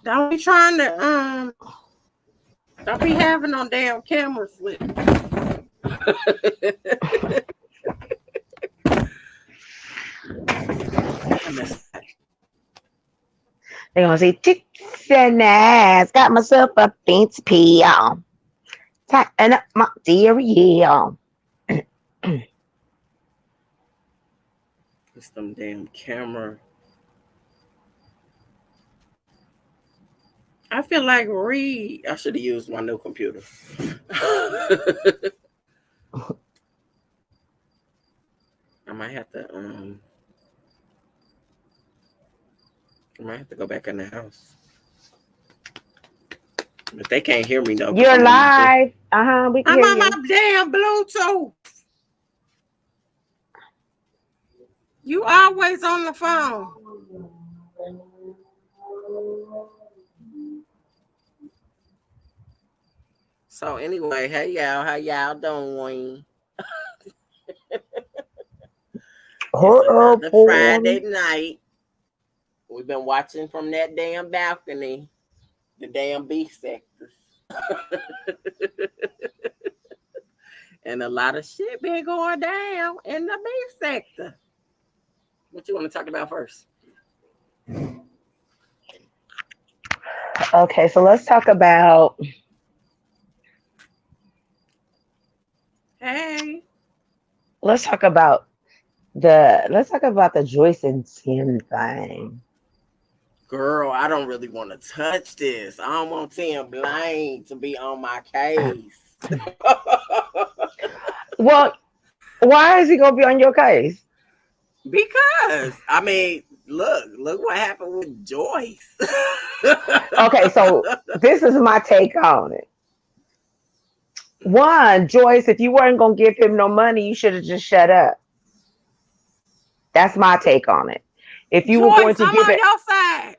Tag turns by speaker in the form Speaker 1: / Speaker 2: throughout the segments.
Speaker 1: Don't be trying to don't be having no damn camera slip.
Speaker 2: They're gonna say tits and ass. Got myself a fancy peel. Tighten up my cereal.
Speaker 1: It's them damn camera. I feel like I should have used my new computer. I might have to go back in the house. But they can't hear me though.
Speaker 2: You're live. We can
Speaker 1: I'm
Speaker 2: hear
Speaker 1: on
Speaker 2: you.
Speaker 1: my damn Bluetooth. You always on the phone. So anyway, hey y'all, how y'all doing? It's another Friday night. We've been watching from that damn balcony, the damn beef sectors. And a lot of shit been going down in the beef sector. What you want to talk about first?
Speaker 2: Okay, so let's talk about.
Speaker 1: Hey.
Speaker 2: Let's talk about the Joyce and Tim thing.
Speaker 1: Girl, I don't really want to touch this. I don't want Tim Blaine to be on my case.
Speaker 2: Well, why is he gonna be on your case?
Speaker 1: Because I mean, look what happened with Joyce.
Speaker 2: Okay, so this is my take on it. One, Joyce, if you weren't gonna give him no money, you should have just shut up. That's my take on it. If you
Speaker 1: Joyce,
Speaker 2: were going to
Speaker 1: I'm
Speaker 2: give
Speaker 1: on
Speaker 2: it,
Speaker 1: your side.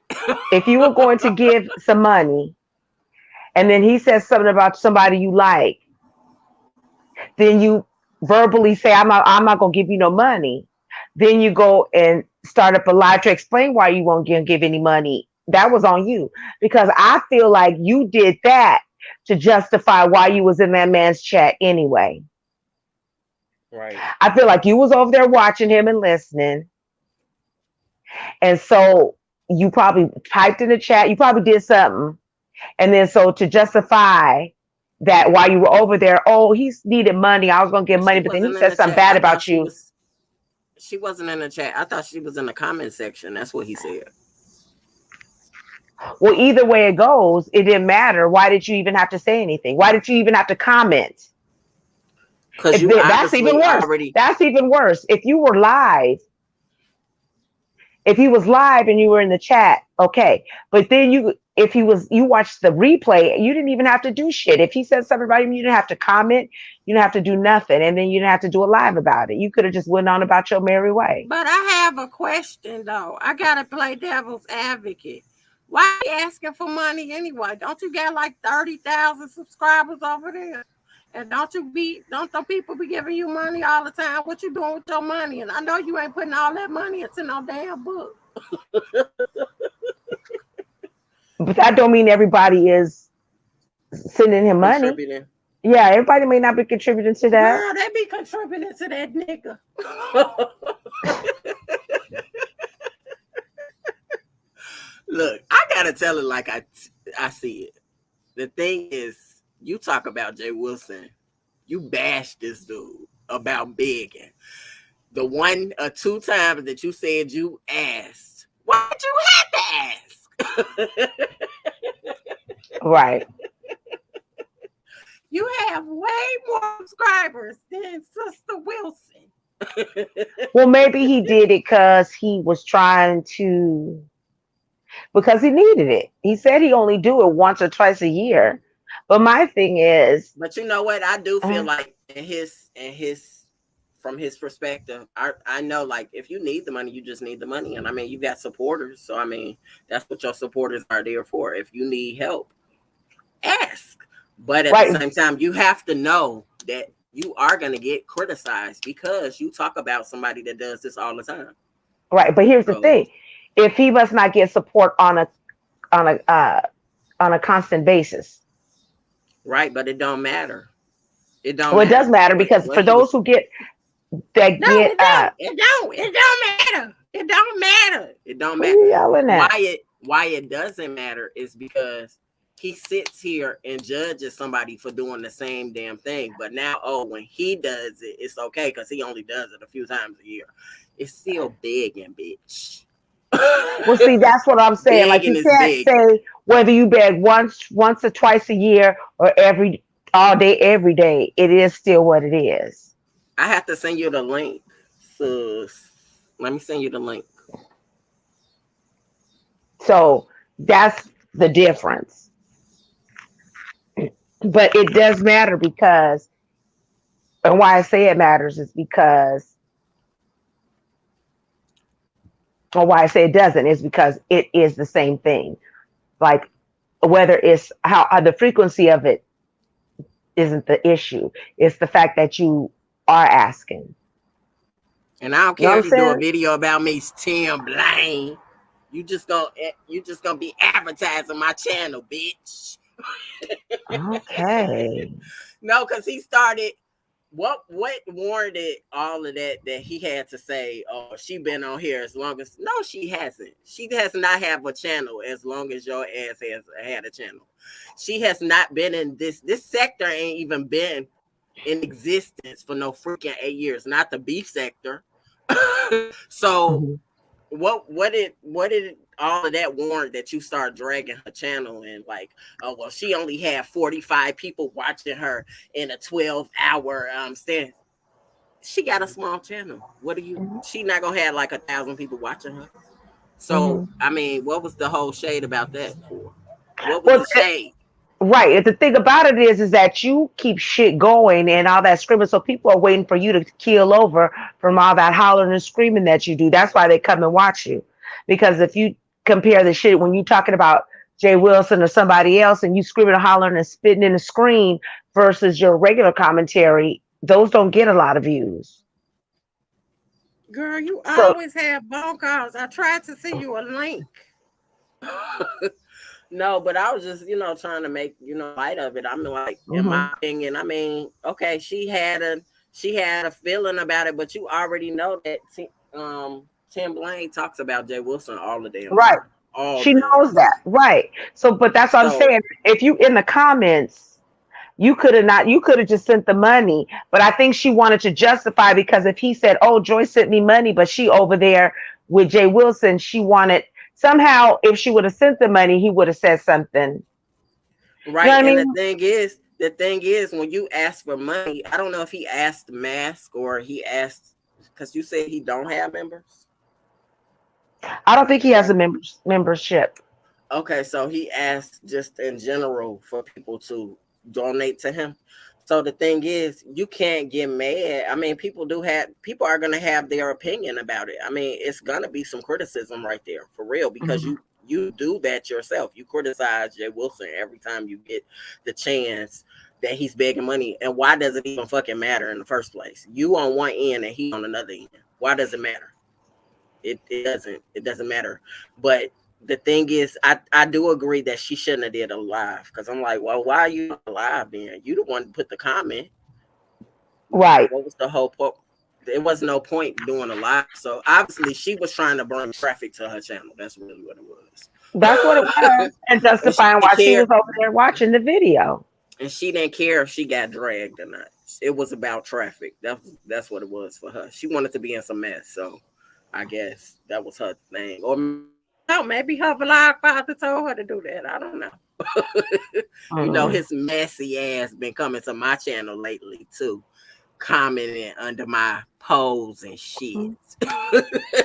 Speaker 2: if you were going to give some money, and then he says something about somebody you like, then you verbally say, I'm not gonna give you no money. Then you go and start up a lie to explain why you won't give any money. That was on you. Because I feel like you did that to justify why you was in that man's chat anyway.
Speaker 1: Right.
Speaker 2: I feel like you was over there watching him and listening. And so you probably typed in the chat, you probably did something. And then so to justify that while you were over there, oh, he's needed money, I was going to give money, but then he said something bad about you.
Speaker 1: She wasn't in the chat. I thought she was in the comment section. That's what he said.
Speaker 2: Well, either way it goes, it didn't matter. Why did you even have to say anything? Why did you even have to comment?
Speaker 1: Because
Speaker 2: that's even worse. That's even worse. If you were live, if he was live and you were in the chat, okay. But then you watched the replay, you didn't even have to do shit. If he said something about him, you didn't have to comment, you didn't have to do nothing, and then you didn't have to do a live about it. You could have just went on about your merry way.
Speaker 1: But I have a question though. I gotta play devil's advocate. Why are you asking for money anyway? Don't you got like 30,000 subscribers over there? And don't people be giving you money all the time? What you doing with your money? And I know you ain't putting all that money into no damn book.
Speaker 2: But that don't mean everybody is sending him money. Yeah, everybody may not be contributing to that.
Speaker 1: Girl, they be contributing to that nigga. Look, I gotta tell it like I see it. The thing is, you talk about Jay Wilson, you bash this dude about begging. The 1 or 2 times that you said you asked, why did you have to ask?
Speaker 2: Right.
Speaker 1: You have way more subscribers than Sister Wilson.
Speaker 2: Well, maybe he did it because he was trying to, because he needed it. He said he only do it once or twice a year. But my thing is,
Speaker 1: but you know what? I do feel like from his perspective, I know like if you need the money, you just need the money. And I mean, you got supporters. So I mean, that's what your supporters are there for. If you need help, ask. But at the same time, you have to know that you are going to get criticized because you talk about somebody that does this all the time.
Speaker 2: Right. But here's the thing. If he must not get support on on a constant basis.
Speaker 1: Right, but it don't matter. It don't
Speaker 2: Well, it does
Speaker 1: matter.
Speaker 2: matter because
Speaker 1: What
Speaker 2: for
Speaker 1: he
Speaker 2: those
Speaker 1: was.
Speaker 2: who get that
Speaker 1: No,
Speaker 2: get
Speaker 1: it don't. It don't. It don't matter. It don't matter. It don't
Speaker 2: who
Speaker 1: matter.
Speaker 2: you yelling
Speaker 1: Why
Speaker 2: at?
Speaker 1: it doesn't matter is because he sits here and judges somebody for doing the same damn thing. But now, oh, when he does it, it's okay because he only does it a few times a year. It's still begging, bitch.
Speaker 2: Well, see, that's what I'm saying. Like
Speaker 1: Begging
Speaker 2: you
Speaker 1: is
Speaker 2: can't
Speaker 1: begging.
Speaker 2: say whether you beg once or twice a year or every all day, every day. It is still what it is.
Speaker 1: I have to send you the link. So let me send you the link.
Speaker 2: So that's the difference. But it does matter because, and why I say it matters is because, or why I say it doesn't is because it is the same thing. Like whether it's how the frequency of it isn't the issue. It's the fact that you are asking.
Speaker 1: And I don't
Speaker 2: You know
Speaker 1: care
Speaker 2: what
Speaker 1: if
Speaker 2: I'm
Speaker 1: you do a
Speaker 2: saying?
Speaker 1: video about me, Tim Blaine. You just gonna be advertising my channel, bitch.
Speaker 2: Okay.
Speaker 1: No, because he started. What warranted all of that he had to say? Oh, she been on here as long as no, she hasn't. She has not have a channel as long as your ass has had a channel. She has not been in this sector. Ain't even been in existence for no freaking 8 years. Not the beef sector. So
Speaker 2: Mhm.
Speaker 1: what did all of that warrant that you start dragging her channel and like, oh well, she only had 45 people watching her in a 12-hour stand. She got a small channel. What are you,
Speaker 2: Mhm.
Speaker 1: she not gonna have like 1,000 people watching her. So
Speaker 2: Mhm.
Speaker 1: I mean, what was the whole shade about that for? What was
Speaker 2: Well,
Speaker 1: the shade?
Speaker 2: right. The thing about it is that you keep shit going and all that screaming, so people are waiting for you to keel over from all that hollering and screaming that you do. That's why they come and watch you. Because if you compare the shit when you talking about Jay Wilson or somebody else and you screaming and hollering and spitting in the screen versus your regular commentary, those don't get a lot of views.
Speaker 1: Girl, you
Speaker 2: So,
Speaker 1: always have phone calls. I tried to send you a link. No, but I was just, trying to make, light of it. I mean, like, in
Speaker 2: mhm.
Speaker 1: my opinion, I mean, okay, she had a feeling about it, but you already know that Tim Blaine talks about Jay Wilson all the damn
Speaker 2: Right.
Speaker 1: time. All
Speaker 2: She
Speaker 1: the damn
Speaker 2: knows that.
Speaker 1: time.
Speaker 2: Right. So, but that's what I'm
Speaker 1: So
Speaker 2: saying. If you in the comments, you could have just sent the money. But I think she wanted to justify because if he said, oh, Joyce sent me money, but she over there with Jay Wilson, she wanted somehow if she would have sent the money, he would have said something. You know
Speaker 1: right,
Speaker 2: what I
Speaker 1: and the
Speaker 2: mean?
Speaker 1: thing is, the thing is, when you ask for money, I don't know if he asked Mask or he asked because you said he don't have members.
Speaker 2: I don't think he has a
Speaker 1: Right.
Speaker 2: membership.
Speaker 1: Okay, so he asked just in general for people to donate to him. So the thing is, you can't get mad. I mean, people are gonna have their opinion about it. I mean, it's gonna be some criticism right there for real because
Speaker 2: Mhm.
Speaker 1: you do that yourself. You criticize Jay Wilson every time you get the chance that he's begging money. And why does it even fucking matter in the first place? You on one end and he on another end. Why does it matter? It doesn't matter. But the thing is, I do agree that she shouldn't have did a live because I'm like, well, why are you live then? You the one to put the comment.
Speaker 2: Right.
Speaker 1: What was the whole point? There was no point doing a live. So obviously she was trying to bring traffic to her channel. That's really what it
Speaker 2: That's what it
Speaker 1: was.
Speaker 2: was. And
Speaker 1: and she
Speaker 2: justifying
Speaker 1: didn't
Speaker 2: why she
Speaker 1: care.
Speaker 2: was over there watching the video.
Speaker 1: And she didn't care if she got dragged or not. It was about traffic. That's what it was for her. She wanted to be in some mess. So I guess that was her thing. Or no, maybe her vlog father told her to do that. I don't know.
Speaker 2: Mm.
Speaker 1: His messy ass been coming to my channel lately too, commenting under my posts and shit.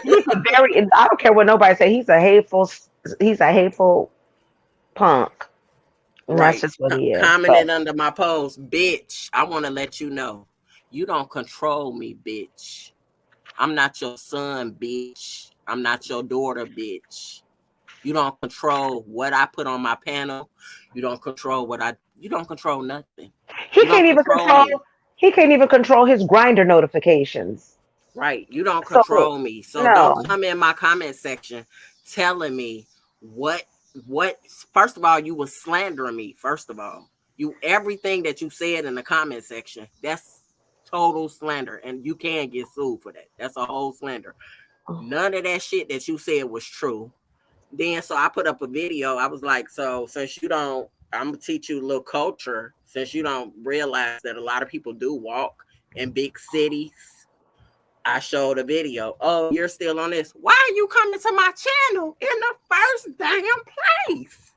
Speaker 2: He's a very, I don't care what nobody say, he's a hateful punk. And that's
Speaker 1: Right.
Speaker 2: just what he is. But
Speaker 1: Commenting under my post, bitch. I want to let you know, you don't control me, bitch. I'm not your son, bitch. I'm not your daughter, bitch. You don't control what I put on my panel. You don't control nothing.
Speaker 2: he
Speaker 1: You don't
Speaker 2: can't even
Speaker 1: control
Speaker 2: control,
Speaker 1: me.
Speaker 2: he can't even control his grinder notifications.
Speaker 1: Right. You don't
Speaker 2: So
Speaker 1: control me. So don't
Speaker 2: no.
Speaker 1: come in my comment section telling me what what? First of all, you was slandering me. First of all, you everything that you said in the comment section, that's total slander, and you can get sued for that. That's a whole slander. None of that shit that you said was true. Then so I put up a video. I was like, so since you don't, I'm gonna teach you a little culture. Since you don't realize that a lot of people do walk in big cities, I showed a video. Oh, you're still on this. Why are you coming to my channel in the first damn place?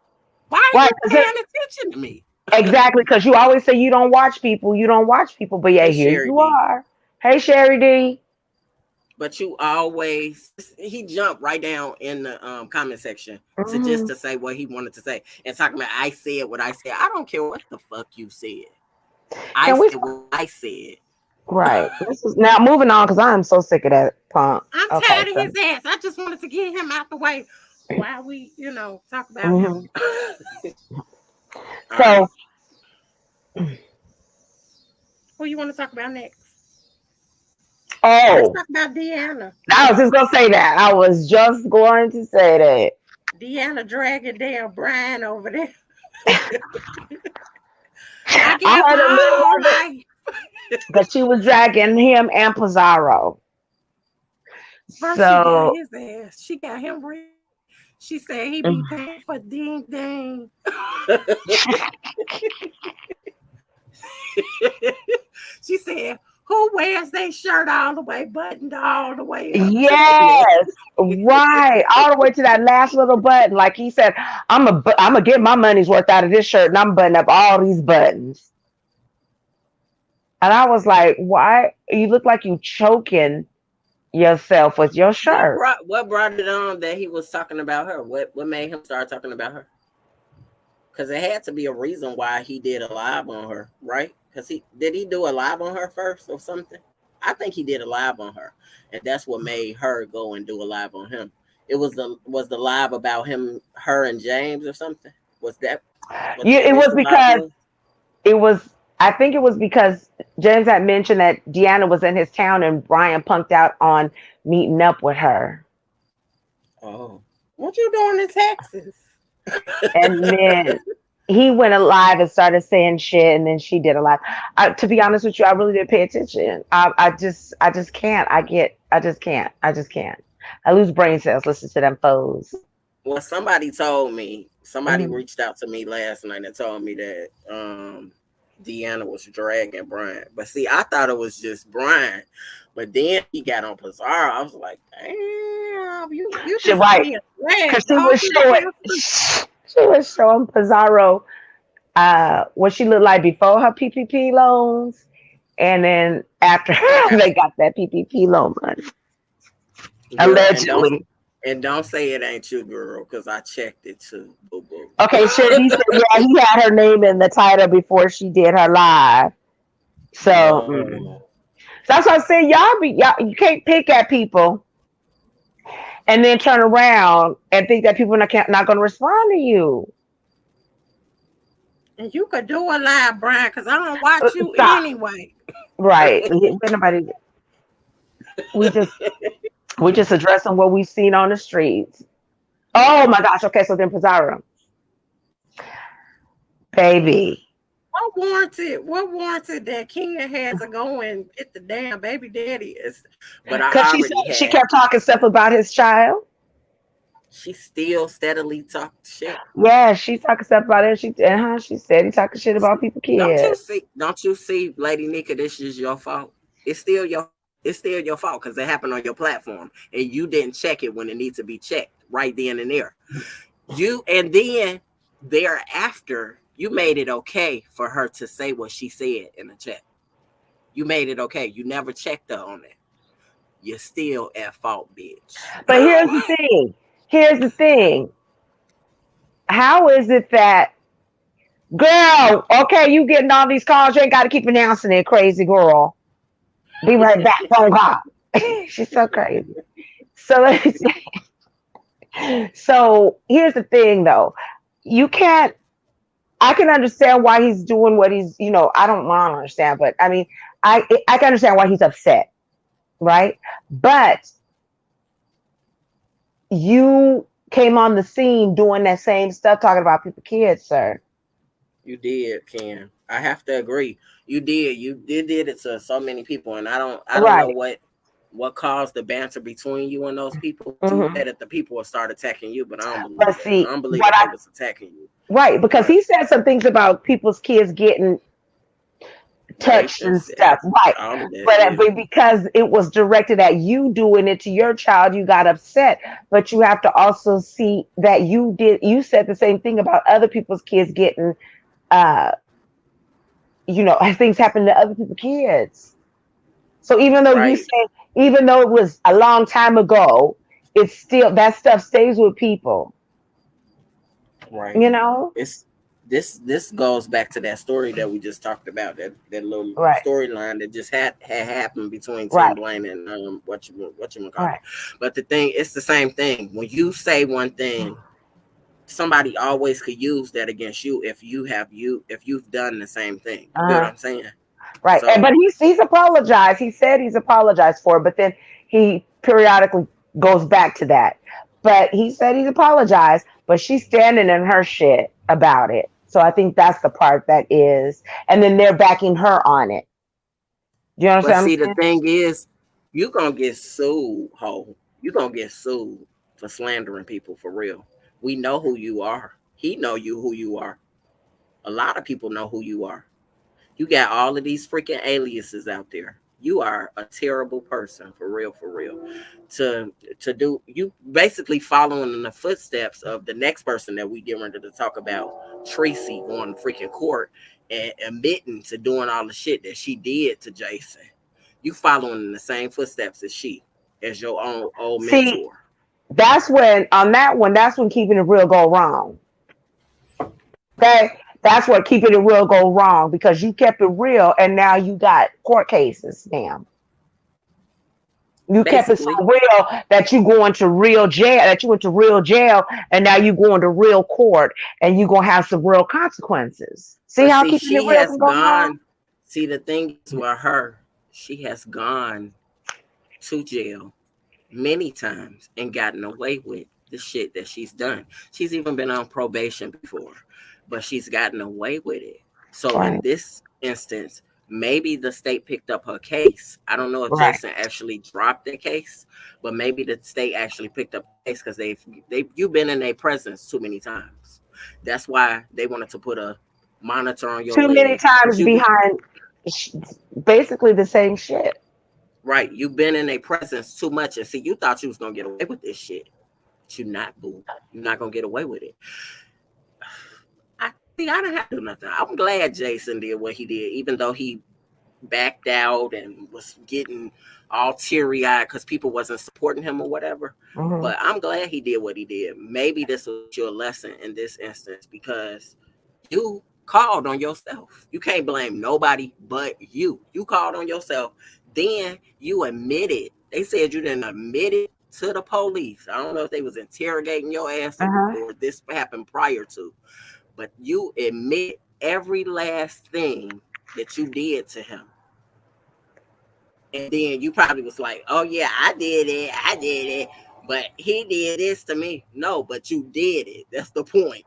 Speaker 1: Why are
Speaker 2: Right.
Speaker 1: you paying attention to me?
Speaker 2: Exactly, because you always say you don't watch people, you don't watch people, but yeah,
Speaker 1: Hey,
Speaker 2: here
Speaker 1: Sherry
Speaker 2: you
Speaker 1: D.
Speaker 2: are. Hey, Sherry D.
Speaker 1: But you always he jumped right down in the comment section to just
Speaker 2: Mhm.
Speaker 1: to say what he wanted to say and talking about I said what I said. I don't care what the fuck you said. I
Speaker 2: Can we?
Speaker 1: said what I said.
Speaker 2: Right. This is now moving on because I am so sick of that punk.
Speaker 1: I'm
Speaker 2: Okay,
Speaker 1: tired of
Speaker 2: so
Speaker 1: his ass. I just wanted to get him out the way while we, talk about him.
Speaker 2: mhm.
Speaker 1: All right.
Speaker 2: So
Speaker 1: Who you want to talk about next? Let's
Speaker 2: oh,
Speaker 1: talk about Deanna.
Speaker 2: I was just gonna say that. I was just going to say that.
Speaker 1: Deanna dragging damn Brian over there. I
Speaker 2: I
Speaker 1: gave
Speaker 2: heard a
Speaker 1: my
Speaker 2: little
Speaker 1: whole
Speaker 2: of it,
Speaker 1: life.
Speaker 2: but she was dragging him and Pizarro.
Speaker 1: First, she got
Speaker 2: So
Speaker 1: his ass. She got him real. She said he be
Speaker 2: mm,
Speaker 1: paying for ding ding. She said, "Who wears their shirt all the way buttoned all the way up to their neck?"
Speaker 2: yes, right, all the way to that last little button. Like he said, I'm gonna get my money's worth out of this shirt, and I'm buttoning up all these buttons. And I was like, why? You look like you choking yourself with your shirt.
Speaker 1: What brought it on that he was talking about her? What made him start talking about her? Because it had to be a reason why he did a live on her, right? Because he do a live on her first or something. I think he did a live on her, and that's what made her go and do a live on him. It was the live about him, her, and James or something. Was that what
Speaker 2: Yeah,
Speaker 1: the
Speaker 2: it was
Speaker 1: initial live
Speaker 2: because
Speaker 1: was?
Speaker 2: it was. I think it was because James had mentioned that Deanna was in his town and Brian punked out on meeting up with her.
Speaker 1: Oh, what you doing in Texas?
Speaker 2: And then he went alive and started saying shit, and then she did a live. To be honest with you, I really didn't pay attention. I just can't. I just can't. I just can't. I lose brain cells. Listen to them foes.
Speaker 1: Well, somebody told me, somebody
Speaker 2: Mhm.
Speaker 1: reached out to me last night and told me that Deanna was dragging Brian. But see, I thought it was just Brian. But then he got on Pizarro. I was like, damn, you
Speaker 2: She
Speaker 1: just
Speaker 2: right
Speaker 1: being
Speaker 2: because
Speaker 1: dragged
Speaker 2: she
Speaker 1: all
Speaker 2: was
Speaker 1: through the
Speaker 2: showing.
Speaker 1: damn street.
Speaker 2: She was showing Pizarro what she looked like before her PPP loans, and then after they
Speaker 1: After.
Speaker 2: got that PPP loan money,
Speaker 1: Girl,
Speaker 2: allegedly.
Speaker 1: and don't say it ain't you, girl, because I checked it too, boo boo.
Speaker 2: Okay, Sherry said, yeah, he had her name in the title before she did her live. So,
Speaker 1: No.
Speaker 2: so that's what I said. Y'all, you can't pick at people and then turn around and think that people not going to respond to you.
Speaker 1: And you could do a live, Brian, because I don't watch you
Speaker 2: Stop.
Speaker 1: anyway.
Speaker 2: Right. Nobody. We just we just addressing what we've seen on the streets. Oh my gosh. Okay, so then Pizarro, baby,
Speaker 1: What warranted that Kenya had to go and get the damn baby daddy is, but
Speaker 2: because
Speaker 1: I
Speaker 2: she said
Speaker 1: already
Speaker 2: she
Speaker 1: had.
Speaker 2: kept talking stuff about his child.
Speaker 1: She still steadily talked shit.
Speaker 2: Yeah, she talking stuff about it. She said he talking shit about people kids.
Speaker 1: Don't you see, Lady Nika, this is your fault. It's still your fault because it happened on your platform and you didn't check it when it needs to be checked right then and there. You and then thereafter, you made it okay for her to say what she said in the chat. You made it okay. You never checked her on it. You're still at fault, bitch.
Speaker 2: But here's the thing. Here's the thing. How is it that girl? Okay, you getting all these calls. You ain't got to keep announcing it, crazy girl. Be right back. Phone call. She's so crazy. So so here's the thing, though. You can't. I can understand why he's doing what he's. I don't want to understand, but I mean, I can understand why he's upset, right? But you came on the scene doing that same stuff, talking about people, kids, sir.
Speaker 1: You did, Ken. I have to agree. You did. You did it to so many people, and I don't know
Speaker 2: Right.
Speaker 1: what caused the banter between you and those people. But you
Speaker 2: Hmm.
Speaker 1: said that the people will start attacking you, but I don't believe
Speaker 2: But
Speaker 1: that. I
Speaker 2: see,
Speaker 1: don't believe
Speaker 2: what
Speaker 1: that they
Speaker 2: I
Speaker 1: was attacking you.
Speaker 2: right, because
Speaker 1: But
Speaker 2: he said some things about people's kids getting
Speaker 1: raped
Speaker 2: touched
Speaker 1: and
Speaker 2: and stuff, right?
Speaker 1: all of that,
Speaker 2: But,
Speaker 1: yeah.
Speaker 2: but because it was directed at you doing it to your child, you got upset. But you have to also see that you said the same thing about other people's kids getting, uh, things happen to other people's kids. So even though you
Speaker 1: Right,
Speaker 2: say, even though it was a long time ago, it's still that stuff stays with people,
Speaker 1: right.
Speaker 2: you know?
Speaker 1: It's this goes back to that story that we just talked about. That little
Speaker 2: Right,
Speaker 1: storyline that just had happened between Tim
Speaker 2: right,
Speaker 1: Blaine and what you call it.
Speaker 2: right.
Speaker 1: But the thing, it's the same thing. When you say one thing, somebody always could use that against you if you've done the same thing. You get what
Speaker 2: Uh-huh.
Speaker 1: I'm saying?
Speaker 2: Right. But
Speaker 1: So
Speaker 2: he's apologized. He said he's apologized for it, but then he periodically goes back to that. But he said he's apologized, but she's standing in her shit about it. So I think that's the part that is, and then they're backing her on it. Do you
Speaker 1: but
Speaker 2: understand
Speaker 1: see,
Speaker 2: what
Speaker 1: the
Speaker 2: I'm
Speaker 1: thing is, you gonna get sued, ho. You gonna get sued for slandering people for real. We know who you are. He know you who you are. A lot of people know who you are. You got all of these freaking aliases out there. You are a terrible person, for real, for real. To do, you basically following in the footsteps of the next person that we get ready to talk about, Tracy, going to freaking court and admitting to doing all the shit that she did to Jason. You following in the same footsteps as she, as your own old
Speaker 2: saying? See,
Speaker 1: mentor.
Speaker 2: that's when on that one, that's when keeping it real go wrong. Okay. That's where keeping it real go wrong because you kept it real and now you got court cases now. You kept it so
Speaker 1: Basically,
Speaker 2: real that you going to real jail, that you went to real jail, and now you going to real court, and you gonna have some real consequences. See
Speaker 1: but
Speaker 2: how
Speaker 1: see,
Speaker 2: keeping it
Speaker 1: she
Speaker 2: real
Speaker 1: has
Speaker 2: can go wrong?
Speaker 1: gone. See, the thing is with her, she has gone to jail many times and gotten away with the shit that she's done. She's even been on probation before, but she's gotten away with it. So in
Speaker 2: Right,
Speaker 1: this instance, maybe the state picked up her case. I don't know if
Speaker 2: right.
Speaker 1: Jason actually dropped the case, but maybe the state actually picked up the case because they you've been in their presence too many times. That's why they wanted to put a monitor on your
Speaker 2: Too many
Speaker 1: leg because
Speaker 2: times
Speaker 1: you
Speaker 2: behind, basically the same shit.
Speaker 1: right. You've been in their presence too much, and see, you thought you was gonna get away with this shit. But you're not, boo. You're not gonna get away with it. I see. I didn't have to do nothing. I'm glad Jason did what he did, even though he backed out and was getting all teary eyed because people wasn't supporting him or whatever.
Speaker 2: Hmm.
Speaker 1: But I'm glad he did what he did. Maybe this was your lesson in this instance because you called on yourself. You can't blame nobody but you. You called on yourself. Then you admitted. They said you didn't admit it to the police. I don't know if they was interrogating your ass
Speaker 2: Uh-huh.
Speaker 1: or this happened prior to, but you admit every last thing that you did to him. And then you probably was like, oh yeah, I did it. But he did this to me. No, but you did it. That's the point.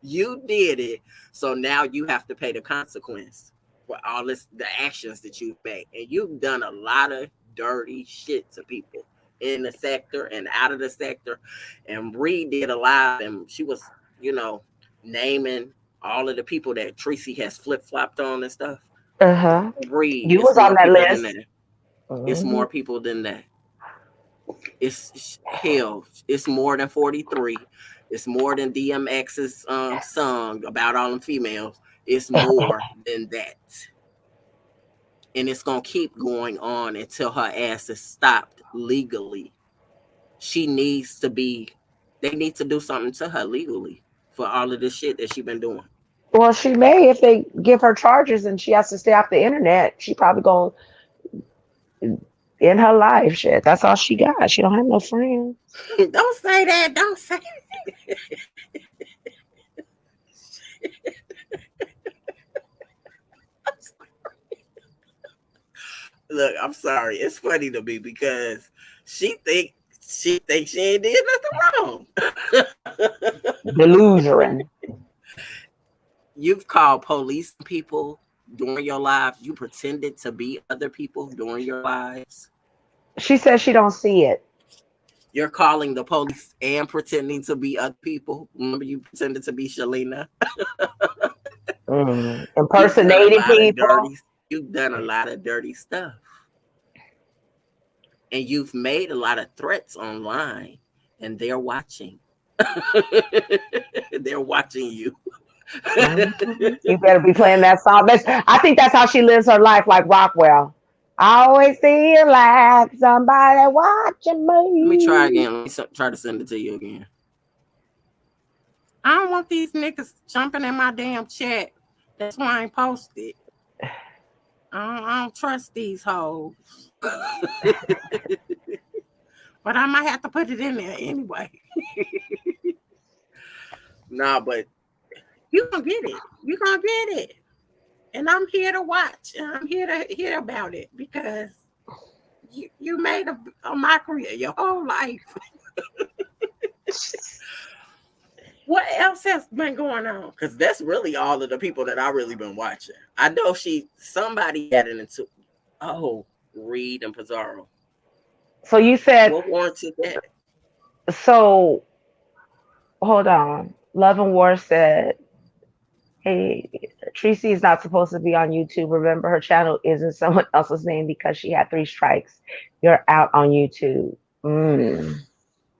Speaker 1: You did it. So now you have to pay the consequence for all this the actions that you've made. And you've done a lot of dirty shit to people in the sector and out of the sector. And Bree did a lot and she was, you know, naming all of the people that Tracy has flip flopped on and stuff.
Speaker 2: Uh-huh.
Speaker 1: Bree,
Speaker 2: You
Speaker 1: it's
Speaker 2: was on
Speaker 1: more
Speaker 2: that
Speaker 1: people than
Speaker 2: list.
Speaker 1: that. It's
Speaker 2: Hmm.
Speaker 1: more people than that. It's hell. It's more than 43. It's more than DMX's song about all them females. It's more than that. And it's gonna keep going on until her ass is stopped legally. She needs to be they need to do something to her legally for all of this shit that she been doing.
Speaker 2: Well, she may if they give her charges and she has to stay off the internet. She probably gonna end her life. Shit, that's all she got. She don't have no friends.
Speaker 1: Don't say that. Don't say look, I'm sorry. It's funny to me because she think She thinks she ain't did nothing wrong.
Speaker 2: Delusion.
Speaker 1: You've called police people during your lives. You pretended to be other people during your lives.
Speaker 2: She says she don't see it.
Speaker 1: You're calling the police and pretending to be other people. Remember, you pretended to be Shalina. You've done a
Speaker 2: Impersonating
Speaker 1: lot of
Speaker 2: people.
Speaker 1: dirty. You've done a lot of dirty stuff, and you've made a lot of threats online, and they're watching. They're watching you.
Speaker 2: You better be playing that song. I think that's how she lives her life, like Rockwell. I always feel like somebody watching
Speaker 1: Let me try
Speaker 2: me.
Speaker 1: again. Let me try to send it to you again. I don't want these niggas jumping in my damn chat. That's why I ain't posted. I don't trust these hoes. But I might have to put it in there anyway. Nah, but you gonna get it. You gonna get it. And I'm here to watch. And I'm here to hear about it because you made a mockery of your whole life. What else has been going on? Because that's really all of the people that I really been watching. I know somebody had it into Reed and Pizarro.
Speaker 2: So you said,
Speaker 1: What warranted that?
Speaker 2: so hold on. Love and War said, hey, Tracy is not supposed to be on YouTube. Remember, her channel is in someone else's name because she had 3 strikes. You're out on YouTube. Mm.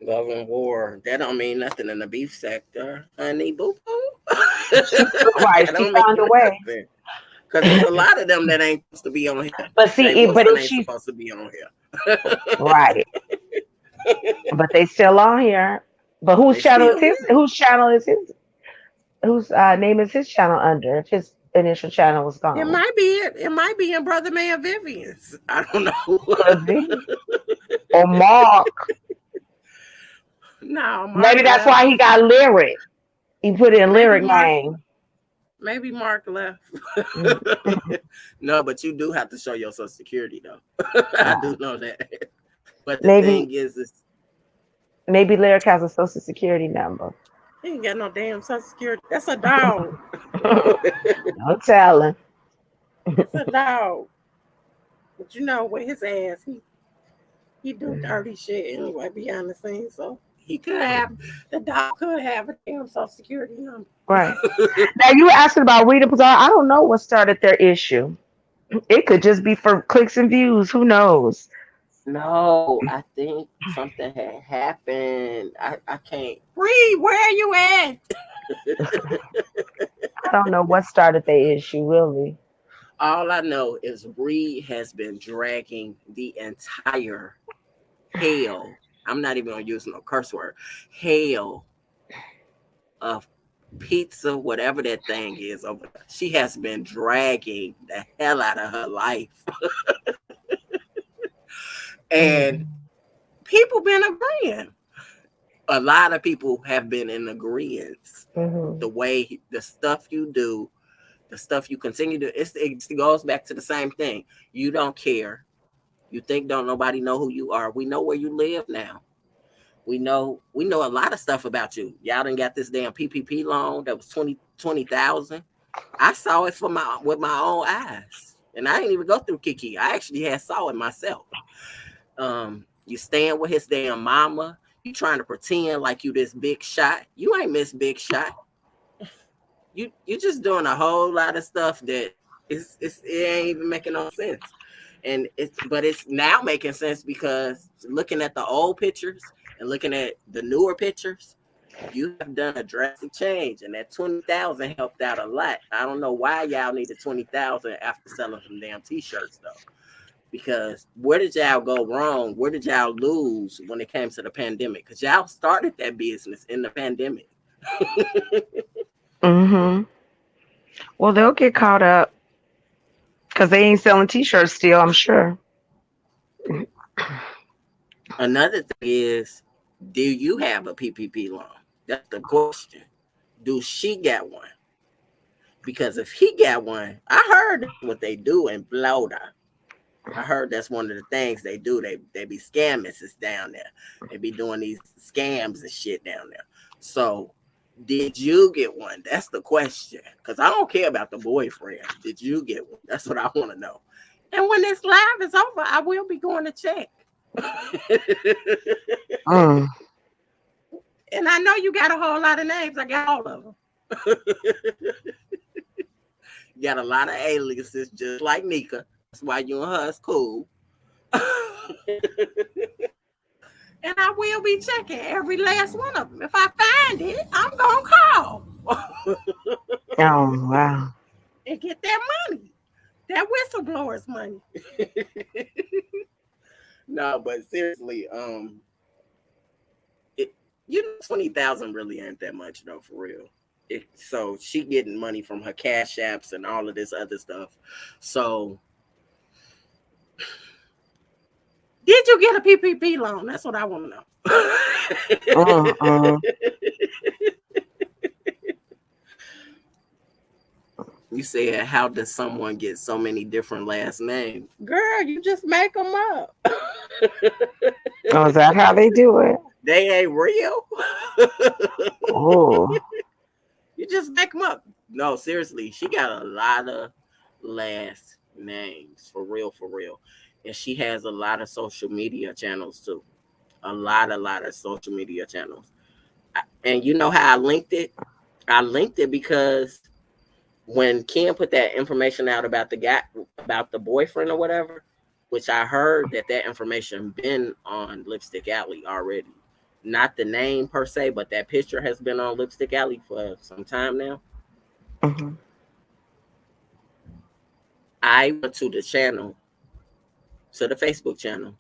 Speaker 1: Love and war. That don't mean nothing in the beef sector, honey boo boo.
Speaker 2: She right.
Speaker 1: That
Speaker 2: She
Speaker 1: don't mean
Speaker 2: found a way.
Speaker 1: nothing. Because there's a lot of them that ain't supposed to be on here.
Speaker 2: But
Speaker 1: Jay
Speaker 2: see, but
Speaker 1: Wilson
Speaker 2: if
Speaker 1: ain't
Speaker 2: she's
Speaker 1: supposed to be on here.
Speaker 2: right, but they still on here. But whose
Speaker 1: They
Speaker 2: channel is
Speaker 1: still
Speaker 2: his?
Speaker 1: here.
Speaker 2: Whose channel is his? Whose name is his channel under? If his initial channel was
Speaker 1: It
Speaker 2: gone,
Speaker 1: might be it. It might be in Brother Man Vivian's. I don't know.
Speaker 2: could be. Or Mark.
Speaker 1: No, Mark
Speaker 2: Maybe that's
Speaker 1: left.
Speaker 2: why he got lyric. He put in
Speaker 1: Maybe
Speaker 2: lyric
Speaker 1: Mark.
Speaker 2: name.
Speaker 1: Maybe Mark left.
Speaker 2: Mm.
Speaker 1: No, but you do have to show your social security though. I do know that. But the
Speaker 2: Maybe
Speaker 1: thing is
Speaker 2: maybe lyric has a social security number.
Speaker 1: he ain't got no damn social security. That's a dog.
Speaker 2: No telling.
Speaker 1: That's a dog. But you know, with his ass, he do dirty shit anyway behind the scenes. So the dog could have a damn social security number.
Speaker 2: Right. Now you were asking about Rita Bazaar. I don't know what started their issue. It could just be for clicks and views. Who knows?
Speaker 1: No, I think something had happened. I can't. Reed, where are you at?
Speaker 2: I don't know what started their issue, really.
Speaker 1: All I know is Reed has been dragging the entire hell. I'm not even gonna use no curse word. Hell of pizza, whatever that thing is over there. She has been dragging the hell out of her life. And
Speaker 2: Mm.
Speaker 1: people been agreeing. A lot of people have been in agreement.
Speaker 2: Hmm.
Speaker 1: The way the stuff you do, the stuff you continue to, it goes back to the same thing. You don't care. You think don't nobody know who you are. We know where you live now. We know a lot of stuff about you. Y'all done got this damn PPP loan that was 20,000. I saw it with my own eyes. And I didn't even go through Kiki. I actually had saw it myself. You staying with his damn mama. You trying to pretend like you this big shot. You ain't Miss Big Shot. You just doing a whole lot of stuff that it ain't even making no sense. And it's now making sense because looking at the old pictures and looking at the newer pictures, you have done a drastic change, and that 20,000 helped out a lot. I don't know why y'all needed 20,000 after selling some damn t-shirts though. Because where did y'all go wrong? Where did y'all lose when it came to the pandemic? Because y'all started that business in the pandemic.
Speaker 2: Hmm. Well, they'll get caught up because they ain't selling T-shirts still. I'm sure.
Speaker 1: Another thing is, do you have a PPP loan? That's the question. Do she got one? Because if he got one, I heard what they do in Florida. I heard that's one of the things they do. They be scamming us down there. They be doing these scams and shit down there. So, did you get one? That's the question. Because I don't care about the boyfriend. Did you get one? That's what I want to know. And when this live is over, I will be going to check.
Speaker 2: Mm.
Speaker 1: And I know you got a whole lot of names. I got all of them. You got a lot of aliases, just like Nika. That's why you and her is cool. And I will be checking every last one of them. If I find it, I'm gonna call
Speaker 2: Oh wow.
Speaker 1: and get that money, that whistleblower's money. No, but seriously, it, 20,000 really ain't that much though, for real. So she getting money from her cash apps and all of this other stuff. So did you get a PPP loan? That's what I want to know.
Speaker 2: Mm-mm.
Speaker 1: You said, how does someone get so many different last names? Girl, you just make them up.
Speaker 2: Oh, is that how they do it?
Speaker 1: They ain't real.
Speaker 2: Oh.
Speaker 1: You just make them up. No, seriously, she got a lot of last names, for real, for real. And she has a lot of social media channels too. A lot of social media channels. And you know how I linked it? I linked it because when Kim put that information out about the guy, about the boyfriend or whatever, which I heard that information been on Lipstick Alley already. Not the name per se, but that picture has been on Lipstick Alley for some time now.
Speaker 2: Mm-hmm.
Speaker 1: I went to the channel, to the Facebook channel.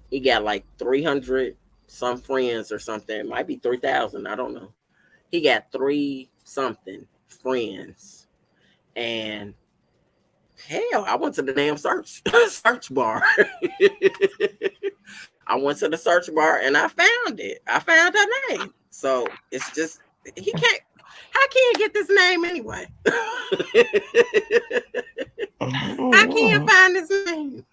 Speaker 1: He got like 300 some friends or something. It might be 3,000. I don't know. He got three something friends. And hell, I went to the damn search bar. I went to the search bar and I found it. I found her name. So it's just he can't. How can you get this name anyway? How can you
Speaker 2: Mm-hmm.
Speaker 1: find this name?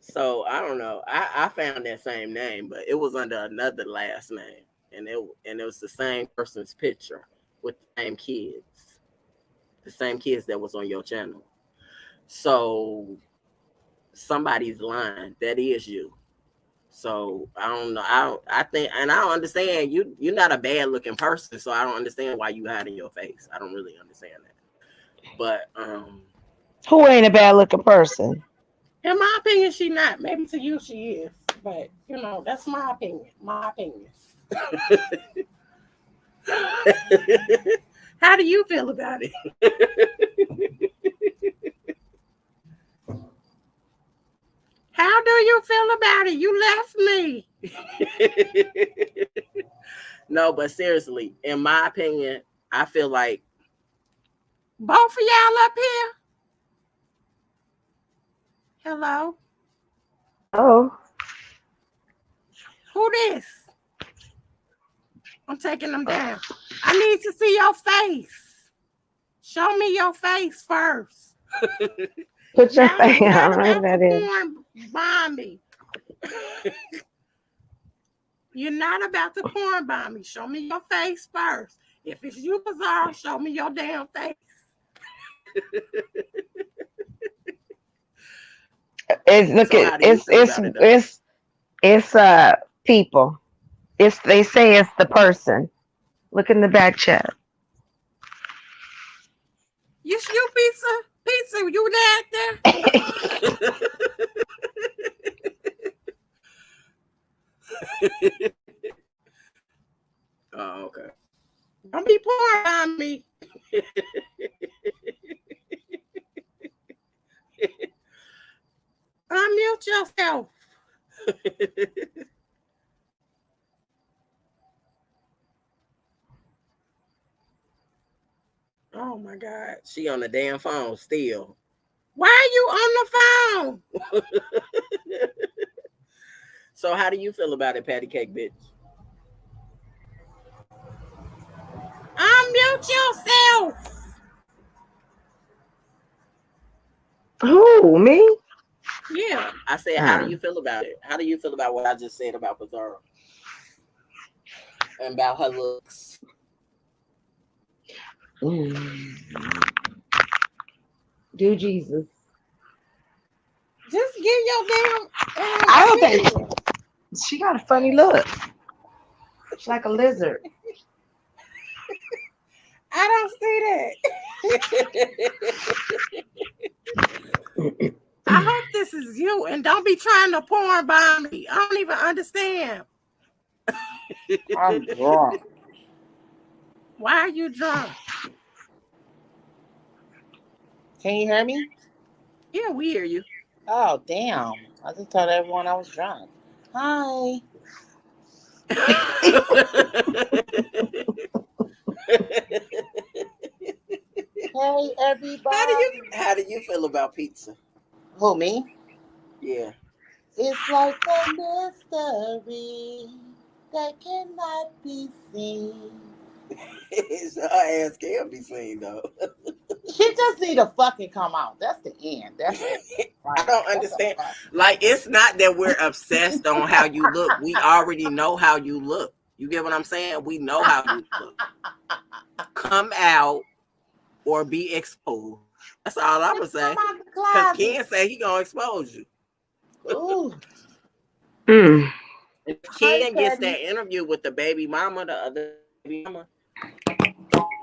Speaker 1: So I don't know. I found that same name, but it was under another last name, and it was the same person's picture with the same kids that was on your channel. So somebody's lying. That is you. So I don't know. I think, and I don't understand. You're not a bad looking person, so I don't understand why you hiding your face. I don't really understand that. But
Speaker 2: Who ain't a bad looking person?
Speaker 1: in my opinion, she not. Maybe to you she is, but that's my opinion. My opinion. How do you feel about it? How do you feel about it? You left me. No, but seriously, in my opinion, I feel like both of y'all up here. Hello,
Speaker 2: Hello.
Speaker 1: who this? I'm taking them down. I need to see your face. Show me your face first.
Speaker 2: Put your
Speaker 1: Now
Speaker 2: face.
Speaker 1: you're
Speaker 2: I
Speaker 1: not
Speaker 2: don't know who
Speaker 1: about to
Speaker 2: that is.
Speaker 1: porn bomb me. You're not about to porn bomb me. Show me your face first. If it's you, Bizarre, show me your damn face.
Speaker 2: It's look
Speaker 1: So
Speaker 2: at
Speaker 1: how do you feel about it though?
Speaker 2: it's people. It's they say it's the person. Look in the back chat.
Speaker 1: You pizza, you there? Oh, okay. Don't be pouring on me. Unmute yourself. Oh my God. She on the damn phone still. Why are you on the phone? So how do you feel about it, Patty Cake bitch? Unmute yourself.
Speaker 2: Who, me?
Speaker 1: Yeah, I said, how do
Speaker 2: Uh,
Speaker 1: you feel about it? How do you feel about what I just said about Pizarro and about her looks?
Speaker 2: mm, do Jesus.
Speaker 1: Just give your
Speaker 2: I
Speaker 1: damn
Speaker 2: don't think
Speaker 1: opinion.
Speaker 2: she got a funny look. She's like a lizard.
Speaker 1: I don't see that. I hope this is you, and don't be trying to porn by me. I don't even understand.
Speaker 3: I'm drunk.
Speaker 1: Why are you drunk?
Speaker 3: Can you hear me?
Speaker 1: Yeah, we hear you.
Speaker 3: Oh, damn. I just told everyone I was drunk. Hi. Hey, everybody.
Speaker 1: How do you feel about pizza?
Speaker 3: Who, me?
Speaker 1: Yeah.
Speaker 3: It's like a mystery that cannot be seen.
Speaker 1: Her ass can be seen though.
Speaker 3: She just need to fucking come out. That's the end. That's it.
Speaker 1: I
Speaker 3: Like,
Speaker 1: don't
Speaker 3: what the
Speaker 1: understand.
Speaker 3: fuck?
Speaker 1: Like, it's not that we're obsessed on how you look. We already know how you look. You get what I'm saying? We know how you look. Come out or be exposed. That's all I'm gonna
Speaker 3: Just come
Speaker 1: say.
Speaker 3: out the
Speaker 1: Cause
Speaker 3: closet.
Speaker 1: Ken say he gonna expose you.
Speaker 3: Ooh.
Speaker 2: Mm.
Speaker 1: If
Speaker 3: Hi,
Speaker 1: Ken gets
Speaker 3: Teddy.
Speaker 1: that interview with the baby mama, the other baby mama,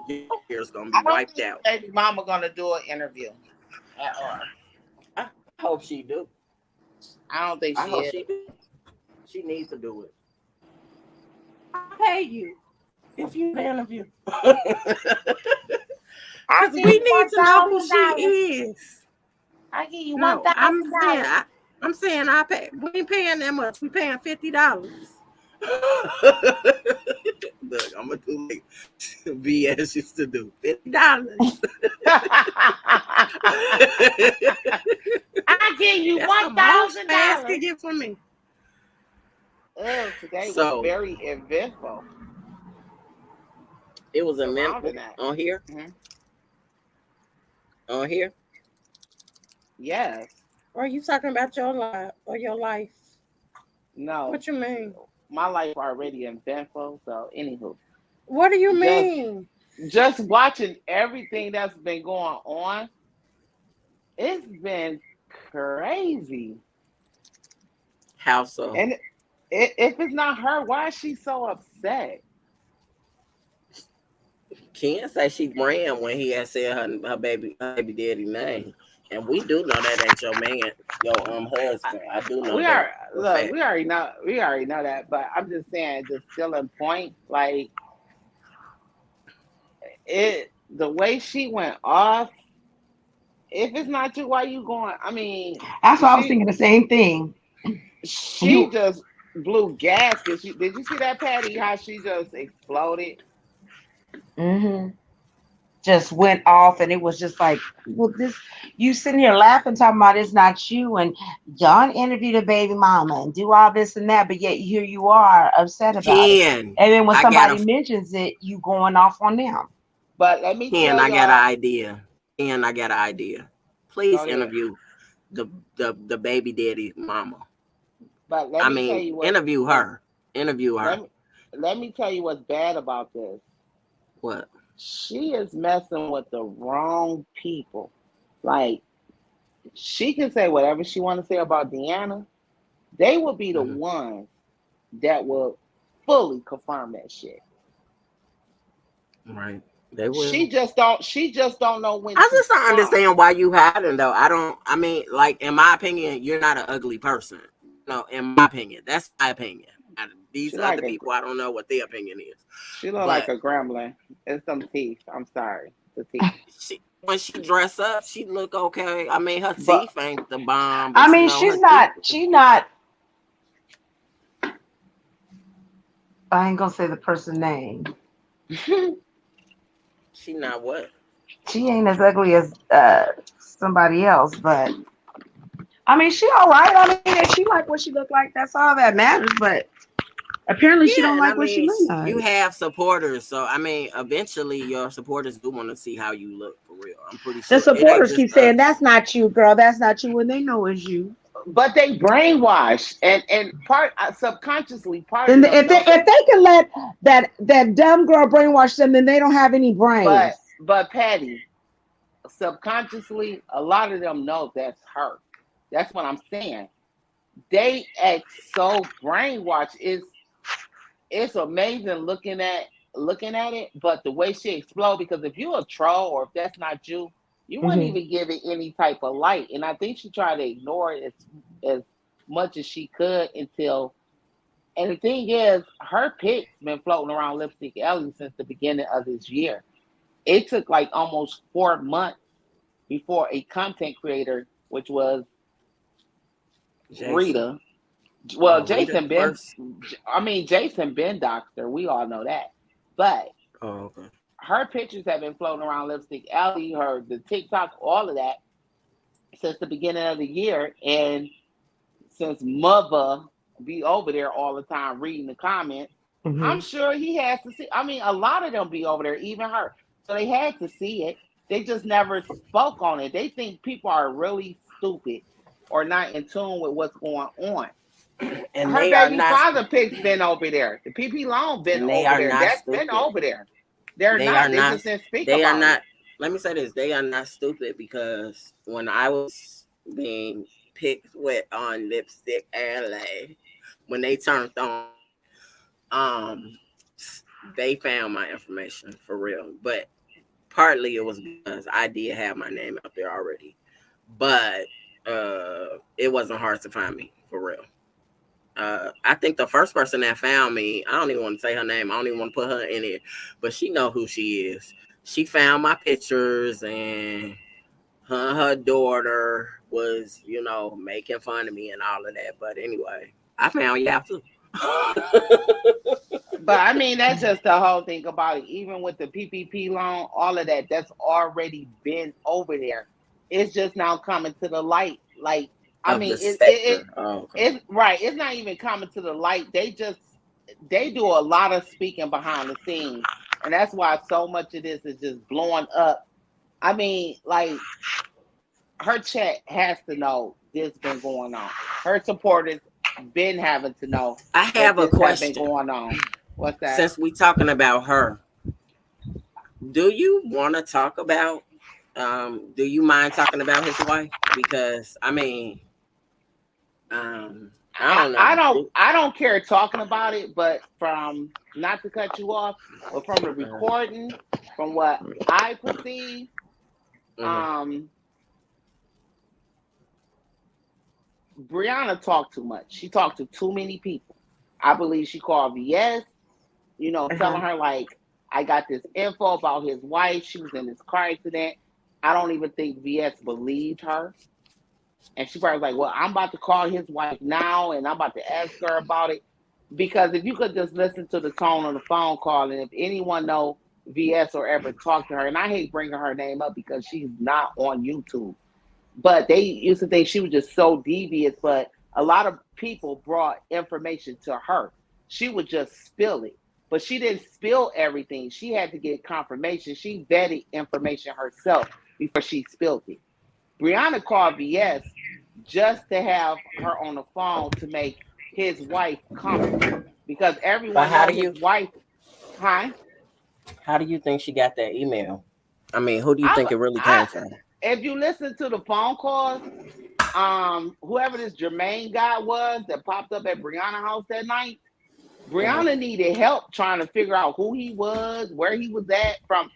Speaker 1: your hair's gonna be
Speaker 3: I don't
Speaker 1: wiped
Speaker 3: think
Speaker 1: out.
Speaker 3: baby mama gonna do an interview at all.
Speaker 1: I hope she do.
Speaker 3: I don't think
Speaker 1: I
Speaker 3: she
Speaker 1: hope
Speaker 3: is.
Speaker 1: she do. She needs to do it. I'll pay you if you interview.
Speaker 3: I
Speaker 1: Because
Speaker 3: give
Speaker 1: we
Speaker 3: you
Speaker 1: need
Speaker 3: one
Speaker 1: to know who
Speaker 3: thousand
Speaker 1: she
Speaker 3: dollars.
Speaker 1: is.
Speaker 3: I give you one
Speaker 1: No,
Speaker 3: thousand dollars.
Speaker 1: I'm saying I pay. We ain't paying that much. We paying $50. Look, I'm gonna do like BS used to do. $50.
Speaker 3: I give you
Speaker 1: That's
Speaker 3: one
Speaker 1: the most
Speaker 3: thousand
Speaker 1: ass can
Speaker 3: dollars.
Speaker 1: get from me.
Speaker 3: Oh, today was
Speaker 1: So
Speaker 3: very eventful
Speaker 1: it was a
Speaker 3: surrounding
Speaker 1: mental
Speaker 3: that.
Speaker 1: on here.
Speaker 3: Hmm.
Speaker 1: On here.
Speaker 3: Yes.
Speaker 1: Or are you talking about your life or your life?
Speaker 3: No.
Speaker 1: What you mean?
Speaker 3: My life already eventful. So anywho,
Speaker 1: What do you
Speaker 3: just
Speaker 1: mean?
Speaker 3: just watching everything that's been going on, it's been crazy.
Speaker 1: How so?
Speaker 3: And if it's not her, why is she so upset?
Speaker 1: Ken say she ran when he had said her baby daddy name, and we do know that ain't your man, your husband. I do know
Speaker 3: We
Speaker 1: that
Speaker 3: are
Speaker 1: for a
Speaker 3: look,
Speaker 1: fact.
Speaker 3: we already know that, but I'm just saying, just still in point, like it, the way she went off. If it's not you, why you going? I mean,
Speaker 2: That's why I was
Speaker 3: she
Speaker 2: thinking the same thing.
Speaker 3: she
Speaker 2: You
Speaker 3: just blew gaskets. Did you see that, Patty? How she just exploded?
Speaker 2: hmm just went off, and it was just like, well, this you sitting here laughing, talking about it's not you, and John interviewed a baby mama and do all this and that, but yet here you are upset about it.
Speaker 1: Ken,
Speaker 2: And then when
Speaker 1: I got
Speaker 2: somebody
Speaker 1: a
Speaker 2: mentions it, you going off on them.
Speaker 3: But let me
Speaker 1: Ken,
Speaker 3: tell
Speaker 1: I got an
Speaker 3: y'all.
Speaker 1: idea. Ken, I got an idea.
Speaker 3: Go
Speaker 1: Please
Speaker 3: ahead.
Speaker 1: interview the the baby daddy mama.
Speaker 3: But let
Speaker 1: I
Speaker 3: me tell
Speaker 1: mean,
Speaker 3: you
Speaker 1: interview
Speaker 3: what
Speaker 1: her. Interview
Speaker 3: let
Speaker 1: her.
Speaker 3: me let me tell you what's bad about this.
Speaker 1: What?
Speaker 3: She is messing with the wrong people. Like she can say whatever she want to say about Deanna. They will be the
Speaker 1: Mhm.
Speaker 3: ones that will fully confirm that shit.
Speaker 1: Right. They will.
Speaker 3: She just don't know when
Speaker 1: I
Speaker 3: to
Speaker 1: just don't
Speaker 3: stop.
Speaker 1: understand why you hiding though. I don't. I mean, like in my opinion, you're not an ugly person. No, in my opinion, that's my opinion.
Speaker 3: She
Speaker 1: These
Speaker 3: like
Speaker 1: other
Speaker 3: a
Speaker 1: people, I don't know what their opinion is.
Speaker 3: she look like
Speaker 1: But
Speaker 3: a gremlin. It's some teeth. I'm sorry. The teeth.
Speaker 1: when she dress up, she look okay. I mean, her
Speaker 3: But
Speaker 1: teeth ain't the bomb,
Speaker 2: I
Speaker 1: but you
Speaker 2: mean,
Speaker 1: know her teeth.
Speaker 2: she's not, I ain't gonna say the person name.
Speaker 1: She not what?
Speaker 2: She ain't as ugly as somebody else, but I mean, she all right. I mean, if she like what she look like, that's all that matters. But apparently, she don't
Speaker 1: Yeah, and I
Speaker 2: like what she
Speaker 1: mean,
Speaker 2: look
Speaker 1: you
Speaker 2: like.
Speaker 1: have supporters, so I mean, eventually your supporters do want to see how you look for real. I'm pretty
Speaker 2: The
Speaker 1: sure it ain't
Speaker 2: supporters
Speaker 1: just
Speaker 2: keep saying
Speaker 1: us.
Speaker 2: that's not you, girl. That's not you, when they know it's you.
Speaker 3: But they brainwash, and part subconsciously, part
Speaker 2: And
Speaker 3: of them know
Speaker 2: if
Speaker 3: that.
Speaker 2: they can let that dumb girl brainwash them, then they don't have any
Speaker 3: But
Speaker 2: brains.
Speaker 3: Patty, subconsciously, a lot of them know that's her. That's what I'm saying. They act so brainwashed. It's amazing looking at it, but the way she explode, because if you're a troll or if that's not you, you wouldn't
Speaker 2: Hmm.
Speaker 3: even give it any type of light. And I think she tried to ignore it as much as she could until. And the thing is, her pics been floating around Lipstick Ellie since the beginning of this year. It took like almost 4 months before a content creator, which was
Speaker 1: Jason.
Speaker 3: Rita. Well,
Speaker 1: Rita first.
Speaker 3: Jason Ben Doctor. We all know that, but
Speaker 1: Oh, okay.
Speaker 3: her pictures have been floating around Lipstick Alley, the TikTok, all of that since the beginning of the year. And since Mother be over there all the time reading the comments, I'm
Speaker 2: Hmm.
Speaker 3: sure he has to see. I mean, a lot of them be over there, even her. So they had to see it. They just never spoke on it. They think people are really stupid or not in tune with what's going on.
Speaker 1: And
Speaker 3: Her
Speaker 1: they are
Speaker 3: baby
Speaker 1: not.
Speaker 3: father pics been over there. The PP Long been
Speaker 1: And they
Speaker 3: over
Speaker 1: are
Speaker 3: there.
Speaker 1: not
Speaker 3: That's been
Speaker 1: stupid.
Speaker 3: over there. They're
Speaker 1: They are
Speaker 3: not. They
Speaker 1: not.
Speaker 3: just didn't speak
Speaker 1: They are
Speaker 3: about it.
Speaker 1: not. Let me say this: they are not stupid because when I was being picked with on Lipstick LA, when they turned on, um, they found my information for real. But partly it was because I did have my name out there already, but it wasn't hard to find me for real. I think the first person that found me, I don't even want to say her name. I don't even want to put her in it, but she know who she is. She found my pictures, and her daughter was, making fun of me and all of that. But anyway, I found you out too.
Speaker 3: But I mean, that's just the whole thing about it. Even with the PPP loan, all of that, that's already been over there. It's just now coming to the light. Like, I
Speaker 1: Of
Speaker 3: mean,
Speaker 1: the specter. Oh, okay.
Speaker 3: it's right. It's not even coming to the light. They do a lot of speaking behind the scenes, and that's why so much of this is just blowing up. I mean, like, her chat has to know this been going on. Her supporters been having to know
Speaker 1: I
Speaker 3: that
Speaker 1: have a
Speaker 3: this have been
Speaker 1: question.
Speaker 3: going on. What's that?
Speaker 1: Since we talking about her, do you want to talk about? Do you mind talking about his wife? Because I mean, I
Speaker 3: I,
Speaker 1: don't
Speaker 3: I
Speaker 1: know.
Speaker 3: don't I don't care talking about it, but from, not to cut you off, but from the recording, from what I perceive,
Speaker 1: Mhm.
Speaker 3: um, Brianna talked too much. She talked to too many people. I believe she called VS, telling
Speaker 2: Uh-huh.
Speaker 3: her like, I got this info about his wife. She was in this car accident. I don't even think VS believed her. And she probably was like, well, I'm about to call his wife now and I'm about to ask her about it. Because if you could just listen to the tone on the phone call, and if anyone know VS or ever talk to her, and I hate bringing her name up because she's not on YouTube, but they used to think she was just so devious. But a lot of people brought information to her. She would just spill it, but she didn't spill everything. She had to get confirmation. She vetted information herself before she spilled it. Brianna called VS just to have her on the phone to make his wife comfortable because
Speaker 1: But
Speaker 3: everyone know his wife. Hi,
Speaker 1: how do you think she got that email? I mean, who do you
Speaker 3: I,
Speaker 1: think it really
Speaker 3: I.
Speaker 1: came from?
Speaker 3: If you listen to the phone calls, whoever this Jermaine guy was that popped up at Brianna house that night, Brianna
Speaker 1: Mhm.
Speaker 3: needed help trying to figure out who he was, where he was at from.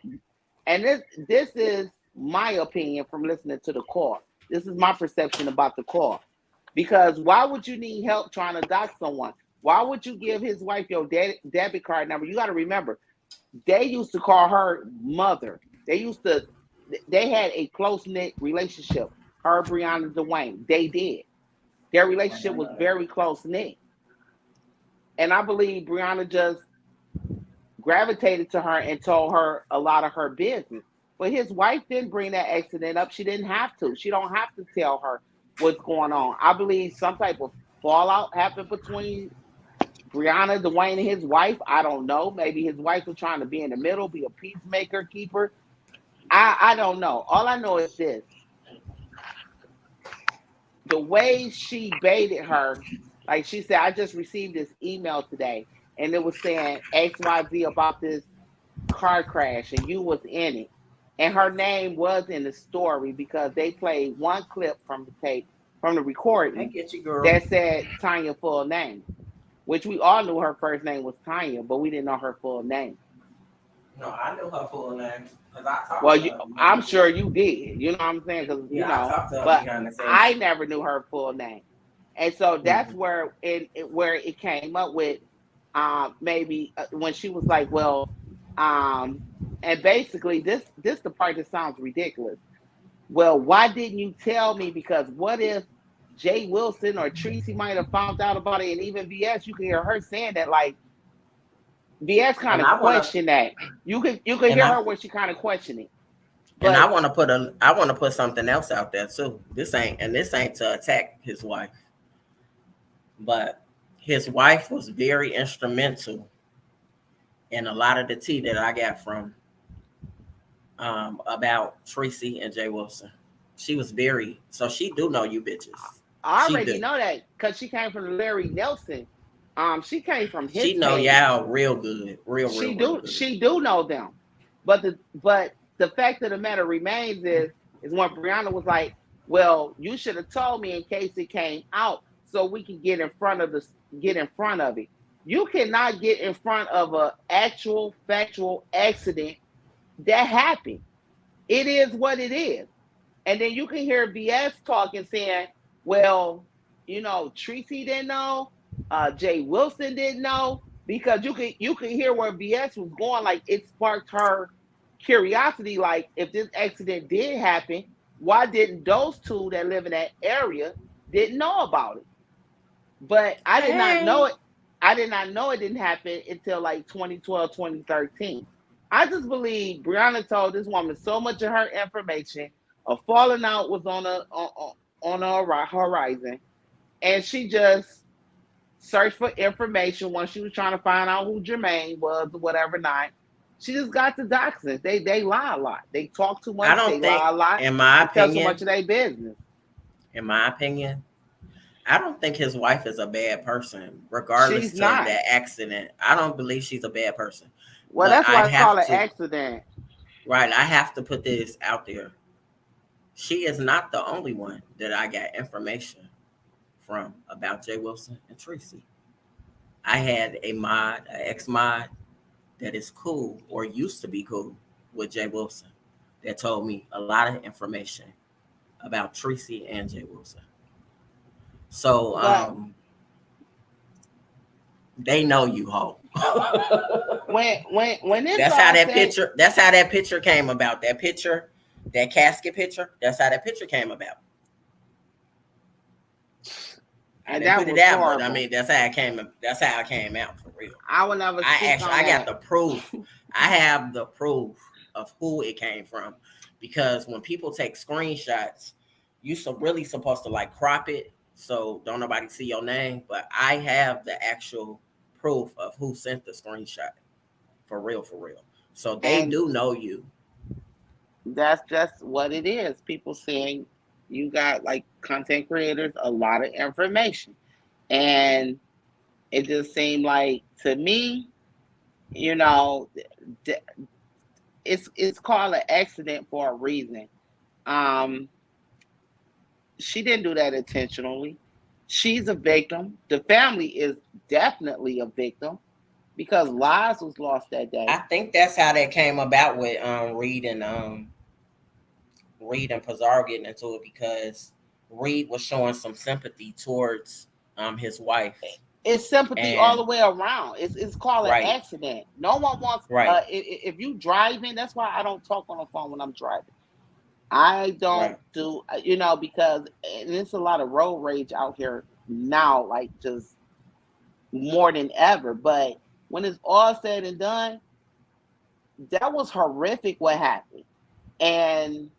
Speaker 3: And this is my opinion from listening to the call. This is my perception about the call. Because why would you need help trying to dox someone? Why would you give his wife your debit card number? You got to remember, they used to call her mother. They had a close knit relationship. Her, Brianna, Dwayne, they did. Their relationship was very close knit. And I believe Brianna just gravitated to her and told her a lot of her business. But his wife didn't bring that accident up. She didn't have to. She don't have to tell her what's going on. I believe some type of fallout happened between Brianna, Dwayne, and his wife. I don't know. Maybe his wife was trying to be in the middle, be a peacemaker, keeper. I don't know. All I know is this: the way she baited her, like she said, I just received this email today, and it was saying XYZ about this car crash, and you was in it, and her name was in the story because they played one clip from the tape from the
Speaker 1: I
Speaker 3: recording
Speaker 1: get you, girl.
Speaker 3: that said Tanya full name, which we all knew her first name was Tanya, but we didn't know her full name.
Speaker 1: No, I knew her full name because I talked
Speaker 3: Well,
Speaker 1: to her
Speaker 3: I'm
Speaker 1: behind the
Speaker 3: sure
Speaker 1: scenes.
Speaker 3: you did. You know what I'm saying? Because
Speaker 1: Yeah, I talked to her
Speaker 3: but
Speaker 1: behind the
Speaker 3: I
Speaker 1: scenes.
Speaker 3: never knew her full name, and so that's
Speaker 1: Mm-hmm.
Speaker 3: where where it came up with, maybe when she was like, well, um, and basically this the part that sounds ridiculous. Well, why didn't you tell me? Because what if Jay Wilson or Tracy might have found out about it, and even VS, you can hear her saying that like VS kind
Speaker 1: And
Speaker 3: of
Speaker 1: I wanna
Speaker 3: questioned that. You can
Speaker 1: and
Speaker 3: hear
Speaker 1: I
Speaker 3: her where she kind of questioned it,
Speaker 1: and
Speaker 3: but
Speaker 1: I wanna put something else out there too. This ain't to attack his wife, but his wife was very instrumental in a lot of the tea that I got from about Tracy and Jay Wilson. She was very so she do know you bitches.
Speaker 3: I
Speaker 1: She
Speaker 3: already
Speaker 1: do.
Speaker 3: know that because she came from Larry Nelson. She came from his
Speaker 1: She know
Speaker 3: page.
Speaker 1: y'all real good. Real good.
Speaker 3: She do know them. But the fact of the matter remains is when Brianna was like, well, you should have told me in case it came out so we can get in front of it. You cannot get in front of a actual factual accident that happened. It is what it is. And then you can hear BS talking, saying, well, Tracy didn't know, Jay Wilson didn't know, because you can hear where BS was going. Like it sparked her curiosity. Like if this accident did happen, why didn't those two that live in that area didn't know about it? But I did not know
Speaker 1: Hey.
Speaker 3: it. I did not know it didn't happen until like 2012, 2013. I just believe Brianna told this woman so much of her information. A falling out was on a horizon, and she just searched for information when she was trying to find out who Jermaine was or whatever. Not, she just got the doxers. They lie a lot. They talk too
Speaker 1: I
Speaker 3: much. They
Speaker 1: don't
Speaker 3: lie
Speaker 1: think
Speaker 3: a lot.
Speaker 1: in my
Speaker 3: They tell too much
Speaker 1: opinion,
Speaker 3: of their business.
Speaker 1: in my opinion, I don't think his wife is a bad person, regardless
Speaker 3: She's
Speaker 1: to
Speaker 3: not.
Speaker 1: that accident. I don't believe she's a bad person.
Speaker 3: Well,
Speaker 1: But
Speaker 3: that's
Speaker 1: I
Speaker 3: why it's called
Speaker 1: have
Speaker 3: an
Speaker 1: to
Speaker 3: accident.
Speaker 1: right, I have to put this out there. She is not the only one that I got information from about Jay Wilson and Tracy. I had an ex mod that is cool or used to be cool with Jay Wilson that told me a lot of information about Tracy and Jay Wilson. So
Speaker 3: But
Speaker 1: they know you ho.
Speaker 3: when it's
Speaker 1: That's how
Speaker 3: all
Speaker 1: that
Speaker 3: said,
Speaker 1: picture. That's how that picture came about. That picture, that casket picture. That's how that picture came about. I
Speaker 3: and
Speaker 1: didn't
Speaker 3: that
Speaker 1: put it
Speaker 3: was
Speaker 1: out, but I
Speaker 3: horrible.
Speaker 1: mean that's how it came. That's how it came out for real.
Speaker 3: I will never speak on
Speaker 1: I got
Speaker 3: that.
Speaker 1: the proof. I have the proof of who it came from, because when people take screenshots, you really supposed to like crop it so don't nobody see your name. But I have the actual proof of who sent the screenshot for real, for real. So they
Speaker 3: And
Speaker 1: do know you.
Speaker 3: that's just what it is. People saying you got like content creators a lot of information. And it just seemed like to me, you know, it's called an accident for a reason. Um, she didn't do that intentionally. She's a victim. The family is definitely a victim because lives was lost that
Speaker 1: I
Speaker 3: day.
Speaker 1: think that's how that came about with Reed and Pizarro getting into it, because Reed was showing some sympathy towards his wife.
Speaker 3: It's sympathy all the
Speaker 1: And
Speaker 3: way around. It's called an
Speaker 1: right,
Speaker 3: accident. No one wants.
Speaker 1: right,
Speaker 3: If you driving, that's why I don't talk on the phone when I'm driving. I don't
Speaker 1: right.
Speaker 3: do, because and there's a lot of road rage out here now, like just more than ever. But when it's all said and done, that was horrific what happened. And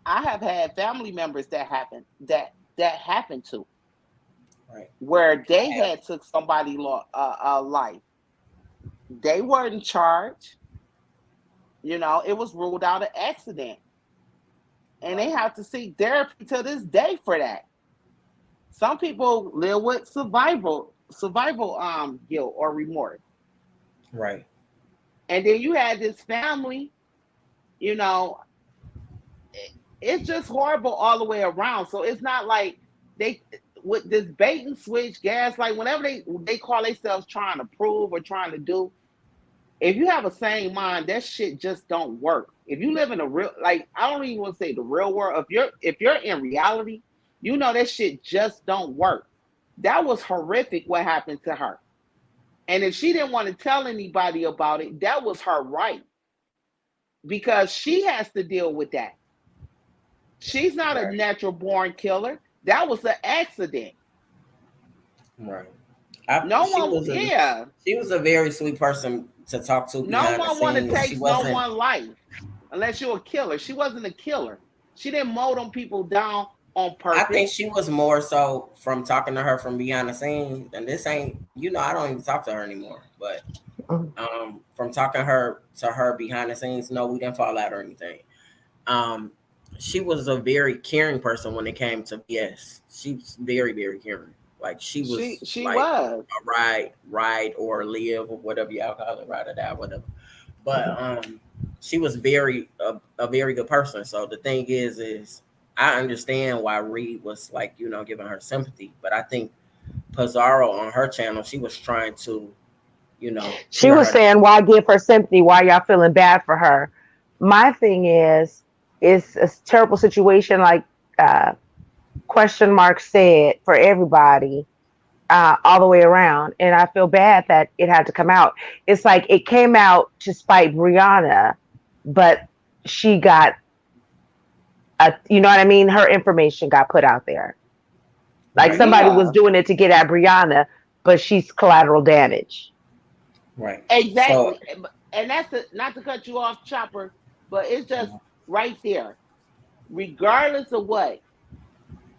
Speaker 3: I have had family members that happened to,
Speaker 1: Right.
Speaker 3: where
Speaker 1: I
Speaker 3: they
Speaker 1: have.
Speaker 3: had took somebody life. They weren't charged. It was ruled out an accident, and they have to seek therapy to this day for that. Some people live with survival guilt or remorse.
Speaker 1: Right.
Speaker 3: And then you had this family, you know, it's just horrible all the way around. So it's not like they with this bait and switch, gaslight, whenever they call themselves trying to prove or trying to do. If you have a sane mind, that shit just don't work. If you live in a real, like, I don't even want to say the real world. If you're in reality, that shit just don't work. That was horrific what happened to her. And if she didn't want to tell anybody about it, that was her right, because she has to deal with that. She's not a
Speaker 1: Right.
Speaker 3: natural born killer. That was an accident.
Speaker 1: Right.
Speaker 3: No
Speaker 1: She
Speaker 3: one,
Speaker 1: was a
Speaker 3: yeah,
Speaker 1: she was a very sweet person to talk to
Speaker 3: no
Speaker 1: behind the
Speaker 3: one want to
Speaker 1: scenes. She
Speaker 3: take no
Speaker 1: wasn't.
Speaker 3: one life unless you're a killer. She wasn't a killer. She didn't mow them people down on
Speaker 1: I
Speaker 3: purpose.
Speaker 1: think she was more so from talking to her from behind the scenes. And this ain't, I don't even talk to her anymore. But from talking to her behind the scenes, no, we didn't fall out or anything. Um, she was a very caring person when it came to BS. She's very, very caring. Like she
Speaker 3: She
Speaker 1: was
Speaker 3: she
Speaker 1: like
Speaker 3: was.
Speaker 1: a ride or live or whatever y'all call it, ride or die, whatever. But she was a very good person. So the thing is I understand why Reed was like, giving her sympathy. But I think Pizarro on her channel, she was trying to,
Speaker 2: She
Speaker 1: cheer
Speaker 2: was
Speaker 1: her down.
Speaker 2: saying, why give her sympathy? Why y'all feeling bad for her? My thing is, it's a terrible situation, like uh, question mark said, for everybody, all the way around. And I feel bad that it had to come out. It's like it came out to spite Brianna, but she got, you know what I mean? Her information got put out there. Like
Speaker 1: Right.
Speaker 2: somebody was
Speaker 3: Yeah,
Speaker 2: doing it to get at Brianna, but she's collateral damage.
Speaker 1: Right. So
Speaker 3: exactly. And that's not to cut you off, Chopper, but it's just right there. Regardless of what,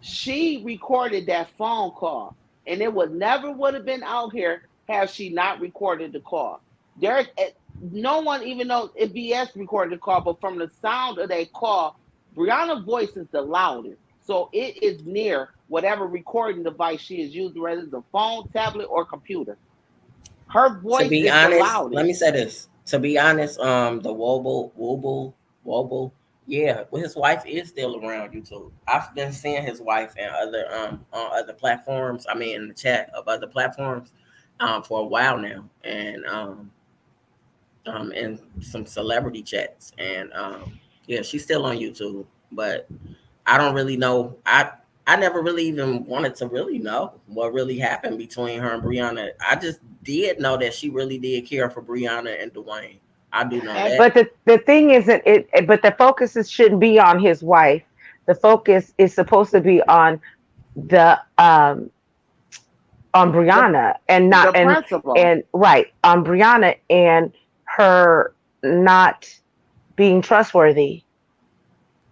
Speaker 3: she recorded that phone call, and it would have been out here had she not recorded the call. There, no one even knows if BS recorded the call, but from the sound of that call, Brianna's voice is the loudest, so it is near whatever recording device she is using, whether it's a phone, tablet, or computer. Her
Speaker 1: to
Speaker 3: voice
Speaker 1: be
Speaker 3: is the
Speaker 1: honest, let me
Speaker 3: loudest.
Speaker 1: say this. To be honest, the Wobble, yeah, well, his wife is still around YouTube. I've been seeing his wife and other on other platforms. I mean, in the chat of other platforms, for a while now, and some celebrity chats, and yeah, she's still on YouTube, but I don't really know. I never really even wanted to really know what really happened between her and Brianna. I just did know that she really did care for Brianna and Dwayne. I do know
Speaker 3: And
Speaker 1: that.
Speaker 2: But the thing isn't it, but the focus shouldn't be on his wife. The focus is supposed to be the on
Speaker 3: the
Speaker 2: Brianna, and not
Speaker 3: the principal,
Speaker 2: and right, on Brianna and her not being trustworthy.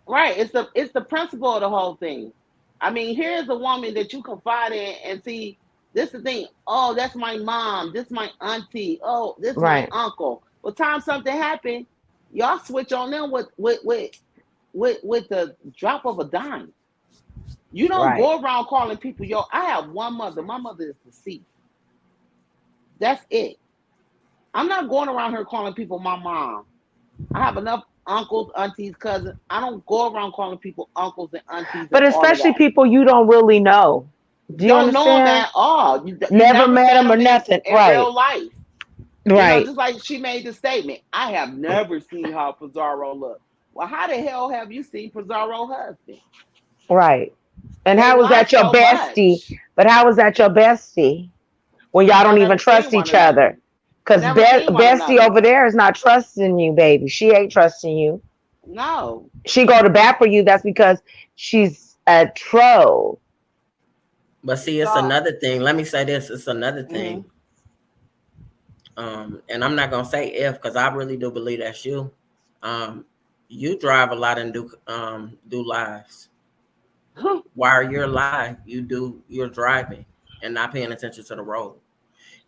Speaker 3: right? It's the principle of the whole thing. I mean, here's a woman that you confide in and see. This is the thing. Oh, that's my mom. This is my auntie. Oh, this is my
Speaker 2: Right.
Speaker 3: uncle. Well, time something happened, y'all switch on them with the drop of a dime. You don't
Speaker 2: Right.
Speaker 3: go around calling people. Yo, I have one mother. My mother is deceased. That's it. I'm not going around here calling people my mom. I have enough uncles, aunties, cousins. I don't go around calling people uncles and aunties and
Speaker 2: But
Speaker 3: all of
Speaker 2: especially
Speaker 3: that.
Speaker 2: people you don't really know. Do you
Speaker 3: Don't know them
Speaker 2: understand?
Speaker 3: at all. You
Speaker 2: Never
Speaker 3: never
Speaker 2: met
Speaker 3: met
Speaker 2: them or
Speaker 3: them
Speaker 2: nothing.
Speaker 3: in
Speaker 2: Right.
Speaker 3: real life.
Speaker 2: Right.
Speaker 3: Just like she made the statement, I have never seen how Pizarro looked. Well, how the hell have you seen Pizarro's husband?
Speaker 2: Right. And
Speaker 3: They
Speaker 2: how was
Speaker 3: lie
Speaker 2: that your
Speaker 3: so
Speaker 2: bestie?
Speaker 3: much.
Speaker 2: But how was that your bestie when y'all
Speaker 3: Because y'all
Speaker 2: don't even
Speaker 3: never seen
Speaker 2: trust
Speaker 3: one
Speaker 2: each
Speaker 3: another.
Speaker 2: other? Because
Speaker 3: Never seen one
Speaker 2: bestie
Speaker 3: another.
Speaker 2: over there is not trusting you, baby. She ain't trusting you.
Speaker 3: No.
Speaker 2: She go to bat for you. That's because she's a troll.
Speaker 1: But see, it's
Speaker 3: So,
Speaker 1: another thing. Let me say this. It's another
Speaker 3: mhm.
Speaker 1: thing. And I'm not gonna say if because I really do believe that's you. Um, you drive a lot and do lives. While you're live, you're driving and not paying attention to the road.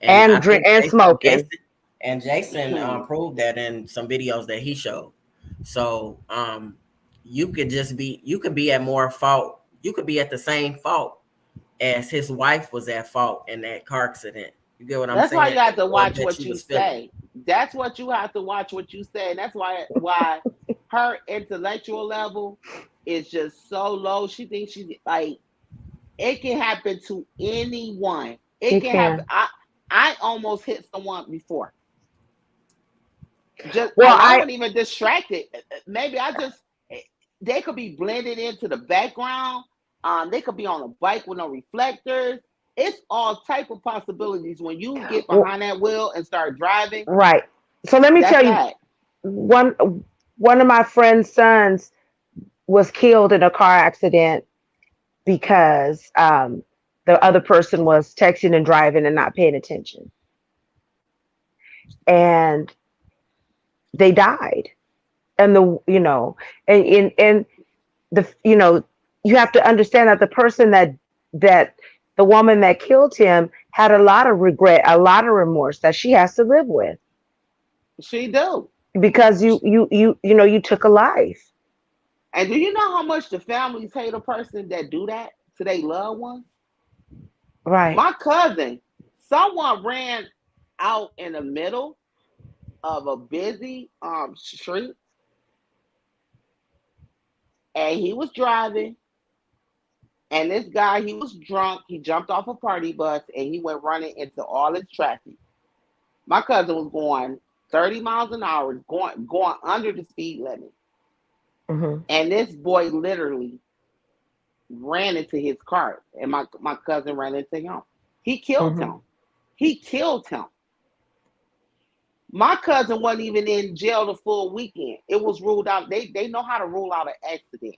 Speaker 1: And I
Speaker 2: And drink
Speaker 1: think
Speaker 2: and smoking.
Speaker 1: and Jason proved that in some videos that he showed. So you could be at more fault. You could be at the same fault as his wife was at fault in that car accident. You get what I'm
Speaker 3: That's why
Speaker 1: saying?
Speaker 3: you have to
Speaker 1: Or
Speaker 3: watch
Speaker 1: that
Speaker 3: what
Speaker 1: you
Speaker 3: you
Speaker 1: was feeling.
Speaker 3: say. That's what you have to watch what you say. And that's why her intellectual level is just so low. She thinks she like it can happen to anyone. It
Speaker 2: It
Speaker 3: can happen.
Speaker 2: can.
Speaker 3: I almost hit someone before. Just
Speaker 2: Well,
Speaker 3: and I
Speaker 2: I
Speaker 3: wasn't even distracted. Maybe I just they could be blended into the background. They could be on a bike with no reflectors. It's all type of possibilities when you get
Speaker 2: w-
Speaker 3: behind that wheel and start driving.
Speaker 2: right. So let me
Speaker 3: That's
Speaker 2: tell you,
Speaker 3: that.
Speaker 2: one one of my friend's sons was killed in a car accident because the other person was texting and driving and not paying attention, and they died. And and the you have to understand that the person that the woman that killed him had a lot of regret, a lot of remorse that she has to live with
Speaker 3: She do.
Speaker 2: because you took a life.
Speaker 3: And do you know how much the families hate a person that do that to their loved ones?
Speaker 2: Right.
Speaker 3: My cousin, someone ran out in the middle of a busy street, and he was driving, and this guy, he was drunk. He jumped off a party bus and he went running into all this traffic. My cousin was going 30 miles an hour, going under the speed limit.
Speaker 2: Hmm.
Speaker 3: And this boy literally ran into his car, and my cousin ran into him. He killed
Speaker 2: Hmm.
Speaker 3: him. He killed him. My cousin wasn't even in jail the full weekend. It was ruled out. They know how to rule out an accident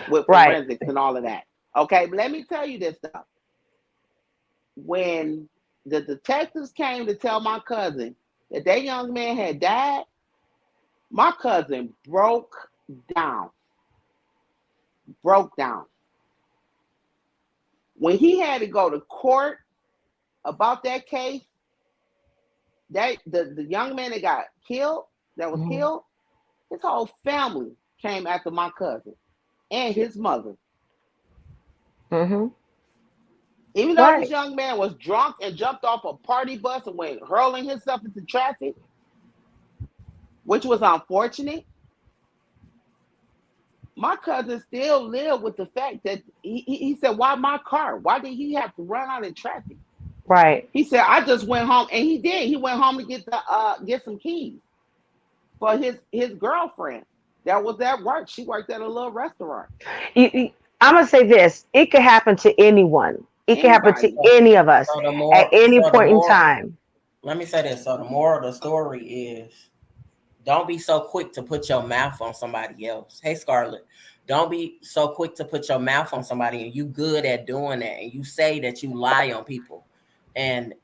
Speaker 3: with
Speaker 2: Right.
Speaker 3: forensics and all of that. Okay, but let me tell you this stuff. When the detectives came to tell my cousin that that young man had died, my cousin down, broke down. When he had to go to court about that case, that the young man that got killed, that was
Speaker 2: Hmm.
Speaker 3: killed, his whole family came after my cousin and his mother.
Speaker 2: Hmm.
Speaker 3: Even though this
Speaker 2: Right.
Speaker 3: young man was drunk and jumped off a party bus and went hurling himself into traffic, which was unfortunate, my cousin still lived with the fact that he said, "Why my car? Why did he have to run out in traffic?"
Speaker 2: Right.
Speaker 3: He said, "I just went home," and he did. He went home to get some keys for his girlfriend that was at work. She worked at a little restaurant.
Speaker 2: I'm gonna say this: it could happen to anyone. It could happen to
Speaker 3: Anybody.
Speaker 2: any of us at any
Speaker 1: So the
Speaker 2: point in
Speaker 1: more,
Speaker 2: time.
Speaker 1: let me say this. So the moral of the story is don't be so quick to put your mouth on somebody else. Hey Scarlett, don't be so quick to put your mouth on somebody and you good at doing that and you say that you lie on people. And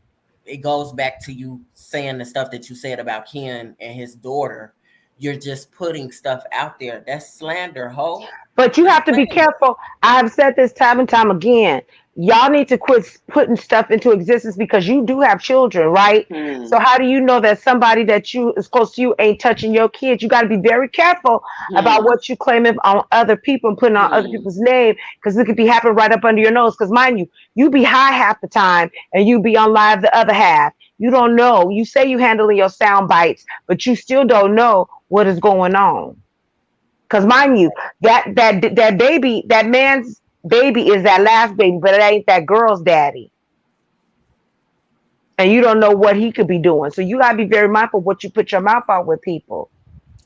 Speaker 1: it goes back to you saying the stuff that you said about Ken and his daughter. You're just putting stuff out there. That's slander, ho.
Speaker 2: But you
Speaker 1: That's
Speaker 2: have to be
Speaker 1: slander.
Speaker 2: careful. I have said this time and time again. Y'all need to quit putting stuff into existence because you do have children, right?
Speaker 3: Hmm.
Speaker 2: So how do you know that somebody that you is close to you ain't touching your kids? You got to be very careful about
Speaker 3: Hmm.
Speaker 2: what you claiming on other people and putting on other
Speaker 3: Hmm.
Speaker 2: people's name because it could be happening right up under your nose. Because mind you, you be high half the time and you be on live the other half. You don't know. You say you handling your sound bites, but you still don't know what is going on. Because mind you, that baby, that man's baby is that last baby, but it ain't that girl's daddy. And you don't know what he could be doing. So you gotta be very mindful of what you put your mouth out with people.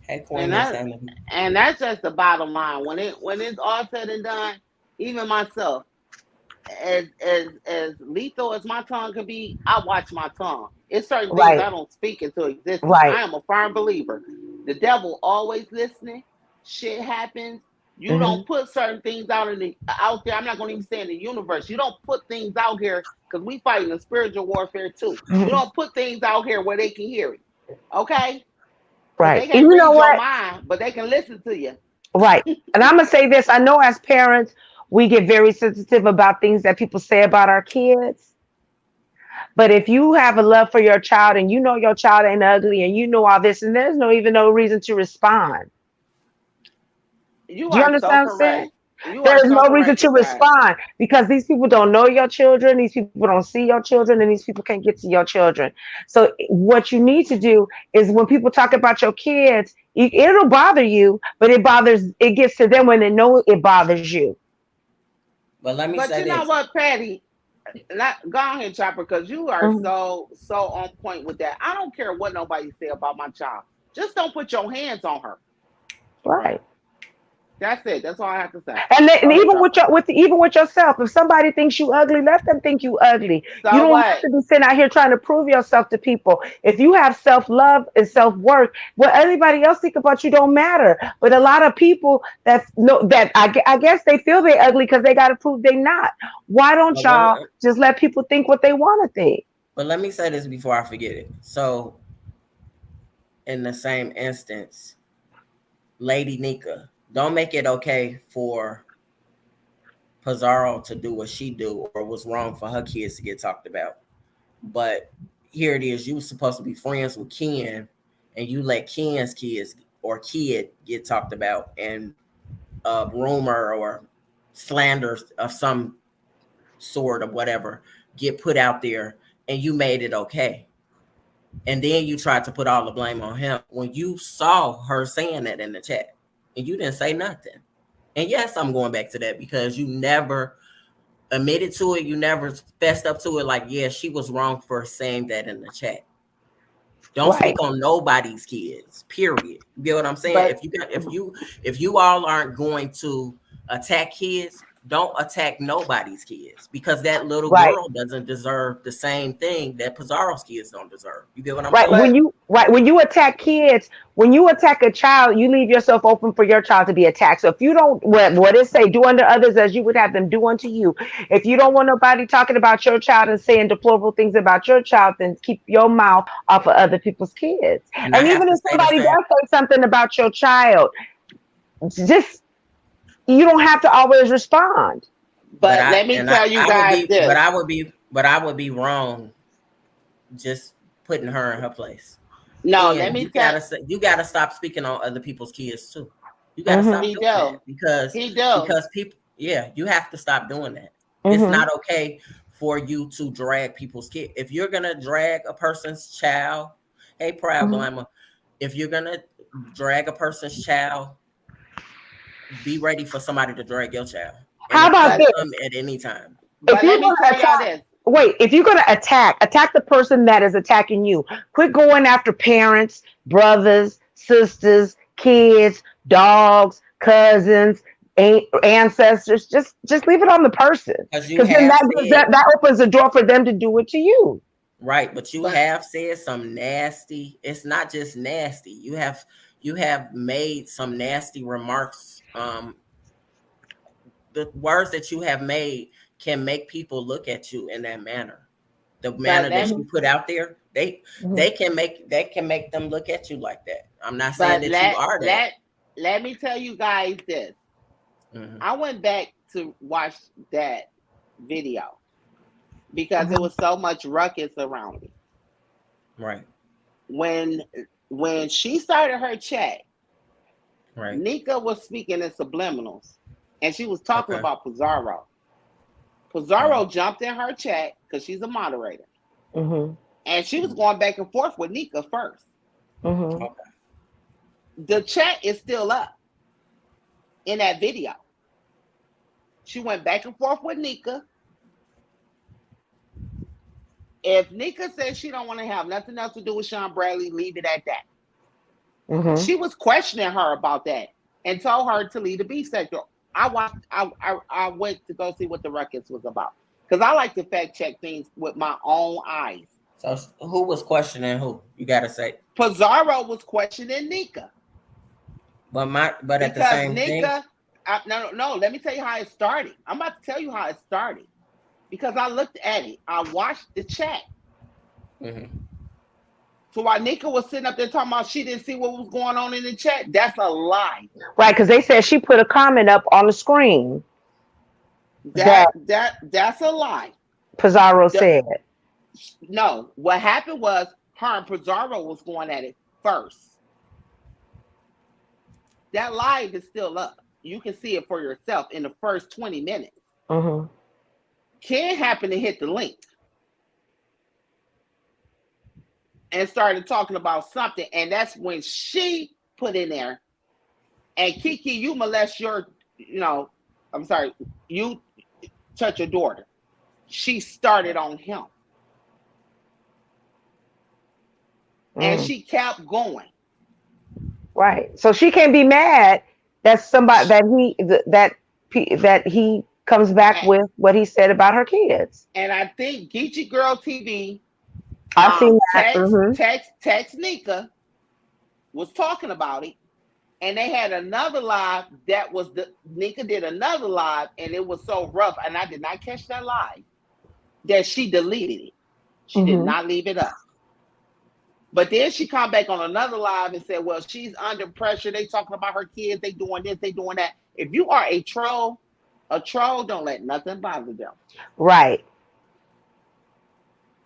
Speaker 1: Hey
Speaker 3: And
Speaker 1: Queen and
Speaker 3: that
Speaker 1: Sanity.
Speaker 3: and that's just the bottom line. When it's all said and done, even myself, as lethal as my tongue can be, I watch my tongue. It's certain things
Speaker 2: Right,
Speaker 3: I don't speak into existence.
Speaker 2: right.
Speaker 3: I am a firm believer. The devil always listening. Shit happens. You
Speaker 2: Hmm.
Speaker 3: don't put certain things out there. I'm not going to even say in the universe. You don't put things out here because we fighting a spiritual warfare too. You
Speaker 2: Hmm.
Speaker 3: don't put things out here where they can hear it. Okay? Because
Speaker 2: Right.
Speaker 3: they
Speaker 2: And
Speaker 3: can't
Speaker 2: you know
Speaker 3: read your
Speaker 2: what?
Speaker 3: mind, but they can listen to you.
Speaker 2: Right. And I'm gonna say this. I know as parents, we get very sensitive about things that people say about our kids. But if you have a love for your child and you know your child ain't ugly and you know all this, and there's no reason to respond.
Speaker 3: You
Speaker 2: Do you
Speaker 3: are so
Speaker 2: understand what I'm saying?
Speaker 3: correct. You
Speaker 2: There
Speaker 3: are
Speaker 2: is
Speaker 3: so
Speaker 2: no reason
Speaker 3: correct
Speaker 2: to
Speaker 3: with that.
Speaker 2: respond because these people don't know your children, these people don't see your children, and these people can't get to your children. So what you need to do is when people talk about your kids, it'll bother you, but it gets to them when they know it bothers you.
Speaker 1: But let me
Speaker 3: But
Speaker 1: say
Speaker 3: you know
Speaker 1: this.
Speaker 3: what, Patty? Go ahead, Chopper, because you are
Speaker 2: Mhm.
Speaker 3: so on point with that. I don't care what nobody say about my child. Just don't put your hands on her.
Speaker 1: Right.
Speaker 2: Right.
Speaker 3: That's it. That's all I have to say.
Speaker 2: And
Speaker 3: Go ahead,
Speaker 2: even
Speaker 3: Chopper.
Speaker 2: even with yourself, if somebody thinks you ugly, let them think you ugly. You
Speaker 3: So
Speaker 2: don't have
Speaker 3: what?
Speaker 2: to be sitting out here trying to prove yourself to people. If you have self love and self worth, what anybody else think about you don't matter. But a lot of people that know that I guess they feel they ugly because they got to prove they not. Why don't
Speaker 1: But, but,
Speaker 2: y'all just let people think what they want to think?
Speaker 1: but let me say this before I forget it. So, in the same instance, Lady Nika, don't make it okay for Pizarro to do what she do or was wrong for her kids to get talked about. But here it is, you were supposed to be friends with Ken, and you let Ken's kids or kid get talked about, and a rumor or slander of some sort of whatever get put out there, and you made it okay. And then you tried to put all the blame on him when you saw her saying that in the chat, and you didn't say nothing. And yes, I'm going back to that because you never admitted to it. You never fessed up to it. Like, yeah, she was wrong for saying that in the chat. Don't
Speaker 2: Right.
Speaker 1: speak on nobody's kids. Period. You get what I'm saying?
Speaker 3: But
Speaker 1: If you all aren't going to attack kids, don't attack nobody's kids because that little
Speaker 2: Right.
Speaker 1: girl doesn't deserve the same thing that Pizarro's kids don't deserve. You get what I'm
Speaker 2: Right.
Speaker 1: saying?
Speaker 3: but
Speaker 2: When you attack kids, when you attack a child, you leave yourself open for your child to be attacked. So if you don't what it say, do unto others as you would have them do unto you. If you don't want nobody talking about your child and saying deplorable things about your child, then keep your mouth off of other people's kids.
Speaker 1: And I
Speaker 2: And
Speaker 1: have
Speaker 2: even
Speaker 1: to
Speaker 2: if
Speaker 1: say the
Speaker 2: somebody
Speaker 1: same.
Speaker 2: does say something about your child, just you don't have to always respond.
Speaker 1: But
Speaker 3: let me tell you
Speaker 1: I would
Speaker 3: guys
Speaker 1: be,
Speaker 3: this.
Speaker 1: but I would be wrong just putting her in her place.
Speaker 3: No,
Speaker 1: Ken,
Speaker 3: let me tell.
Speaker 1: you gotta stop speaking on other people's kids too. You gotta
Speaker 2: Hmm.
Speaker 1: stop
Speaker 3: He
Speaker 1: doing that
Speaker 3: do. He do.
Speaker 1: because people, yeah, you have to stop doing that. It's
Speaker 2: Hmm.
Speaker 1: not okay for you to drag people's kid. If you're gonna drag a person's child, hey, proud
Speaker 2: Hmm.
Speaker 1: glamour. If you're gonna drag a person's child, be ready for somebody to drag your child, and
Speaker 2: How
Speaker 1: it
Speaker 2: about
Speaker 1: can
Speaker 3: But
Speaker 2: this?
Speaker 1: come at any time.
Speaker 2: If
Speaker 3: let
Speaker 2: you're
Speaker 3: me
Speaker 2: gonna
Speaker 3: tell y'all
Speaker 2: attack,
Speaker 3: this.
Speaker 2: wait, if you're gonna attack the person that is attacking you. Quit going after parents, brothers, sisters, kids, dogs, cousins, ancestors. Just leave it on the person,
Speaker 1: Because you
Speaker 2: because then
Speaker 1: have said
Speaker 2: that opens the door for them to do it to you.
Speaker 1: right, but you
Speaker 3: But
Speaker 1: have said some nasty. It's not just nasty. You have made some nasty remarks. The words that you have made can make people look at you in that manner. The
Speaker 3: but
Speaker 1: manner that
Speaker 3: let
Speaker 2: Hmm.
Speaker 1: you put out there,
Speaker 2: Hmm.
Speaker 1: they can make them look at you like that. I'm not saying
Speaker 3: but
Speaker 1: that you are that.
Speaker 3: let me tell you guys this.
Speaker 1: Hmm.
Speaker 3: I went back to watch that video because there
Speaker 2: Hmm.
Speaker 3: was so much ruckus around it.
Speaker 1: Right,
Speaker 3: When she started her chat,
Speaker 1: right,
Speaker 3: Nika was speaking in subliminals, and she was talking
Speaker 1: okay.
Speaker 3: about Pizarro.
Speaker 1: Hmm.
Speaker 3: Pizarro jumped in her chat because she's a moderator,
Speaker 2: Hmm.
Speaker 3: and she was going back and forth with Nika first.
Speaker 2: Hmm.
Speaker 1: Okay.
Speaker 3: The chat is still up in that video. She went back and forth with Nika. If Nika says she don't want to have nothing else to do with Sean Bradley, leave it at that.
Speaker 2: Hmm.
Speaker 3: She was questioning her about that and told her to leave the beef sector. I went to go see what the ruckus was about because I like to fact check things with my own eyes.
Speaker 1: So who was questioning who? You gotta say,
Speaker 3: Pizarro was questioning Nika
Speaker 1: but at the
Speaker 3: because
Speaker 1: same thing.
Speaker 3: Nika. No. Let me tell you how it started. I'm about to tell you how it started because I looked at it. I watched the chat.
Speaker 1: Hmm.
Speaker 3: So while Nika was sitting up there talking about she didn't see what was going on in the chat, that's a lie.
Speaker 2: Right, because they said she put a comment up on the screen
Speaker 3: That
Speaker 2: that
Speaker 3: that's a lie.
Speaker 2: Pizarro
Speaker 3: The,
Speaker 2: said.
Speaker 3: No, what happened was her and Pizarro was going at it first. That live is still up. You can see it for yourself in the first 20 minutes.
Speaker 2: Mm-hmm.
Speaker 3: Ken happened to hit the link and started talking about something, and that's when she put in there, and Kiki, you molest your, I'm sorry, you touch your daughter. She started on him. And she kept going.
Speaker 2: Right. So she can't be mad that somebody that he comes back with what he said about her kids.
Speaker 3: And I think Geechee Girl TV,
Speaker 2: I've seen that.
Speaker 3: Text Nika was talking about it, and they had another live that was Nika did another live, and it was so rough, and I did not catch that live, that she deleted it. She did not leave it up. But then she come back on another live and said, well, she's under pressure. They talking about her kids. They doing this. They doing that. If you are a troll don't let nothing bother them.
Speaker 2: Right.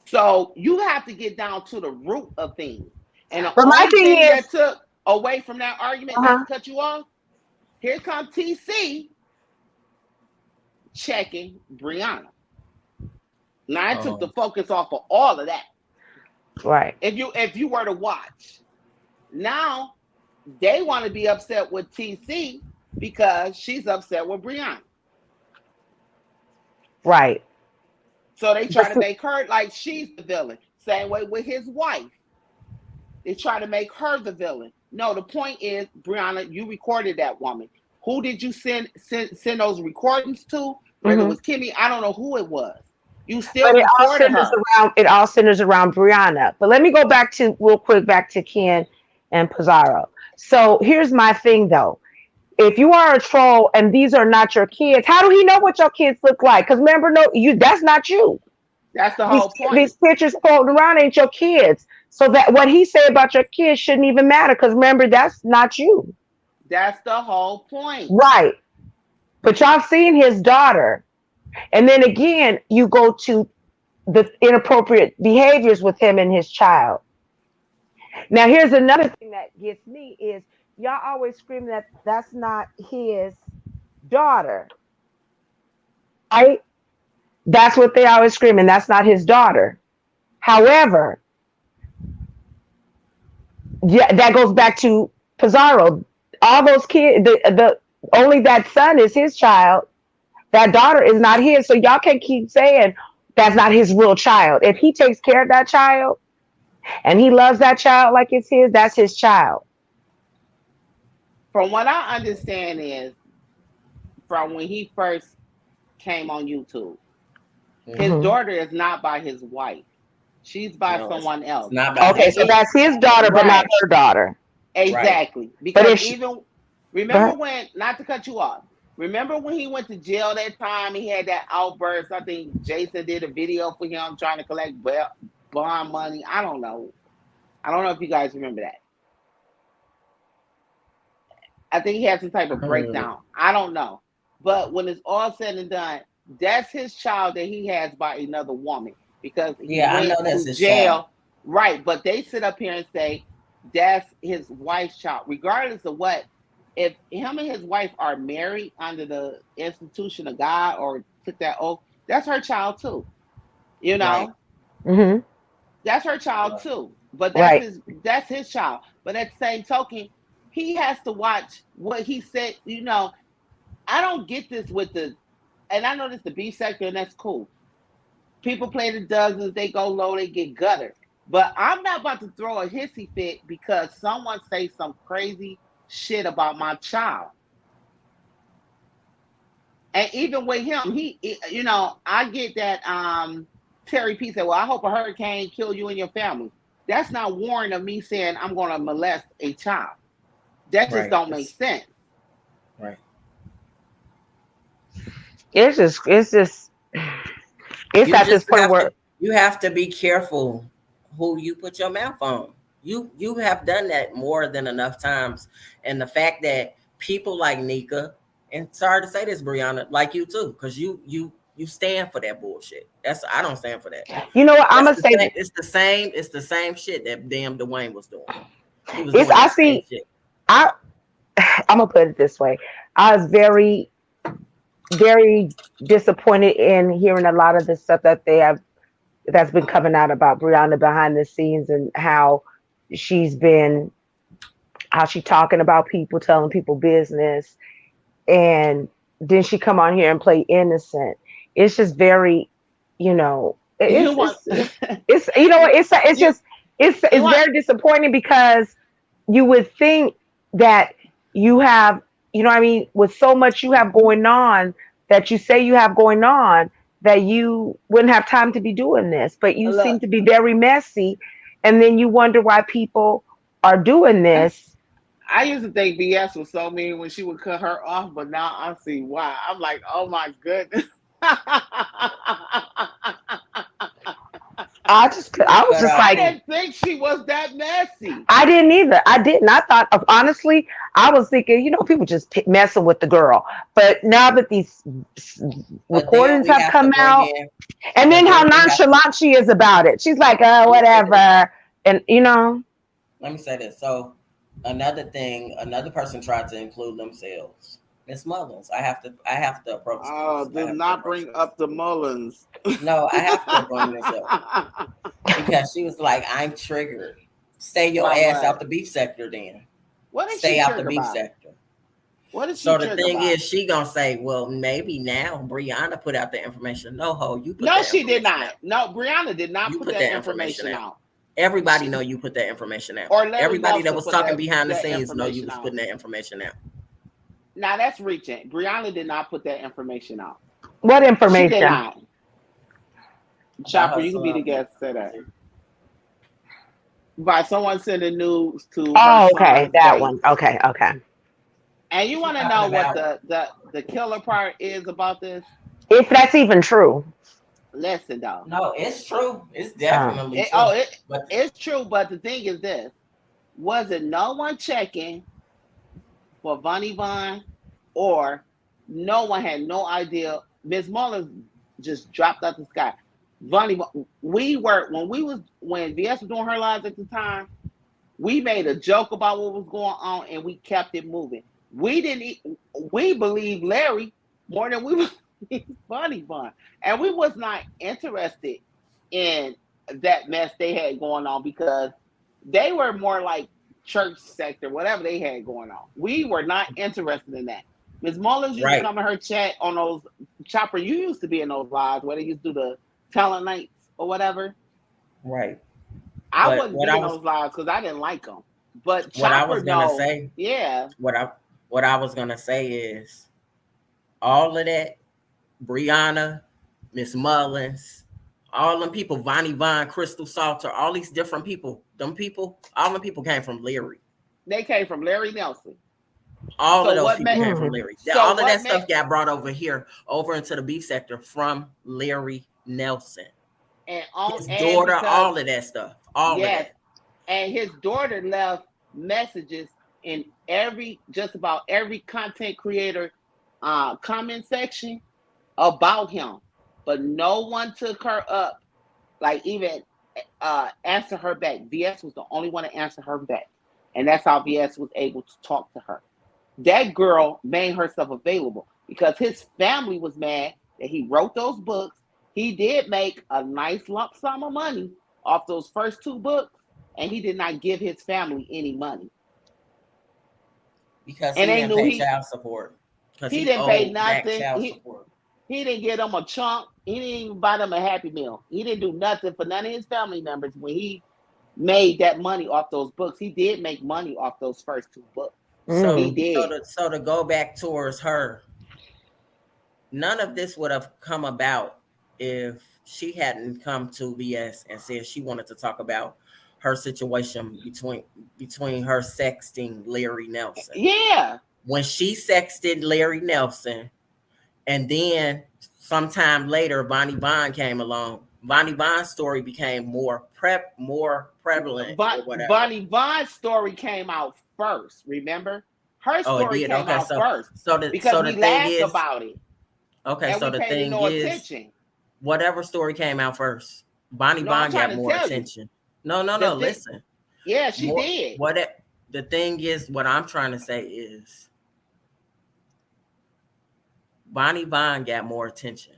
Speaker 3: So you have to get down to the root of things. And the
Speaker 2: only thing
Speaker 3: that took away from that argument, not to cut you off, here comes TC checking Brianna. Now I took the focus off of all of that.
Speaker 2: Right.
Speaker 3: If you were to watch, now they want to be upset with TC because she's upset with Brianna.
Speaker 2: Right.
Speaker 3: So they try to make her like she's the villain. Same way with his wife. They try to make her the villain. No, the point is, Brianna, you recorded that woman. Who did you send those recordings to? Whether it was Kimmy, I don't know who it was. You still recorded her.
Speaker 2: It all centers around Brianna. But let me go back to real quick back to Ken and Pizarro. So here's my thing though. If you are a troll and these are not your kids, how do he know what your kids look like? Because remember, that's not you.
Speaker 3: That's the whole point.
Speaker 2: These pictures floating around ain't your kids. So that what he said about your kids shouldn't even matter. Because remember, that's not you.
Speaker 3: That's the whole point.
Speaker 2: Right. But y'all seen his daughter. And then again, you go to the inappropriate behaviors with him and his child. Now, here's another thing that gets me is y'all always scream that that's not his daughter. Right? That's what they always scream, and that's not his daughter. However, yeah, that goes back to Pizarro. All those kids, the only that son is his child. That daughter is not his. So y'all can't keep saying that's not his real child. If he takes care of that child and he loves that child like it's his, that's his child.
Speaker 3: From what I understand is, from when he first came on YouTube, his daughter is not by his wife. She's by someone else.
Speaker 2: So that's his daughter, but not her daughter.
Speaker 3: Exactly. Right. Because remember when, not to cut you off, remember when he went to jail that time, he had that outburst. I think Jason did a video for him trying to collect bond money. I don't know if you guys remember that. I think he had some type of breakdown. I don't know. But when it's all said and done, that's his child that he has by another woman. Because he went to jail. Right. But they sit up here and say that's his wife's child. Regardless of what, if him and his wife are married under the institution of God or took that oath, that's her child too. You know?
Speaker 2: Right.
Speaker 3: That's her child too. But that's his child. But at the same token, he has to watch what he said. You know, I don't get this with and I know this the B sector, and that's cool. People play the dozens, they go low, they get gutted. But I'm not about to throw a hissy fit because someone say some crazy shit about my child. And even with him, I get that Terry P said, well, I hope a hurricane kill you and your family. That's not warrant of me saying I'm going to molest a child. That just don't make sense.
Speaker 1: Right.
Speaker 2: It's at this point where
Speaker 1: you have to be careful who you put your mouth on. You have done that more than enough times. And the fact that people like Nika, and sorry to say this, Brianna, like you too, because you You stand for that bullshit. I don't stand for that.
Speaker 2: You know what? I'm
Speaker 1: That's
Speaker 2: gonna
Speaker 1: the
Speaker 2: say
Speaker 1: same. It's the same. It's the same shit that damn Dwayne was doing. He was
Speaker 2: it's.
Speaker 1: doing
Speaker 2: I
Speaker 1: that same
Speaker 2: see.
Speaker 1: shit.
Speaker 2: I I'm gonna put it this way. I was very disappointed in hearing a lot of the stuff that they have that's been coming out about Brianna behind the scenes and she's been how she talking about people, telling people business, and then she come on here and play innocent. It's just very, you know,
Speaker 3: You want
Speaker 2: it's you know it's
Speaker 3: you
Speaker 2: just
Speaker 3: you
Speaker 2: it's
Speaker 3: want
Speaker 2: very disappointing because you would think that you have, you know what I mean, with so much you have going on that you say you have going on, that you wouldn't have time to be doing this, but you
Speaker 3: look.
Speaker 2: seem to be very messy, and then you wonder why people are doing this.
Speaker 3: I used to think BS was so mean when she would cut her off, but now I see why. I'm like, oh my goodness.
Speaker 2: I was
Speaker 1: Cut
Speaker 2: just
Speaker 3: I
Speaker 1: off
Speaker 2: like,
Speaker 1: who?
Speaker 3: didn't think she was that messy.
Speaker 2: I didn't either. I didn't. I thought of honestly, I was thinking, you know, people just messing with the girl. But now that these
Speaker 1: But then
Speaker 2: recordings
Speaker 1: we
Speaker 2: have
Speaker 1: have to
Speaker 2: come
Speaker 1: bring
Speaker 2: out,
Speaker 1: in.
Speaker 2: and
Speaker 1: But
Speaker 2: then how
Speaker 1: then we have to.
Speaker 2: nonchalant she is about it. She's like,
Speaker 1: Let me say this.
Speaker 2: whatever. And, you know,
Speaker 1: Let me say this. So another thing, another person tried to include themselves. Miss Mullins. I have to approach
Speaker 3: Oh,
Speaker 1: this. I
Speaker 3: do
Speaker 1: have to
Speaker 3: not
Speaker 1: approach
Speaker 3: bring
Speaker 1: this.
Speaker 3: up the Mullins.
Speaker 1: No, I have to bring this up because she was like, "I'm triggered. Stay your
Speaker 3: By
Speaker 1: ass out
Speaker 3: what?
Speaker 1: the beef sector, then.
Speaker 3: What is she
Speaker 1: Stay out the
Speaker 3: triggered
Speaker 1: beef
Speaker 3: by?
Speaker 1: sector."
Speaker 3: What is she
Speaker 1: So the
Speaker 3: triggered
Speaker 1: thing
Speaker 3: by?
Speaker 1: is, she gonna say, "Well, maybe now Brianna put out the information." No, ho, you put
Speaker 3: No,
Speaker 1: that
Speaker 3: she did
Speaker 1: information
Speaker 3: not.
Speaker 1: out.
Speaker 3: No, Brianna did not
Speaker 1: You
Speaker 3: put
Speaker 1: put
Speaker 3: that
Speaker 1: that information
Speaker 3: information
Speaker 1: out.
Speaker 3: out.
Speaker 1: Everybody know
Speaker 3: She
Speaker 1: you put that information out.
Speaker 3: or Larry
Speaker 1: Everybody that
Speaker 3: Nelson
Speaker 1: was
Speaker 3: put
Speaker 1: talking behind the
Speaker 3: that
Speaker 1: scenes know you
Speaker 3: information
Speaker 1: was
Speaker 3: out.
Speaker 1: putting that information out.
Speaker 3: Now that's reaching. Brianna did not put that information out.
Speaker 2: what
Speaker 3: She did
Speaker 2: information?
Speaker 3: not.
Speaker 1: About
Speaker 3: Chopper,
Speaker 1: her
Speaker 3: you can be
Speaker 1: son
Speaker 3: the
Speaker 1: being
Speaker 3: guest. Say that.
Speaker 1: crazy.
Speaker 3: By someone sending news to her
Speaker 2: Oh, okay.
Speaker 3: son's
Speaker 2: That
Speaker 3: base.
Speaker 2: one. Okay. Okay.
Speaker 3: And you
Speaker 1: She
Speaker 3: want to
Speaker 1: talking
Speaker 3: know what
Speaker 1: about
Speaker 3: the killer part is about this?
Speaker 2: If that's even true.
Speaker 3: Listen, though.
Speaker 1: no, it's true. It's
Speaker 2: Oh.
Speaker 1: definitely true. But
Speaker 3: It's true, but the thing is this: was it no one checking for Vonnie Vaughn, or no one had no idea? Miss Mullins just dropped out the sky. Vonnie, we were when VS was doing her lives at the time. We made a joke about what was going on, and we kept it moving. We didn't. We believed Larry more than we believed Vonnie Vaughn, and we was not interested in that mess they had going on because they were more like church sector, whatever they had going on. We were not interested in that. Ms. Mullins used to
Speaker 1: right,
Speaker 3: come in her chat on those Chopper. You used to be in those lives where they used to do the talent nights or whatever.
Speaker 1: right.
Speaker 3: I
Speaker 1: But
Speaker 3: wouldn't be in those lives because I didn't like them. But
Speaker 1: what I
Speaker 3: Chopper,
Speaker 1: was gonna
Speaker 3: no,
Speaker 1: say,
Speaker 3: yeah,
Speaker 1: what I what I was gonna say is all of that, Brianna, Miss Mullins, all them people, Vonnie Vaughn, Crystal Salter, all these different people, all them people came from Leary.
Speaker 3: they came from Larry Nelson.
Speaker 1: All of
Speaker 3: So
Speaker 1: those
Speaker 3: what
Speaker 1: people
Speaker 3: made?
Speaker 1: came from
Speaker 2: Hmm.
Speaker 1: Leary.
Speaker 3: So
Speaker 1: All of that
Speaker 3: what made?
Speaker 1: stuff got brought over here, over into the beef sector from Larry Nelson. His
Speaker 3: And
Speaker 1: daughter,
Speaker 3: because
Speaker 1: all of that stuff. All of
Speaker 3: yes,
Speaker 1: that.
Speaker 3: and his daughter left messages in just about every content creator comment section about him, but no one took her up, like even answer her back. VS was the only one to answer her back, and that's how VS was able to talk to her. That girl made herself available because his family was mad that he wrote those books. He did make a nice lump sum of money off those first two books, and he did not give his family any money.
Speaker 1: Because
Speaker 3: And
Speaker 1: he
Speaker 3: they
Speaker 1: didn't
Speaker 3: knew
Speaker 1: pay child support. Because
Speaker 3: he
Speaker 1: he
Speaker 3: didn't pay
Speaker 1: owed back
Speaker 3: nothing.
Speaker 1: child support.
Speaker 3: He didn't get them a chunk. He didn't even buy them a Happy Meal. He didn't do nothing for none of his family members when he made that money off those books. He did make money off those first two books. He
Speaker 2: Mm.
Speaker 3: did.
Speaker 1: So to go back towards her, none of this would have come about if she hadn't come to VS and said she wanted to talk about her situation between her sexting Larry Nelson.
Speaker 3: Yeah.
Speaker 1: When she sexted Larry Nelson, and then sometime later, Vonnie Vaughn came along. Vonnie Vaughn's story became more prevalent or whatever.
Speaker 3: Bonnie Vaughn's story came out first. Remember, her
Speaker 1: Oh, it
Speaker 3: story
Speaker 1: did.
Speaker 3: came
Speaker 1: Okay,
Speaker 3: out first
Speaker 1: so
Speaker 3: because
Speaker 1: the
Speaker 3: we
Speaker 1: thing
Speaker 3: laughed
Speaker 1: is,
Speaker 3: about it.
Speaker 1: Okay,
Speaker 3: and
Speaker 1: so
Speaker 3: we
Speaker 1: the
Speaker 3: paid it
Speaker 1: thing
Speaker 3: no
Speaker 1: is,
Speaker 3: attention.
Speaker 1: whatever story came out first, Bonnie
Speaker 3: No, I'm
Speaker 1: Bond
Speaker 3: trying
Speaker 1: got
Speaker 3: to
Speaker 1: more
Speaker 3: tell you
Speaker 1: attention. No, no,
Speaker 3: the
Speaker 1: no.
Speaker 3: thing.
Speaker 1: Listen,
Speaker 3: Yeah, she
Speaker 1: more
Speaker 3: did.
Speaker 1: what it, the thing is, what I'm trying to say is, Bonnie Bond got more attention.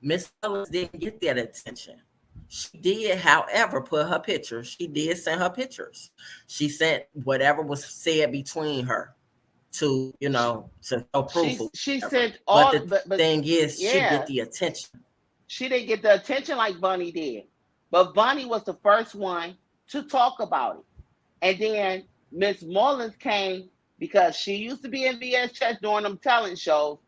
Speaker 1: Miss Mullins didn't get that attention. She did, however, put her pictures. She did send her pictures. She sent whatever was said between her to, to show proof or
Speaker 3: She
Speaker 1: whatever.
Speaker 3: said
Speaker 1: But
Speaker 3: all,
Speaker 1: the
Speaker 3: but
Speaker 1: thing is, she get
Speaker 3: yeah,
Speaker 1: the attention.
Speaker 3: she didn't get the attention like Bunny did. But Bunny was the first one to talk about it. And then Miss Mullins came because she used to be in VS Chess doing them talent shows.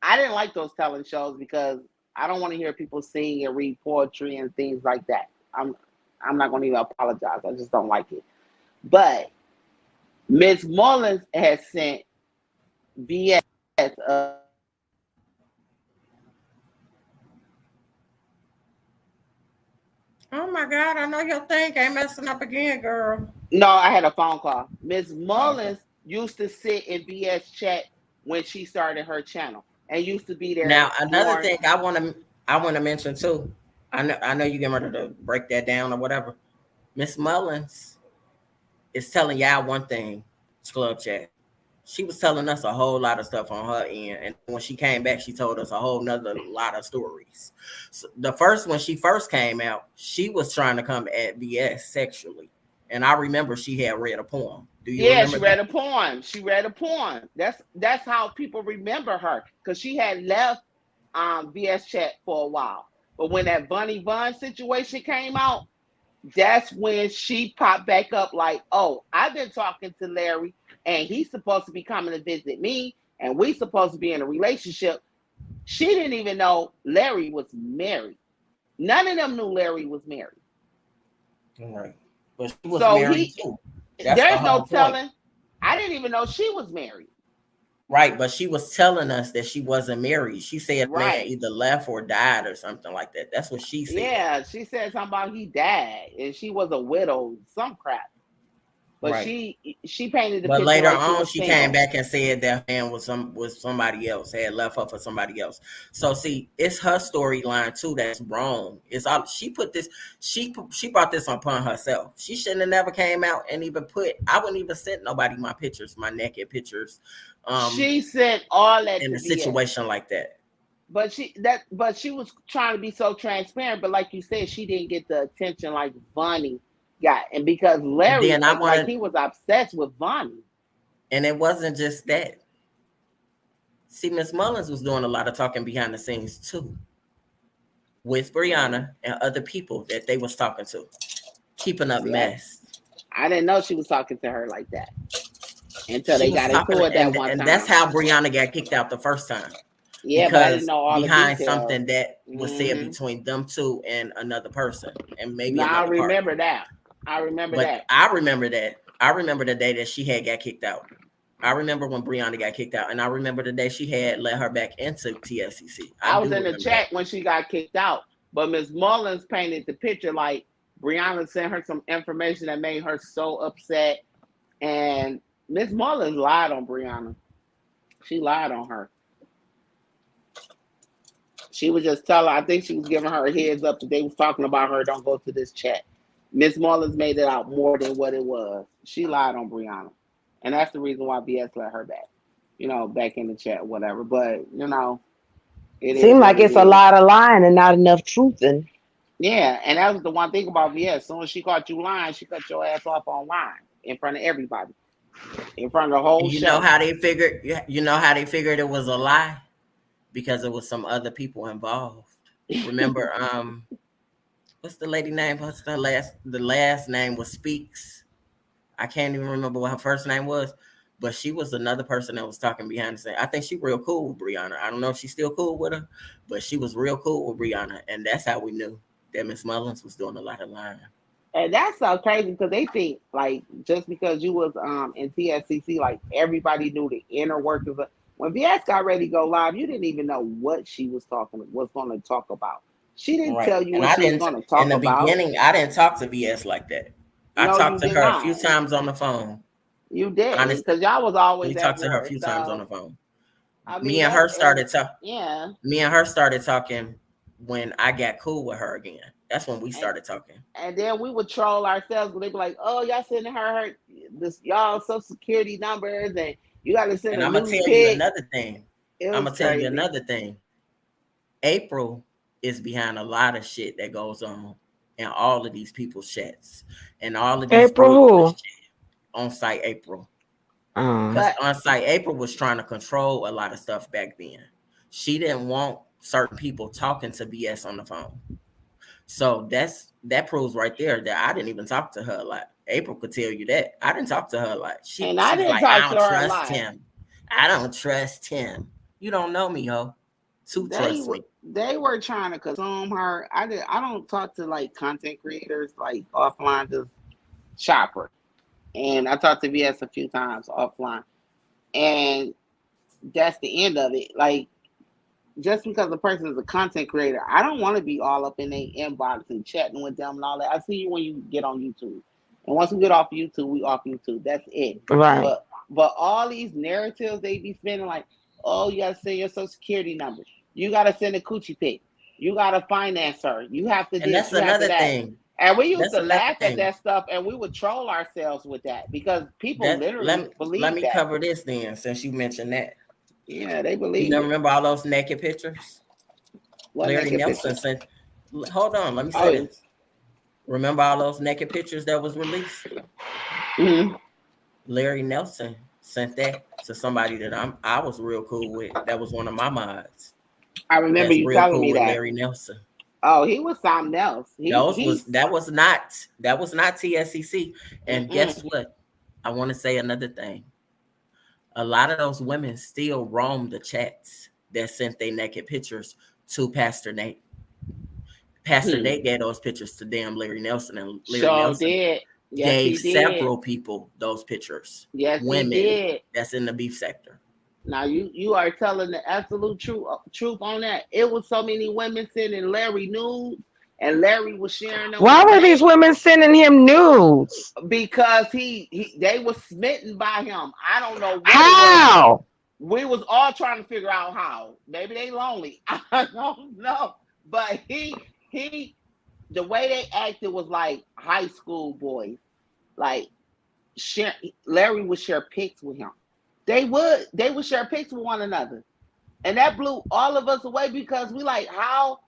Speaker 3: I didn't like those talent shows because I don't want to hear people sing and read poetry and things like that. I'm not going to even apologize. I just don't like it. But Miss Mullins has sent VS
Speaker 1: Oh my God, I know your thing ain't messing up again, girl.
Speaker 3: no, I had a phone call. Miss
Speaker 1: Oh, okay.
Speaker 3: Mullins used to sit in VS chat when she started her channel and used to be there
Speaker 1: Now another
Speaker 3: during.
Speaker 1: thing I want to mention too. I know you get ready to break that down or whatever. Miss Mullins is telling y'all one thing, Club Chat. She was telling us a whole lot of stuff on her end, and when she came back, she told us a whole nother lot of stories. So the first when she first came out, she was trying to come at VS sexually, and I remember she had read a poem. Do you
Speaker 3: Yeah,
Speaker 1: remember
Speaker 3: she read
Speaker 1: that?
Speaker 3: a poem. She read a poem. That's how people remember her because she had left VS Chat for a while. But when that Bunny Bun situation came out, that's when she popped back up like, oh, I've been talking to Larry and he's supposed to be coming to visit me and we supposed to be in a relationship. She didn't even know Larry was married. None of them knew Larry was married.
Speaker 1: Right. But she was
Speaker 3: So
Speaker 1: married too. That's the
Speaker 3: there's no
Speaker 1: whole point.
Speaker 3: telling. I didn't even know she was married.
Speaker 1: Right, but she was telling us that she wasn't married. She said a man
Speaker 3: Right.
Speaker 1: either left or died or something like that. That's what she said.
Speaker 3: Yeah, she said something about he died and she was a widow, some crap. But
Speaker 1: Right.
Speaker 3: she painted the
Speaker 1: But
Speaker 3: picture
Speaker 1: later
Speaker 3: like she
Speaker 1: on,
Speaker 3: was
Speaker 1: she came
Speaker 3: single.
Speaker 1: back and said that man was somebody else, had left her for somebody else. So see, it's her storyline too that's wrong. It's all she put this. She brought this upon herself. She shouldn't have never came out and even put. I wouldn't even send nobody my pictures, my naked pictures,
Speaker 3: She said all that
Speaker 1: in
Speaker 3: to
Speaker 1: a
Speaker 3: VS.
Speaker 1: situation like that.
Speaker 3: But she was trying to be so transparent, but like you said, she didn't get the attention like Vonnie got. And because
Speaker 1: And
Speaker 3: Larry,
Speaker 1: then I
Speaker 3: like
Speaker 1: wanted,
Speaker 3: he was obsessed with Vonnie.
Speaker 1: and it wasn't just that. See, Miss Mullins was doing a lot of talking behind the scenes too, with Brianna and other people that they was talking to, keeping up
Speaker 3: See,
Speaker 1: mess.
Speaker 3: I didn't know she was talking to her like that until
Speaker 1: She
Speaker 3: they
Speaker 1: was
Speaker 3: got
Speaker 1: talking,
Speaker 3: into it that one
Speaker 1: and that's
Speaker 3: time.
Speaker 1: how Brianna got kicked out the first time,
Speaker 3: Yeah, but I didn't
Speaker 1: because
Speaker 3: know all the
Speaker 1: behind
Speaker 3: details.
Speaker 1: something that was said
Speaker 3: Hmm.
Speaker 1: between them two and another person and maybe
Speaker 3: Now I
Speaker 1: another partner.
Speaker 3: remember that. I remember
Speaker 1: But
Speaker 3: that.
Speaker 1: I remember that. I remember the day that she had got kicked out. I remember when Brianna got kicked out, and I remember the day she had let her back into TSCC. I
Speaker 3: I was
Speaker 1: do
Speaker 3: in the
Speaker 1: remember that.
Speaker 3: chat when she got kicked out, but Miss Mullins painted the picture like Brianna sent her some information that made her so upset, and Miss Mullins lied on Brianna. She lied on her. She was just telling. I think she was giving her a heads up that they was talking about her. Don't go to this chat. Miss Mullins made it out more than what it was. She lied on Brianna, and that's the reason why BS let her back. Back in the chat, whatever. But it is
Speaker 2: Seem
Speaker 3: what
Speaker 2: like
Speaker 3: it
Speaker 2: it's a
Speaker 3: is.
Speaker 2: lot of lying and not enough truthing.
Speaker 3: Yeah, and that was the one thing about VS. As soon as she caught you lying, she cut your ass off online in front of everybody, in front of the
Speaker 1: And
Speaker 3: whole
Speaker 1: you know
Speaker 3: show.
Speaker 1: how they figured? You know how they figured it was a lie, because it was some other people involved. Remember, what's the lady name? What's the last? The last name was Speaks. I can't even remember what her first name was, but she was another person that was talking behind the scene. I think she real cool with Brianna. I don't know if she's still cool with her, but she was real cool with Brianna, and that's how we knew that Miss Mullins was doing a lot of lying.
Speaker 3: And that's so crazy because they think like just because you was in TSCC, like everybody knew the inner workings. When VS got ready to go live, you didn't even know what she was going to talk about. She didn't
Speaker 1: Right.
Speaker 3: tell you
Speaker 1: And
Speaker 3: what
Speaker 1: I
Speaker 3: she was
Speaker 1: didn't
Speaker 3: going to
Speaker 1: in
Speaker 3: talk
Speaker 1: the
Speaker 3: about.
Speaker 1: beginning. I didn't talk to BS like that. I
Speaker 3: No, you
Speaker 1: talked to
Speaker 3: did
Speaker 1: her a few
Speaker 3: not.
Speaker 1: times on the phone.
Speaker 3: You didn't
Speaker 1: Honestly,
Speaker 3: because y'all was always at
Speaker 1: talked to her a
Speaker 3: war.
Speaker 1: few times on
Speaker 3: So
Speaker 1: the phone.
Speaker 3: I
Speaker 1: Me
Speaker 3: mean
Speaker 1: and her
Speaker 3: that, and
Speaker 1: started talking.
Speaker 3: yeah,
Speaker 1: Me and her started talking when I got cool with her again. That's when we
Speaker 3: and
Speaker 1: started talking.
Speaker 3: and then we would troll ourselves. They'd be like, "Oh, y'all sending her this y'all social security numbers, and you got to send
Speaker 1: And
Speaker 3: a
Speaker 1: I'm gonna
Speaker 3: news
Speaker 1: tell you
Speaker 3: pic."
Speaker 1: another thing.
Speaker 3: It
Speaker 1: I'm
Speaker 3: was
Speaker 1: gonna tell you
Speaker 3: crazy.
Speaker 1: another thing. April is behind a lot of shit that goes on in all of these people's chats and all of these
Speaker 2: April
Speaker 1: groups and
Speaker 2: who?
Speaker 1: shit. On site April. Because
Speaker 2: Um,
Speaker 3: But
Speaker 1: on site April was trying to control a lot of stuff back then. She didn't want certain people talking to BS on the phone. So that proves right there that I didn't even talk to her a lot. April could tell you that. I didn't talk to her a lot.
Speaker 3: and I
Speaker 1: She's
Speaker 3: didn't
Speaker 1: like, I
Speaker 3: talk to
Speaker 1: don't
Speaker 3: her a
Speaker 1: trust
Speaker 3: lot.
Speaker 1: him. I don't trust him. You don't know me, ho. To trust me.
Speaker 3: They were trying to consume her. I don't talk to like content creators like offline, just shopper. And I talked to VS a few times offline, and that's the end of it. Like, just because a person is a content creator, I don't want to be all up in their inbox and chatting with them and all that. I see you when you get on YouTube, and once we get off YouTube, we off YouTube. That's it.
Speaker 2: right.
Speaker 3: But all these narratives they be spending, like, oh, you gotta send your social security number, you gotta send a coochie pic, you gotta finance her, you have to
Speaker 1: And
Speaker 3: this,
Speaker 1: that's
Speaker 3: you have to
Speaker 1: another
Speaker 3: that.
Speaker 1: thing.
Speaker 3: And we used
Speaker 1: That's
Speaker 3: to
Speaker 1: another
Speaker 3: laugh at
Speaker 1: thing.
Speaker 3: that stuff, and we would troll ourselves with that because people
Speaker 1: That
Speaker 3: literally
Speaker 1: let
Speaker 3: believe
Speaker 1: me
Speaker 3: that.
Speaker 1: cover this then, since you mentioned that.
Speaker 3: Yeah, they
Speaker 1: You
Speaker 3: believe
Speaker 1: never
Speaker 3: it.
Speaker 1: remember all those naked pictures?
Speaker 3: What
Speaker 1: Larry
Speaker 3: naked
Speaker 1: Nelson
Speaker 3: pictures?
Speaker 1: sent. Hold on, let me
Speaker 3: Oh
Speaker 1: say
Speaker 3: yeah.
Speaker 1: this. Remember all those naked pictures that was released?
Speaker 3: Hmm.
Speaker 1: Larry Nelson sent that to somebody that I was real cool with. That was one of my mods.
Speaker 3: I remember
Speaker 1: That's
Speaker 3: you
Speaker 1: real
Speaker 3: telling
Speaker 1: cool
Speaker 3: me
Speaker 1: with
Speaker 3: that.
Speaker 1: Larry Nelson.
Speaker 3: Oh, he was something else.
Speaker 1: Those was
Speaker 3: He's
Speaker 1: that was not TSCC. And guess
Speaker 3: mm-mm.
Speaker 1: what? I want to say another thing. A lot of those women still roam the chats that sent their naked pictures to Pastor Nate. Pastor
Speaker 3: Hmm.
Speaker 1: Nate gave those pictures to damn Larry Nelson, and Larry
Speaker 3: Sure
Speaker 1: Nelson
Speaker 3: did. Yes,
Speaker 1: gave
Speaker 3: he did.
Speaker 1: several people those pictures.
Speaker 3: Yes, he
Speaker 1: Women
Speaker 3: did.
Speaker 1: that's in the beef sector.
Speaker 3: Now you are telling the absolute truth on that. It was so many women sending Larry nudes, and Larry was sharing them
Speaker 2: Why
Speaker 3: with
Speaker 2: were these
Speaker 3: Nate
Speaker 2: women sending him nudes?
Speaker 3: because he they were smitten by him. I don't know what it was.
Speaker 2: How?
Speaker 3: We was all trying to figure out how. Maybe they lonely. I don't know. But he the way they acted was like high school boys. Like share, Larry would share pics with him. They would share pics with one another. And that blew all of us away because we like, how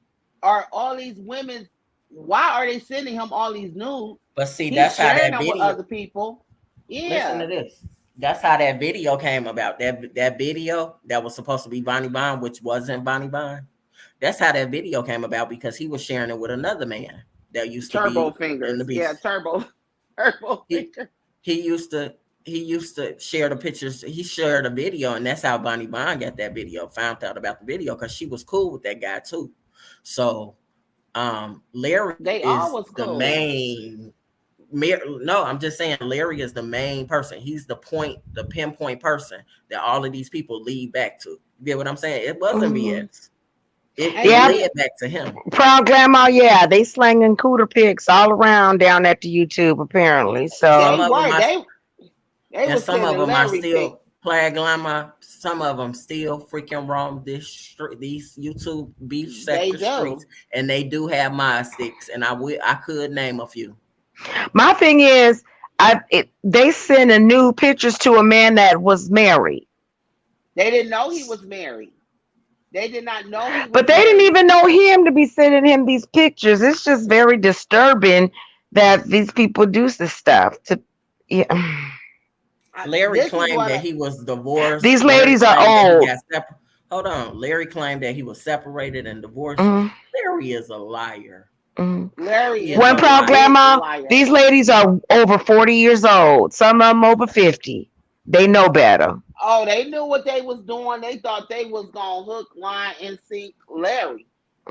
Speaker 3: are all these women, why are they sending him all these nudes?
Speaker 1: But see,
Speaker 3: He's
Speaker 1: that's how
Speaker 3: sharing
Speaker 1: that
Speaker 3: them with
Speaker 1: video.
Speaker 3: other people.
Speaker 1: Listen to
Speaker 3: Yeah.
Speaker 1: this. That's how that video came about. That video that was supposed to be Bonnie Bond, which wasn't Bonnie Bond. That's how that video came about because he was sharing it with another man that used to
Speaker 3: Turbo
Speaker 1: be in the
Speaker 3: fingers. Yeah,
Speaker 1: beef.
Speaker 3: turbo
Speaker 1: He
Speaker 3: fingers.
Speaker 1: he used to share the pictures. He shared a video, and that's how Bonnie Bond got that video. Found out about the video because she was cool with that guy too. So Larry
Speaker 3: They all
Speaker 1: is
Speaker 3: was
Speaker 1: the
Speaker 3: cool.
Speaker 1: main. No, I'm just saying Larry is the main person. He's the point, the pinpoint person that all of these people lead back to. You get what I'm saying? It wasn't
Speaker 2: Mhm.
Speaker 1: BS. It
Speaker 3: And
Speaker 1: it
Speaker 2: Yeah,
Speaker 3: you
Speaker 1: led back to him.
Speaker 2: proud grandma. Yeah, they slanging cooter pics all around down at the YouTube apparently.
Speaker 1: Some
Speaker 2: So
Speaker 3: they
Speaker 1: of them
Speaker 3: were.
Speaker 1: are,
Speaker 3: They
Speaker 1: and
Speaker 3: was
Speaker 1: some of
Speaker 3: sending
Speaker 1: them are
Speaker 3: Larry pics.
Speaker 1: still Plague Llama. Some of them still freaking roam these YouTube beef
Speaker 3: They
Speaker 1: sector streets,
Speaker 3: do.
Speaker 1: and they do have mod sticks, and I could name a few.
Speaker 2: my thing is, they send a new pictures to a man that was married,
Speaker 3: They didn't know he was married. They did not know he was
Speaker 2: but they didn't
Speaker 3: married.
Speaker 2: even know him to be sending him these pictures. It's just very disturbing that these people do this stuff. To yeah.
Speaker 1: Larry
Speaker 3: This is
Speaker 1: claimed
Speaker 3: what
Speaker 1: that he was divorced.
Speaker 2: These
Speaker 1: Larry
Speaker 2: ladies are
Speaker 1: claimed that he
Speaker 2: old.
Speaker 1: got separated. Hold on. Larry claimed that he was separated and divorced.
Speaker 2: Mm,
Speaker 1: Larry is a liar.
Speaker 2: mm.
Speaker 3: Larry
Speaker 1: He
Speaker 3: is
Speaker 1: is
Speaker 2: One
Speaker 1: a
Speaker 3: a
Speaker 2: proud
Speaker 1: liar.
Speaker 3: big
Speaker 2: grandma.
Speaker 3: liar.
Speaker 2: These ladies are over 40 years old. Some of them over 50. They know better.
Speaker 3: Oh, they knew what they was doing. They thought they was gonna hook, line, and sink Larry.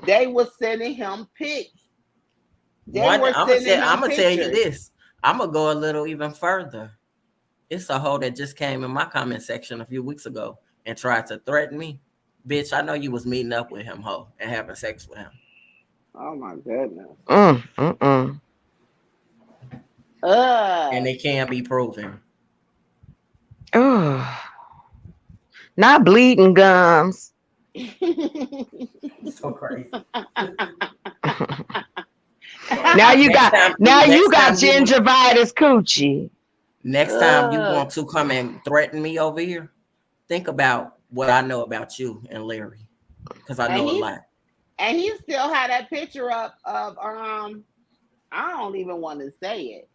Speaker 3: They was sending him pics. They
Speaker 1: One,
Speaker 3: were sending
Speaker 1: I'm
Speaker 3: him
Speaker 1: gonna tell you
Speaker 3: pictures.
Speaker 1: this. I'm gonna go a little even further. It's a hoe that just came in my comment section a few weeks ago and tried to threaten me. Bitch, I know you was meeting up with him, hoe, and having sex with him,
Speaker 3: Oh my goodness.
Speaker 2: Mm, mm, mm.
Speaker 1: and
Speaker 3: Uh
Speaker 1: it can be proven.
Speaker 2: Oh, Not bleeding gums.
Speaker 1: So crazy.
Speaker 2: Now
Speaker 1: So
Speaker 2: you got
Speaker 1: next
Speaker 2: gingivitis coochie.
Speaker 1: time you
Speaker 3: Ugh.
Speaker 1: want to come and threaten me over here, think about what I know about you and Larry, because I
Speaker 3: and
Speaker 1: know a
Speaker 3: he's
Speaker 1: lot.
Speaker 3: and he still had that picture up of I don't even want to say it.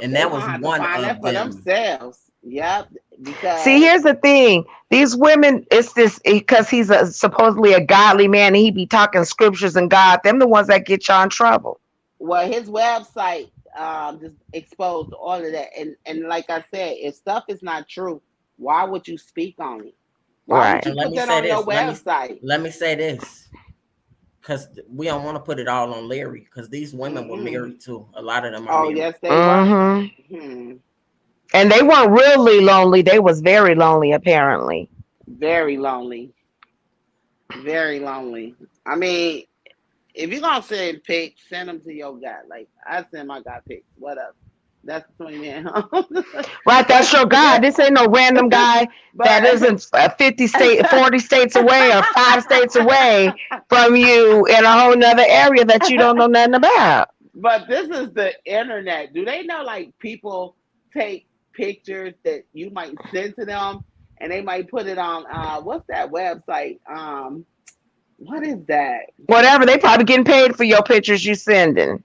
Speaker 1: And
Speaker 3: They
Speaker 1: that was
Speaker 3: gonna have to
Speaker 1: one
Speaker 3: find that
Speaker 1: of
Speaker 3: for
Speaker 1: them.
Speaker 3: themselves. Yep,
Speaker 2: See,
Speaker 3: because
Speaker 2: here's the thing. These women, it's this because he's supposedly a godly man and he be talking scriptures and God. Them the ones that get y'all in trouble.
Speaker 3: well, his website just exposed all of that. And like I said, if stuff is not true, why would you speak on it? Why would
Speaker 2: Right.
Speaker 3: you
Speaker 1: And let
Speaker 3: put
Speaker 1: me
Speaker 3: that
Speaker 1: say
Speaker 3: on your
Speaker 1: this.
Speaker 3: website?
Speaker 1: Let me say this. Because we don't want to put it all on Larry. Because these women were
Speaker 3: Mm-mm.
Speaker 1: married too. A lot of them are
Speaker 3: Oh
Speaker 1: married.
Speaker 3: yes, they were.
Speaker 2: Mm-hmm.
Speaker 3: Hmm.
Speaker 2: And they weren't really lonely. They was very lonely, apparently.
Speaker 3: Very lonely. Very lonely. I mean, if you're gonna send pics, send them to your guy. Like I send my guy pics. What up? That's between me and him.
Speaker 2: Right, that's
Speaker 3: but
Speaker 2: your guy. This ain't no random guy that
Speaker 3: but
Speaker 2: isn't 40 states away or 5 states away from you in a whole nother area that you don't know nothing about.
Speaker 3: but this is the internet. Do they know like people take pictures that you might send to them and they might put it on what's that website? What is that?
Speaker 2: Whatever, they probably getting paid for your pictures you sending.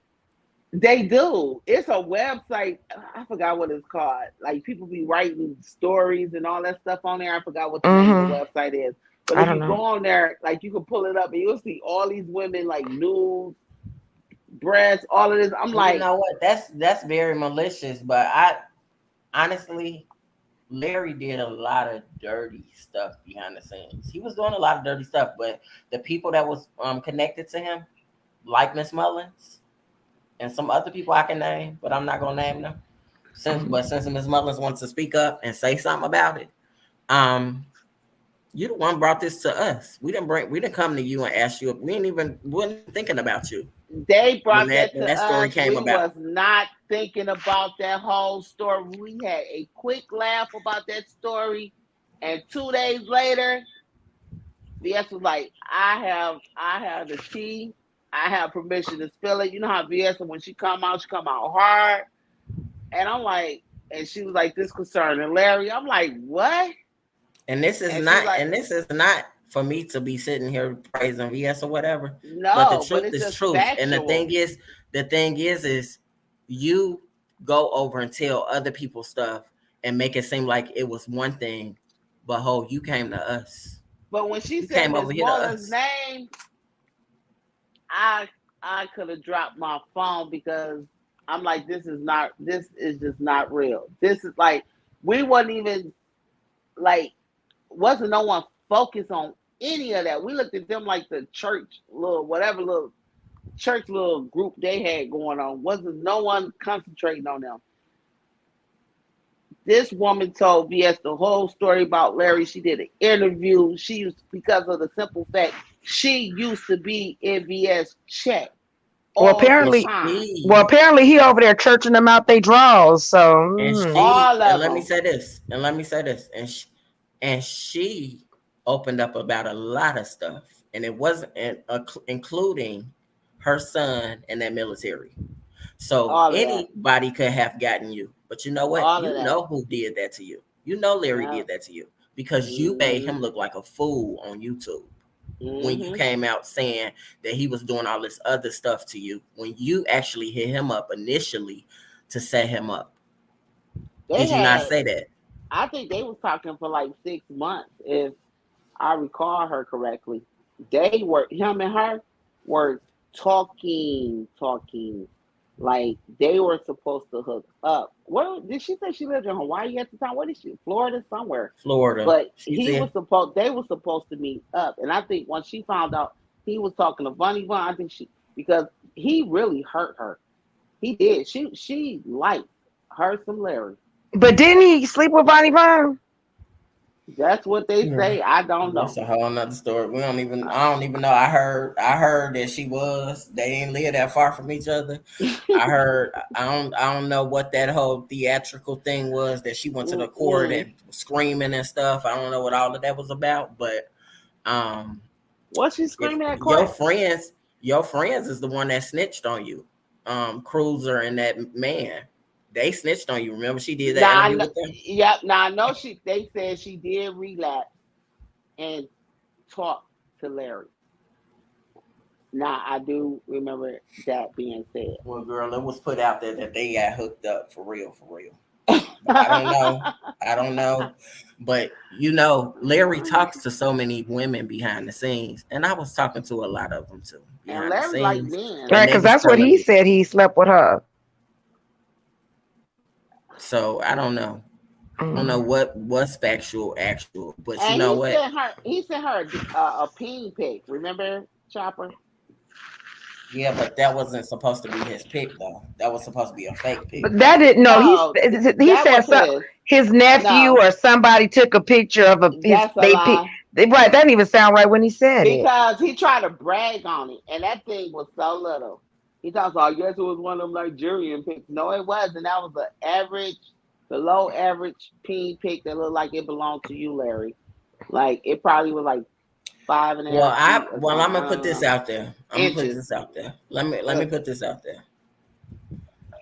Speaker 3: They do. It's a website. I forgot what it's called. Like people be writing stories and all that stuff on there. I forgot what the name of the
Speaker 2: Mm-hmm.
Speaker 3: website is. But
Speaker 2: I
Speaker 3: if
Speaker 2: don't
Speaker 3: you go
Speaker 2: know.
Speaker 3: on there, like you can pull it up and you'll see all these women like nudes, breasts, all of this. I'm
Speaker 1: You
Speaker 3: like,
Speaker 1: know what? That's very malicious. But I honestly, Larry did a lot of dirty stuff behind the scenes. He was doing a lot of dirty stuff. But the people that was connected to him, like Miss Mullins and some other people I can name, but I'm not gonna name them. Since Miss Mullins wants to speak up and say something about it, um, you the one brought this to us. We didn't come to you and ask you. We weren't even thinking about you
Speaker 3: they brought that
Speaker 1: when
Speaker 3: to
Speaker 1: that story
Speaker 3: us.
Speaker 1: came
Speaker 3: We
Speaker 1: about.
Speaker 3: was not thinking about that whole story. We had a quick laugh about that story, and 2 days later, VS was like, I have the tea. I have permission to spill it. You know how VS when she come out hard. And I'm like, and she was like, this concerning Larry. I'm like, what? And she's like,
Speaker 1: And this is not for me to be sitting here praising VS or whatever. But the
Speaker 3: no, but
Speaker 1: truth
Speaker 3: it's
Speaker 1: is
Speaker 3: just
Speaker 1: truth. And
Speaker 3: factual.
Speaker 1: the thing is you go over and tell other people stuff and make it seem like it was one thing, but you came to us.
Speaker 3: But when she
Speaker 1: You
Speaker 3: said
Speaker 1: came over
Speaker 3: Miss
Speaker 1: here to
Speaker 3: Marlin's
Speaker 1: us.
Speaker 3: name, I I could have dropped my phone because I'm like, this is just not real. This is like we wasn't even like wasn't no one focused on any of that. We looked at them like the church little whatever little church little group they had going on. Wasn't no one concentrating on them. This woman told VS the whole story about Larry. She did an interview. She used because of the simple fact she used to be in VS chat
Speaker 2: Well,
Speaker 3: all the
Speaker 1: And
Speaker 2: apparently,
Speaker 3: time.
Speaker 2: he over there churching them out they draws. So,
Speaker 3: All
Speaker 1: and
Speaker 3: of
Speaker 1: let me
Speaker 3: them.
Speaker 1: say this, and she opened up about a lot of stuff, and it wasn't including her son in that military. So
Speaker 3: All of that.
Speaker 1: anybody could have gotten you, but you know what?
Speaker 3: All of
Speaker 1: You
Speaker 3: that.
Speaker 1: know who did that to you. You know Larry
Speaker 3: Yeah.
Speaker 1: did that to you because you made
Speaker 3: Mm-hmm.
Speaker 1: him look like a fool on YouTube when you
Speaker 3: Mm-hmm.
Speaker 1: came out saying that he was doing all this other stuff to you when you actually hit him up initially to set him up.
Speaker 3: They
Speaker 1: Did you not
Speaker 3: had
Speaker 1: say that?
Speaker 3: I think they was talking for like 6 months, if I recall her correctly. They were him and her were talking. Like they were supposed to hook up. What did she say? She lived in Hawaii at the time. What is she? Florida somewhere.
Speaker 1: Florida.
Speaker 3: But
Speaker 1: She's in.
Speaker 3: they were supposed to meet up. And I think once she found out he was talking to Bunny Bun, I think she because he really hurt her. He did. She liked her some Larry.
Speaker 2: but didn't he sleep with Bonnie Brown?
Speaker 3: That's what they
Speaker 1: Yeah.
Speaker 3: say. I don't
Speaker 1: That's
Speaker 3: know.
Speaker 1: a whole nother story. We don't even. I don't even know. I heard that she was. They didn't live that far from each other. I heard. I don't know what that whole theatrical thing was that she went to the court
Speaker 3: Mm-mm.
Speaker 1: and screaming and stuff. I don't know what all of that was about. But um,
Speaker 3: What's she
Speaker 1: if
Speaker 3: screaming at court?
Speaker 1: your friends is the one that snitched on you, Cruiser and that man. They snitched on you. Remember she did that
Speaker 3: Now I
Speaker 1: interview
Speaker 3: know,
Speaker 1: with them.
Speaker 3: yep. Now I know she. They said she did relapse and talk to Larry. Now I do remember that being said.
Speaker 1: Well, girl, it was put out there that they got hooked up for real, for real. But I don't know. I don't know. But Larry talks to so many women behind the scenes, and I was talking to a lot of them too
Speaker 3: And
Speaker 1: behind the
Speaker 3: Larry like
Speaker 1: scenes,
Speaker 3: men.
Speaker 2: Right,
Speaker 1: and they
Speaker 2: because
Speaker 1: was
Speaker 2: that's what
Speaker 1: telling
Speaker 2: he
Speaker 1: me.
Speaker 2: said. He slept with her.
Speaker 1: So I don't know. I don't know
Speaker 2: Mm.
Speaker 1: what's factual, actual. But you
Speaker 3: And
Speaker 1: know what?
Speaker 3: he sent her a peen pic. Remember, Chopper?
Speaker 1: Yeah, but that wasn't supposed to be his pick, though. That was supposed to be a fake pick.
Speaker 2: But that didn't. No,
Speaker 3: No,
Speaker 2: he
Speaker 3: that
Speaker 2: said
Speaker 3: was
Speaker 2: so.
Speaker 3: his.
Speaker 2: His nephew
Speaker 3: No,
Speaker 2: or somebody took a picture of his.
Speaker 3: that's a lie.
Speaker 2: Right. That didn't even sound right when he said it.
Speaker 3: Because he tried to brag on it, and that thing was so little. He talks about, I guess it was one of them Nigerian pics. No, it wasn't. That was the average, below average peen pic that looked like it belonged to you, Larry. Like it probably was like five and a
Speaker 1: Well,
Speaker 3: half feet or
Speaker 1: I'm
Speaker 3: something. I
Speaker 1: gonna put
Speaker 3: don't
Speaker 1: this
Speaker 3: know.
Speaker 1: out there. I'm gonna put
Speaker 3: Inches.
Speaker 1: this out there. Let me put this out there.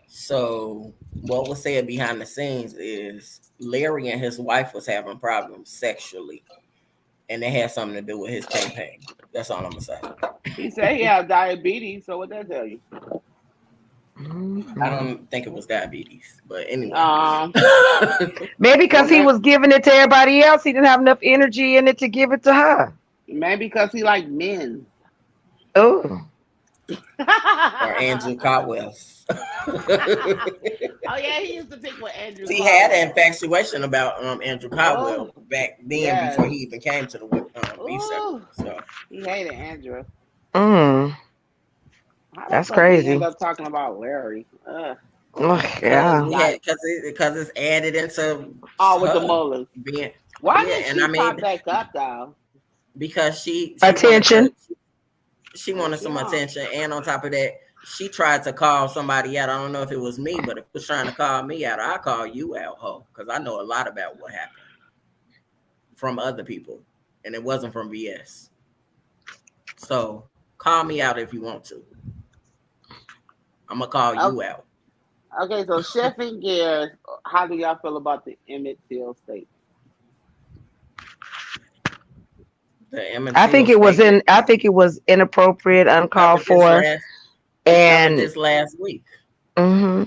Speaker 1: So what was said behind the scenes is Larry and his wife was having problems sexually, and it had something to do with his campaign. That's all I'm gonna say.
Speaker 3: He said he had diabetes, so what that tell you?
Speaker 1: I
Speaker 2: Mhm.
Speaker 1: don't think it was diabetes, but anyway.
Speaker 3: Um,
Speaker 2: Maybe
Speaker 3: well,
Speaker 2: because he was giving it to everybody else, he didn't have enough energy in it to give it to her.
Speaker 3: maybe because he like men.
Speaker 2: Oh,
Speaker 1: Or Andrew Cotwell's.
Speaker 3: Oh yeah, he used to pick with Andrew
Speaker 1: He had an
Speaker 3: Caldwell.
Speaker 1: infatuation about Andrew
Speaker 3: Oh
Speaker 1: Caldwell back then before
Speaker 3: yes.
Speaker 1: he even came to the beef sector.
Speaker 3: Oh,
Speaker 1: So
Speaker 3: he hated Andrew.
Speaker 2: mm,
Speaker 3: How the
Speaker 2: that's
Speaker 3: fuck we end
Speaker 2: crazy.
Speaker 3: up talking about Larry?
Speaker 2: Ugh,
Speaker 1: because
Speaker 2: yeah.
Speaker 1: we
Speaker 3: Not
Speaker 1: had because it's added into
Speaker 3: all with the
Speaker 1: her
Speaker 3: mullahs.
Speaker 1: being
Speaker 3: Why
Speaker 1: yeah,
Speaker 3: did
Speaker 1: and I
Speaker 3: she pop
Speaker 1: mean
Speaker 3: back up though?
Speaker 1: because
Speaker 2: Attention.
Speaker 1: she
Speaker 3: No,
Speaker 1: wanted
Speaker 3: she
Speaker 1: some
Speaker 3: don't.
Speaker 1: attention, and on top of that, she tried to call somebody out. I don't know if it was me, but if it was trying to call me out, I call you out, ho, because I know a lot about what happened from other people, and it wasn't from VS. So call me out if you want to. I'm gonna call
Speaker 3: Okay,
Speaker 1: you out.
Speaker 3: okay, so shifting gears, how do y'all feel about the Emmett Till statement?
Speaker 1: The Emmett
Speaker 2: I think
Speaker 1: Till
Speaker 2: it was
Speaker 1: statement.
Speaker 2: in. I think it was inappropriate,
Speaker 1: We
Speaker 2: uncalled
Speaker 1: covered this
Speaker 2: for,
Speaker 1: last. We covered
Speaker 2: and
Speaker 1: this last week.
Speaker 2: hmm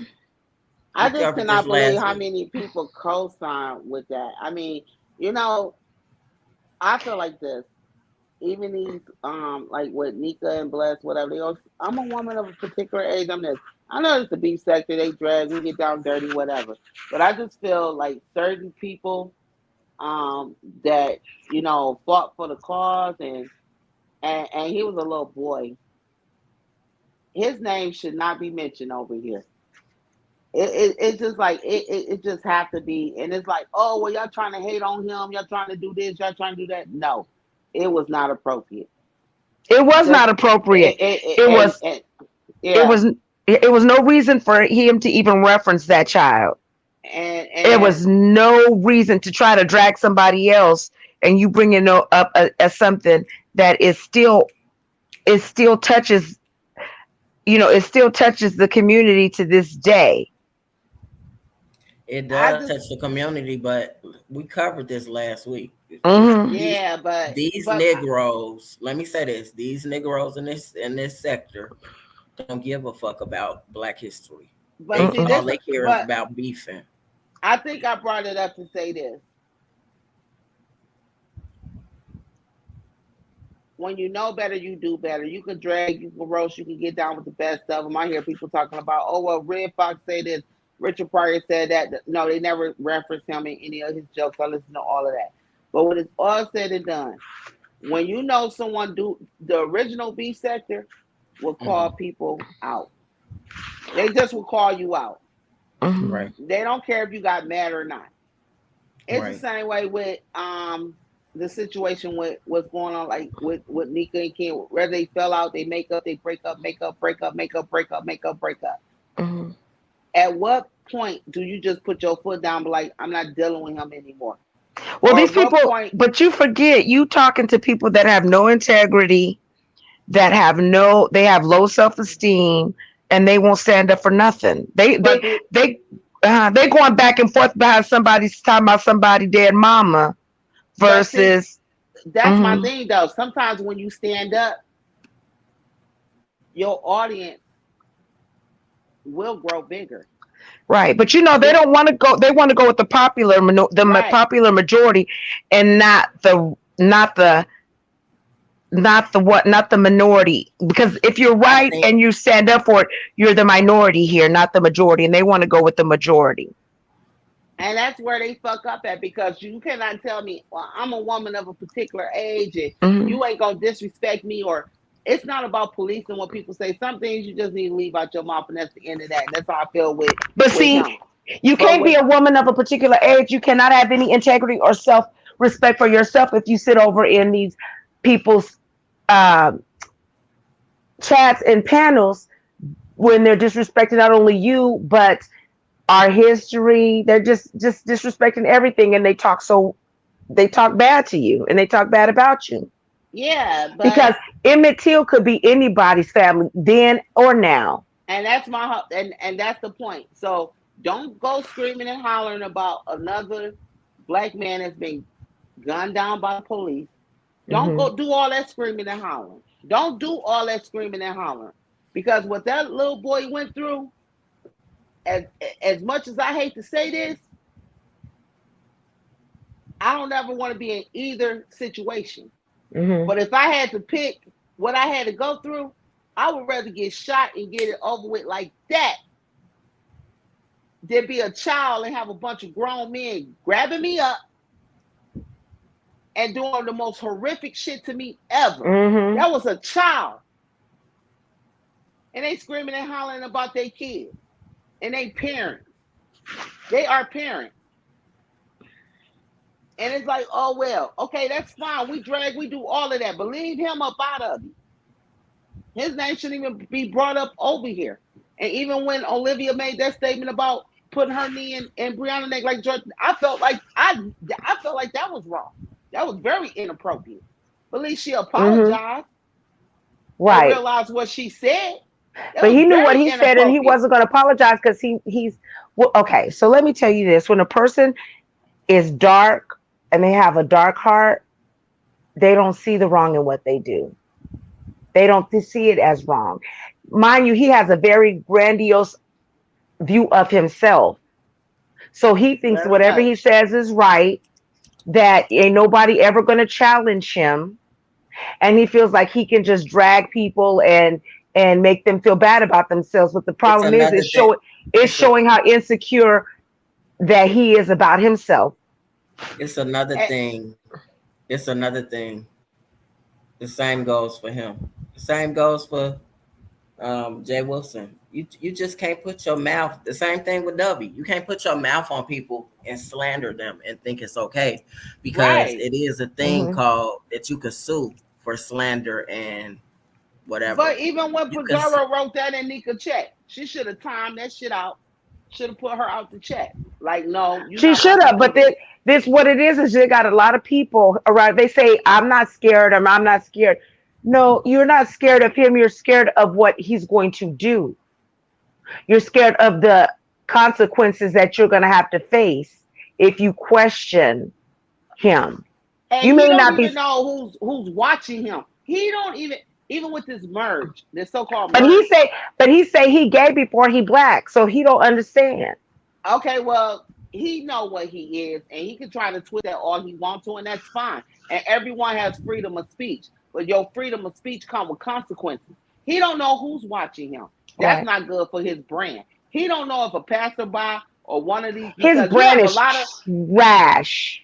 Speaker 3: I
Speaker 1: We
Speaker 3: just
Speaker 1: covered this
Speaker 3: cannot believe
Speaker 1: last
Speaker 3: how
Speaker 1: week.
Speaker 3: many people co-sign with that. I mean, you know, I feel like this. Even these, like with Nika and Bless, whatever they go, I'm a woman of a particular age. I'm this. I know it's the beef sector, they drag, we get down dirty, whatever. But I just feel like certain people, that fought for the cause, and he was a little boy. His name should not be mentioned over here. It's just like it just have to be, and it's like, oh well, y'all trying to hate on him, y'all trying to do this, y'all trying to do that. No, it was not appropriate.
Speaker 2: it was
Speaker 3: Just
Speaker 2: not appropriate. It
Speaker 3: and,
Speaker 2: was.
Speaker 3: and
Speaker 2: It
Speaker 3: yeah,
Speaker 2: was. It was no reason for him to even reference that child. It
Speaker 3: and
Speaker 2: was no reason to try to drag somebody else, and you bring it up as something that is still. It still touches. It still touches the community to this day.
Speaker 1: It
Speaker 3: I
Speaker 1: does
Speaker 3: just
Speaker 1: touch the community, but we covered this last week.
Speaker 2: Hmm.
Speaker 3: yeah,
Speaker 1: These
Speaker 3: but
Speaker 1: Negroes, let me say this: these Negroes in this sector don't give a fuck about Black history.
Speaker 3: but
Speaker 1: They
Speaker 3: see
Speaker 2: Mm-mm.
Speaker 1: all
Speaker 3: this,
Speaker 1: they care is
Speaker 3: but
Speaker 1: about beefing.
Speaker 3: I think I brought it up to say this: when you know better, you do better. You can drag, you can roast, you can get down with the best of them. I hear people talking about, oh, well, Red Fox said this, Richard Pryor said that. No, they never referenced him in any of his jokes. I listen to all of that. But when it's all said and done, when you know someone do the original B sector will call
Speaker 1: Hmm.
Speaker 3: people out. They just will call you out.
Speaker 2: Hmm.
Speaker 1: Right.
Speaker 3: They don't care if you got mad or not. It's the same way with the situation with what's going on, like with Nika and Ken, where they fell out, they make up, they break up, make up, break up, make up, break up, make up, break up.
Speaker 2: Mm-hmm.
Speaker 3: At what point do you just put your foot down, be like, I'm not dealing with him anymore?
Speaker 2: Well,
Speaker 3: Or
Speaker 2: these
Speaker 3: at what
Speaker 2: people,
Speaker 3: point?
Speaker 2: but you forget, you talking to people that have no integrity, that have no, they have low self esteem, and they won't stand up for nothing.
Speaker 3: But do
Speaker 2: They going back and forth behind somebody's talking about somebody dead mama
Speaker 3: but see,
Speaker 2: versus.
Speaker 3: that's my
Speaker 2: Hmm.
Speaker 3: thing though. Sometimes when you stand up, your audience will grow bigger.
Speaker 2: Right, but you know they
Speaker 3: Be-
Speaker 2: don't want to go. They want to go with the
Speaker 3: right.
Speaker 2: popular majority, and not the minority. Because if you're
Speaker 1: I
Speaker 2: right
Speaker 1: think
Speaker 2: and you stand up for it, you're the minority here, not the majority, and they want to go with the majority.
Speaker 3: And that's where they fuck up at, because you cannot tell me, well, I'm a woman of a particular age and
Speaker 2: Hmm.
Speaker 3: you ain't gonna disrespect me. Or it's not about policing what people say. Some things you just need to leave out your mouth, and that's the end of that. And that's how I feel
Speaker 2: But
Speaker 3: with
Speaker 2: see,
Speaker 3: him.
Speaker 2: you
Speaker 3: But
Speaker 2: can't be
Speaker 3: with
Speaker 2: a woman of a particular age. You cannot have any integrity or self respect for yourself if you sit over in these people's uh, chats and panels when they're disrespecting not only you but our history. They're just disrespecting everything, and they talk bad to you and they talk bad about you
Speaker 3: yeah,
Speaker 2: because
Speaker 3: but
Speaker 2: Emmett Till could be anybody's family then or now.
Speaker 3: and that's my and that's the point. So don't go screaming and hollering about another black man that's been gunned down by the police. Don't
Speaker 2: Hmm.
Speaker 3: go do all that screaming and hollering. Don't do all that screaming and hollering. Because what that little boy went through, as as much as I hate to say this, I don't ever want to be in either situation.
Speaker 2: Hmm.
Speaker 3: But if I had to pick what I had to go through, I would rather get shot and get it over with like that than be a child and have a bunch of grown men grabbing me up and doing the most horrific shit to me ever.
Speaker 2: Hmm.
Speaker 3: That was a child. And they screaming and hollering about their kids and they parents. They are parents. And it's like, oh well, okay, that's fine. We do all of that, but leave him up out of it. His name shouldn't even be brought up over here. And even when Olivia made that statement about putting her knee in Breonna neck like Jordan, I felt like that was wrong. That was very inappropriate. But at least she
Speaker 2: Hmm.
Speaker 3: apologized and
Speaker 2: Right.
Speaker 3: realized what she said. That
Speaker 2: But
Speaker 3: was
Speaker 2: he knew what
Speaker 3: very
Speaker 2: he said and he
Speaker 3: inappropriate.
Speaker 2: wasn't going to apologize because he's well, okay. So let me tell you this: when a person is dark and they have a dark heart, they don't see the wrong in what they do. They don't see it as wrong. Mind you, he has a very grandiose view of himself. So he thinks
Speaker 3: Very
Speaker 2: whatever he
Speaker 3: much.
Speaker 2: says is right, that ain't nobody ever going to challenge him. And he feels like he can just drag people and make them feel bad about themselves. But the
Speaker 1: it's
Speaker 2: problem is,
Speaker 1: another thing.
Speaker 2: it's
Speaker 1: It's a
Speaker 2: showing how insecure that he is about himself.
Speaker 1: it's another
Speaker 3: And,
Speaker 1: thing. It's another thing. The same goes for him. The same goes for Jay Wilson. You just can't put your mouth. The same thing with W. You can't put your mouth on people and slander them and think it's okay, because
Speaker 3: right.
Speaker 1: it is a thing
Speaker 2: Hmm.
Speaker 1: called that you could sue for slander and whatever.
Speaker 3: But even when
Speaker 1: You can sue.
Speaker 3: Pajaro wrote that in Nika check, she should have timed that shit out. Should have put her out the check. Like, no, you're
Speaker 2: She
Speaker 3: not
Speaker 2: should
Speaker 3: about to
Speaker 2: have,
Speaker 3: do
Speaker 2: but
Speaker 3: this.
Speaker 2: this what it is you got a lot of people around. They say, I'm not scared, I'm not scared. No, you're not scared of him. You're scared of what he's going to do. You're scared of the consequences that you're going to have to face if you question him.
Speaker 3: And
Speaker 2: You
Speaker 3: he
Speaker 2: may
Speaker 3: don't
Speaker 2: not be,
Speaker 3: even know who's watching him. He don't even with this merge, this so-called
Speaker 2: but he
Speaker 3: merge.
Speaker 2: say, he gay before he black, so he don't understand.
Speaker 3: Okay, well, he know what he is, and he can try to twist that all he wants to, and that's fine. And everyone has freedom of speech, but your freedom of speech come with consequences. He don't know who's watching him. That's
Speaker 2: Right.
Speaker 3: not good for his brand. He don't know if a passerby or one of these,
Speaker 2: His
Speaker 3: because you
Speaker 2: brand
Speaker 3: have a
Speaker 2: is
Speaker 3: lot of,
Speaker 2: trash.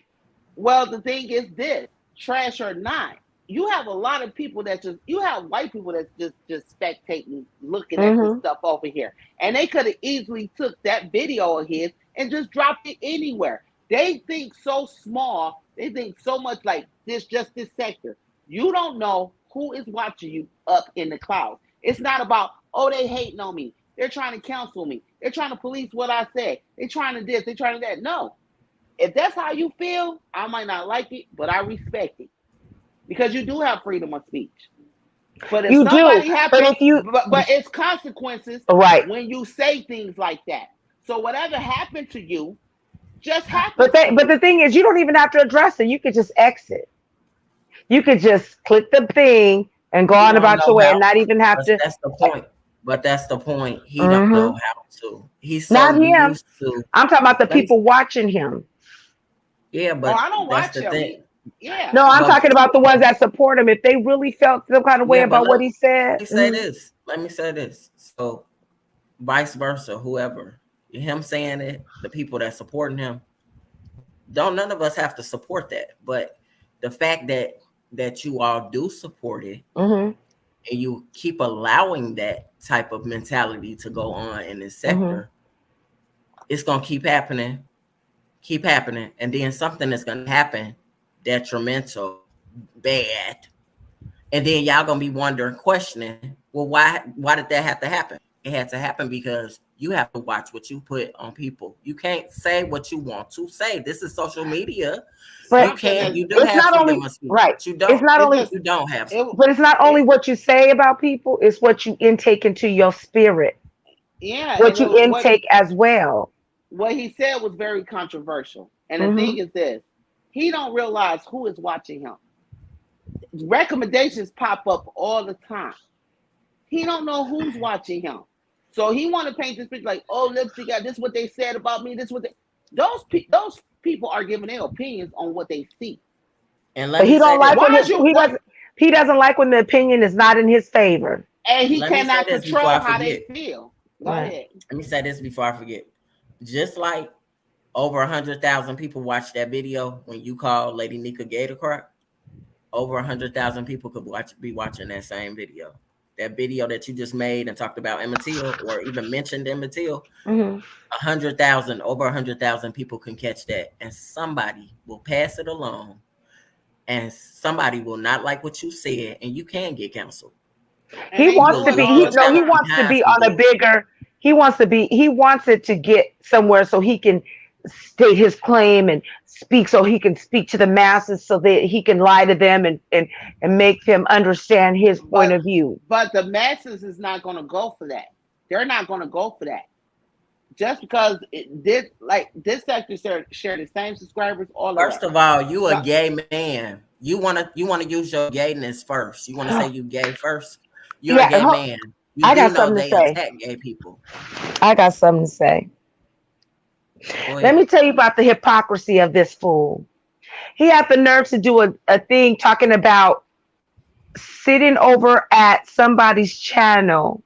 Speaker 3: well, the thing is this, trash or not, you have a lot of people that just, you have white people that's just spectating, looking at this
Speaker 2: Hmm.
Speaker 3: stuff over here, and they could have easily took that video of his and just dropped it anywhere. They think so small. They think so much like this, just this sector. You don't know who is watching you up in the clouds. It's not about, oh, they hating on me. They're trying to counsel me. They're trying to police what I say. They're trying to this. They're trying to that. No. If that's how you feel, I might not like it, but I respect it because you do have freedom of speech. But if
Speaker 2: You do,
Speaker 3: somebody
Speaker 2: but
Speaker 3: happen,
Speaker 2: if you
Speaker 3: but it's consequences
Speaker 2: right,
Speaker 3: when you say things like that. So whatever happened to you, just happens to
Speaker 2: but
Speaker 3: you.
Speaker 2: the thing is, you don't even have to address it. You could just exit. You could just click the thing and go
Speaker 1: He
Speaker 2: on
Speaker 1: don't
Speaker 2: about your
Speaker 1: know
Speaker 2: way
Speaker 1: how.
Speaker 2: and not even have
Speaker 1: But
Speaker 2: to.
Speaker 1: that's the point. But that's the point. He don't know
Speaker 2: Mm-hmm.
Speaker 1: how to. He's so
Speaker 2: Not him.
Speaker 1: used to.
Speaker 2: I'm talking about the
Speaker 1: Let me.
Speaker 2: people watching him.
Speaker 1: Yeah,
Speaker 3: Oh,
Speaker 1: but
Speaker 3: I don't
Speaker 1: that's
Speaker 3: watch
Speaker 1: the
Speaker 3: him.
Speaker 1: thing.
Speaker 3: Yeah,
Speaker 2: No,
Speaker 3: I
Speaker 2: I'm
Speaker 3: don't
Speaker 1: But
Speaker 2: talking
Speaker 3: watch him.
Speaker 2: about the ones that support him. If they really felt some kind of way
Speaker 1: yeah, but
Speaker 2: about what he said,
Speaker 1: let me say this. Let me say this. So vice versa, whoever him saying it, the people that supporting him, don't none of us have to support that. But the fact that you all do support it
Speaker 2: mm-hmm,
Speaker 1: and you keep allowing that type of mentality to go on in this
Speaker 2: mm-hmm.
Speaker 1: sector, it's gonna keep happening, and then something is gonna happen detrimental, bad, and then y'all gonna be wondering, questioning, well, why did that have to happen? It had to happen because you have to watch what you put on people. You can't say what you want to say. This is social media.
Speaker 2: But
Speaker 1: You
Speaker 3: Something
Speaker 1: can,
Speaker 3: is
Speaker 1: you do
Speaker 2: it's
Speaker 1: have
Speaker 2: not
Speaker 1: freedom
Speaker 2: only
Speaker 1: of speech,
Speaker 2: right.
Speaker 1: but you
Speaker 2: It's
Speaker 1: don't.
Speaker 2: not
Speaker 3: it
Speaker 2: only,
Speaker 3: just
Speaker 1: You don't have.
Speaker 3: it
Speaker 2: but it's not only
Speaker 3: it
Speaker 2: what you say about people. It's what you intake into your spirit,
Speaker 3: yeah,
Speaker 2: what
Speaker 3: and
Speaker 2: you
Speaker 3: what
Speaker 2: intake as well.
Speaker 3: he said was very controversial. And the
Speaker 2: Mm-hmm.
Speaker 3: thing is this, he don't realize who is watching him. Recommendations pop up all the time. He don't know who's watching him. So he want to paint this picture like, oh, lipstick, this is what they said about me. This is what they, those people are giving their opinions on what they see.
Speaker 1: And let
Speaker 2: But
Speaker 1: me
Speaker 2: he
Speaker 1: say
Speaker 2: don't like
Speaker 1: this.
Speaker 2: when
Speaker 3: Why is you what?
Speaker 2: he doesn't like when the opinion is not in his favor.
Speaker 3: And he
Speaker 1: Let me say
Speaker 3: cannot
Speaker 1: this before
Speaker 3: control
Speaker 1: I
Speaker 3: how they
Speaker 1: forget.
Speaker 3: feel. Go
Speaker 2: Right.
Speaker 3: ahead.
Speaker 1: Let me say this before I forget. Just like over 100,000 people watched that video when you called Lady Nika Gator Cry, over 100,000 people could be watching that same video. That video that you just made and talked about Emmett Till, or even mentioned Emmett Till,
Speaker 2: Mm-hmm.
Speaker 1: 100,000, over 100,000 people can catch that, and somebody will pass it along, and somebody will not like what you said, and you can get canceled.
Speaker 3: And
Speaker 2: He
Speaker 3: they
Speaker 1: You
Speaker 2: wants
Speaker 3: do
Speaker 1: will
Speaker 2: to
Speaker 3: it
Speaker 2: be.
Speaker 1: you
Speaker 3: all
Speaker 2: He
Speaker 1: will
Speaker 3: the
Speaker 2: no. He
Speaker 1: channel
Speaker 3: time.
Speaker 2: wants to
Speaker 1: behind
Speaker 2: be
Speaker 1: some
Speaker 2: on a
Speaker 1: bullshit.
Speaker 2: bigger. He wants to be. He wants it to get somewhere so he can state his claim and speak. So he can speak to the masses, so that he can lie to them and make them understand his point
Speaker 3: But
Speaker 2: of view.
Speaker 3: the masses is not going to go for that. They're not going to go for that. Just because it did, like this sector share the same subscribers, all of that.
Speaker 1: First of all, you a
Speaker 3: So,
Speaker 1: gay man. You wanna use your gayness first. You wanna say you gay first. You're a
Speaker 2: Yeah,
Speaker 1: gay man. You
Speaker 2: I
Speaker 1: do
Speaker 2: got
Speaker 1: know
Speaker 2: something to
Speaker 1: they
Speaker 2: say.
Speaker 1: attack gay people.
Speaker 2: I got something to say.
Speaker 1: Go
Speaker 2: Let me
Speaker 1: ahead.
Speaker 2: tell you about the hypocrisy of this fool. He had the nerve to do a thing talking about sitting over at somebody's channel,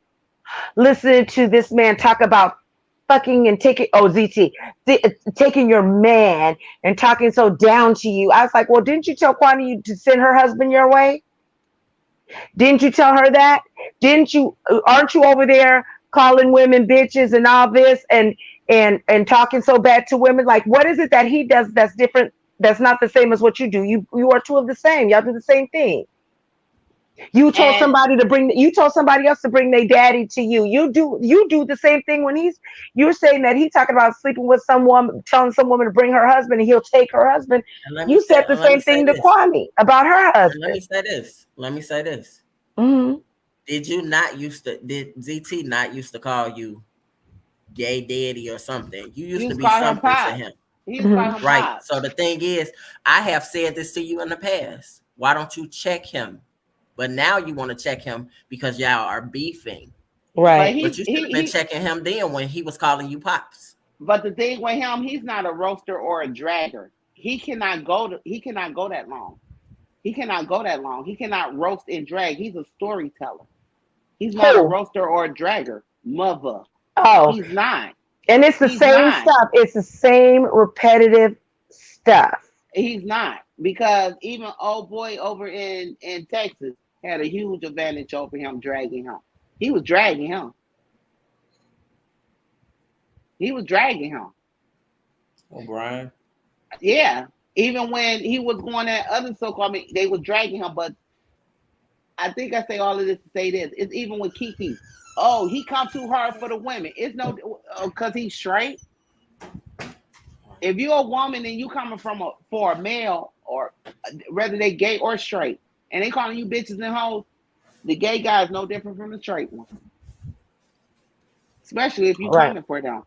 Speaker 2: listening to this man talk about fucking and taking ZT taking your man and talking so down to you. I was like, well, didn't you tell Kwani to send her husband your way? Didn't you tell her that? Didn't you? Aren't you over there calling women bitches and all this and talking so bad to women? Like, what is it that he does that's different? That's not the same as what you do. You are two of the same. Y'all do the same thing.
Speaker 3: and
Speaker 2: You told somebody else to bring their daddy to you. You do the same thing when you're saying that he talking about sleeping with some woman, telling some woman to bring her husband and he'll take her husband.
Speaker 1: And let me
Speaker 2: You
Speaker 1: say
Speaker 2: said the
Speaker 1: and let me
Speaker 2: same
Speaker 1: say
Speaker 2: thing to
Speaker 1: this.
Speaker 2: Kwame about her
Speaker 1: And let
Speaker 2: husband.
Speaker 1: me say this. Let me say this.
Speaker 2: Hmm.
Speaker 1: Did ZT not used to call you gay daddy or something? You
Speaker 3: he
Speaker 1: used to
Speaker 3: was
Speaker 1: be
Speaker 3: calling him
Speaker 1: something to
Speaker 3: Pops.
Speaker 1: him.
Speaker 3: He was
Speaker 2: Hmm.
Speaker 3: calling him
Speaker 1: Right.
Speaker 3: Pops.
Speaker 1: So the thing is, I have said this to you in the past. Why don't you check him? But now you want to check him because y'all are beefing.
Speaker 3: But
Speaker 2: Right.
Speaker 1: But
Speaker 3: he
Speaker 1: you should
Speaker 3: he
Speaker 1: have been
Speaker 3: he.
Speaker 1: checking him then when he was calling you pops.
Speaker 3: But the thing with him, he's not a roaster or a dragger. He cannot go to. He cannot go that long. He cannot go that long. He cannot roast and drag. He's a storyteller. He's not a
Speaker 2: Who?
Speaker 3: roaster or a dragger. Mother.
Speaker 2: Oh,
Speaker 3: He's not.
Speaker 2: and it's the
Speaker 3: He's
Speaker 2: same
Speaker 3: not.
Speaker 2: stuff. It's the same repetitive stuff.
Speaker 3: He's not. Because even old boy over in Texas had a huge advantage over him dragging him. He was dragging him. He was dragging him.
Speaker 1: O'Brien.
Speaker 3: Yeah. Even when he was going at other so-called, I mean, they was dragging him, but I think I say all of this to say this. It's even with Kiki. Oh, he come too hard for the women. It's no because he's straight. If you're a woman and you coming from a for a male or whether they gay or straight, and they calling you bitches and hoes, the gay guy is no different from the straight one. Especially if you
Speaker 2: Right.
Speaker 3: coming for them.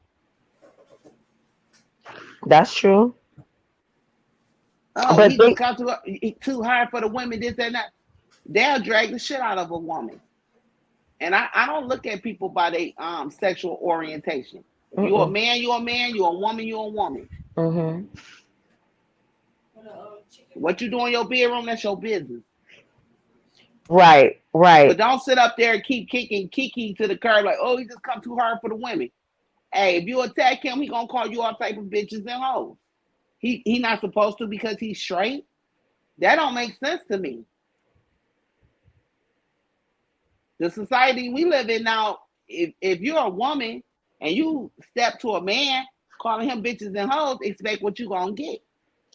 Speaker 2: That's true.
Speaker 3: Oh,
Speaker 2: But
Speaker 3: he just
Speaker 2: they
Speaker 3: got too hard for the women. This and that. They'll drag the shit out of a woman. And I don't look at people by their sexual orientation. You a
Speaker 2: mm-mm,
Speaker 3: man, you a man. You a woman, you a woman.
Speaker 2: mm-hmm.
Speaker 3: What you do in your bedroom, that's your business.
Speaker 2: Right,
Speaker 3: But
Speaker 2: right,
Speaker 3: don't sit up there and keep kicking Kiki to the curb like, oh, he just come too hard for the women. Hey, if you attack him, he gonna call you all type of bitches and hoes. He not supposed to because he's straight. That don't make sense to me. The society we live in now, if you're a woman and you step to a man calling him bitches and hoes, expect what you gonna get,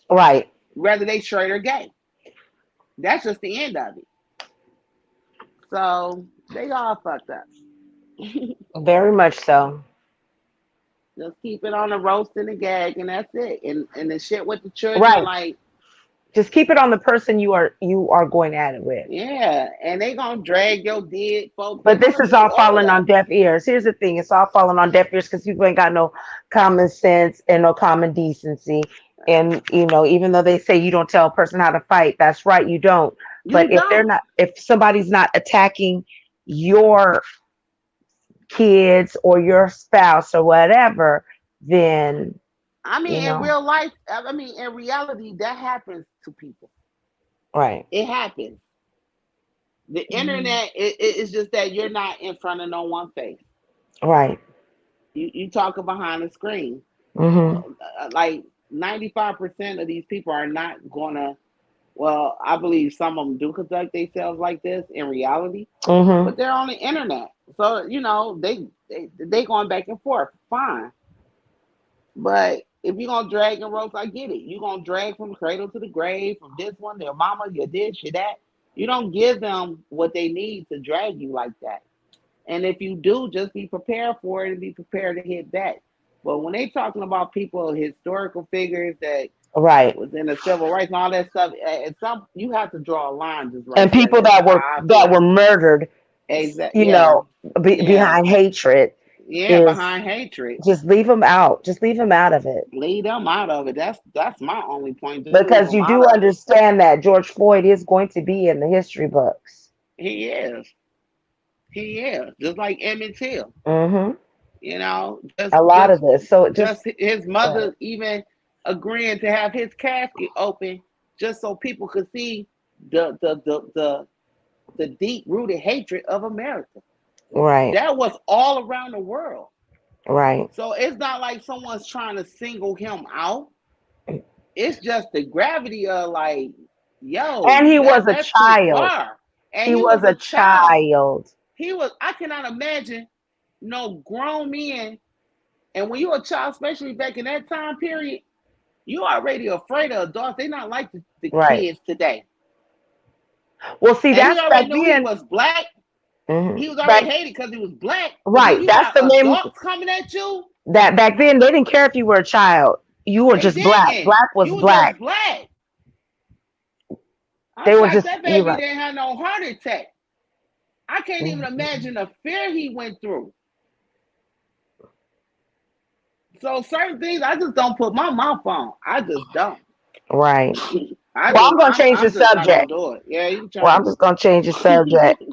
Speaker 2: right.
Speaker 3: whether they straight or gay. That's just the end of it. So they all fucked up.
Speaker 2: Very much so.
Speaker 3: Just keep it on the roast and the gag, and that's it. And the shit with the children,
Speaker 2: Right.
Speaker 3: like,
Speaker 2: Just keep it on the person you are going at it with.
Speaker 3: yeah, and they gonna drag your dead folks. They're
Speaker 2: But this
Speaker 3: gonna
Speaker 2: is
Speaker 3: do
Speaker 2: all
Speaker 3: all of
Speaker 2: falling
Speaker 3: that.
Speaker 2: on deaf ears. Here's the thing: it's all falling on deaf ears because people ain't got no common sense and no common decency. And even though they say you don't tell a person how to fight, that's right, you don't. But
Speaker 3: You don't.
Speaker 2: if somebody's not attacking your kids or your spouse or whatever, then
Speaker 3: I
Speaker 2: you
Speaker 3: mean, in
Speaker 2: know,
Speaker 3: real life, I mean, in reality, that happens to people.
Speaker 2: right,
Speaker 3: It happens. The
Speaker 2: mhm,
Speaker 3: internet is just that you're not in front of no one face.
Speaker 2: right,
Speaker 3: You talking behind the screen.
Speaker 2: hmm,
Speaker 3: Like 95% of these people are not gonna. Well, I believe some of them do conduct themselves like this in reality,
Speaker 2: hmm,
Speaker 3: but they're on the internet, so they going back and forth. Fine, but if you're gonna drag and roast, I get it. You're gonna drag from the cradle to the grave, from this one, their mama, your this, your that. You don't give them what they need to drag you like that. And if you do, just be prepared for it and be prepared to hit back. But when they talking about people, historical figures that
Speaker 2: right.
Speaker 3: was in the civil rights and all that stuff, at some you have to draw a line just right
Speaker 2: And
Speaker 3: there.
Speaker 2: people
Speaker 3: That's just how I
Speaker 2: that
Speaker 3: feel.
Speaker 2: were murdered,
Speaker 3: Exactly.
Speaker 2: you
Speaker 3: Yeah.
Speaker 2: know,
Speaker 3: Yeah.
Speaker 2: behind hatred
Speaker 3: Yeah.
Speaker 2: is
Speaker 3: Behind hatred,
Speaker 2: just leave them out. Just leave them out of it.
Speaker 3: leave them out of it. That's my only point. Just leave
Speaker 2: Because
Speaker 3: them
Speaker 2: you
Speaker 3: out
Speaker 2: do
Speaker 3: of it.
Speaker 2: understand that George Floyd is going to be in the history books.
Speaker 3: He is. He is. Just like Emmett Till.
Speaker 2: Hmm.
Speaker 3: You know,
Speaker 2: A lot of this. So it just,
Speaker 3: just his mother even agreeing to have his casket open just so people could see the the the the, the deep rooted hatred of America.
Speaker 2: right,
Speaker 3: That was all around the world.
Speaker 2: right.
Speaker 3: So it's not like someone's trying to single him out. It's just the gravity of like, yo,
Speaker 2: And he was a
Speaker 3: that's too
Speaker 2: child.
Speaker 3: far. And
Speaker 2: He
Speaker 3: he
Speaker 2: was
Speaker 3: was a
Speaker 2: a
Speaker 3: child.
Speaker 2: child.
Speaker 3: He was. I cannot imagine no grown men. And when you're a child, especially back in that time period, you already afraid of adults. They're not like the
Speaker 2: Right.
Speaker 3: kids today.
Speaker 2: Well, see,
Speaker 3: And he
Speaker 2: that's
Speaker 3: already
Speaker 2: back
Speaker 3: knew he
Speaker 2: then.
Speaker 3: was black. He was already
Speaker 2: Back
Speaker 3: hated because he was black. But then
Speaker 2: right.
Speaker 3: you
Speaker 2: That's
Speaker 3: got
Speaker 2: the name.
Speaker 3: adults coming at you.
Speaker 2: That back then they didn't care if you were a child. You were
Speaker 3: They
Speaker 2: just black.
Speaker 3: didn't.
Speaker 2: Black was
Speaker 3: You were
Speaker 2: black.
Speaker 3: just black. I'm
Speaker 2: They were
Speaker 3: shocked
Speaker 2: just.
Speaker 3: that
Speaker 2: You're
Speaker 3: baby
Speaker 2: right.
Speaker 3: didn't have no heart attack. I can't even
Speaker 2: Mhm.
Speaker 3: imagine the fear he went through. So certain things I just don't put my mouth on. I just don't.
Speaker 2: Right. Well, I'm gonna change the
Speaker 3: I'm just not gonna
Speaker 2: subject.
Speaker 3: do it. Yeah, you can
Speaker 2: Well, I'm
Speaker 3: change
Speaker 2: just gonna change the subject.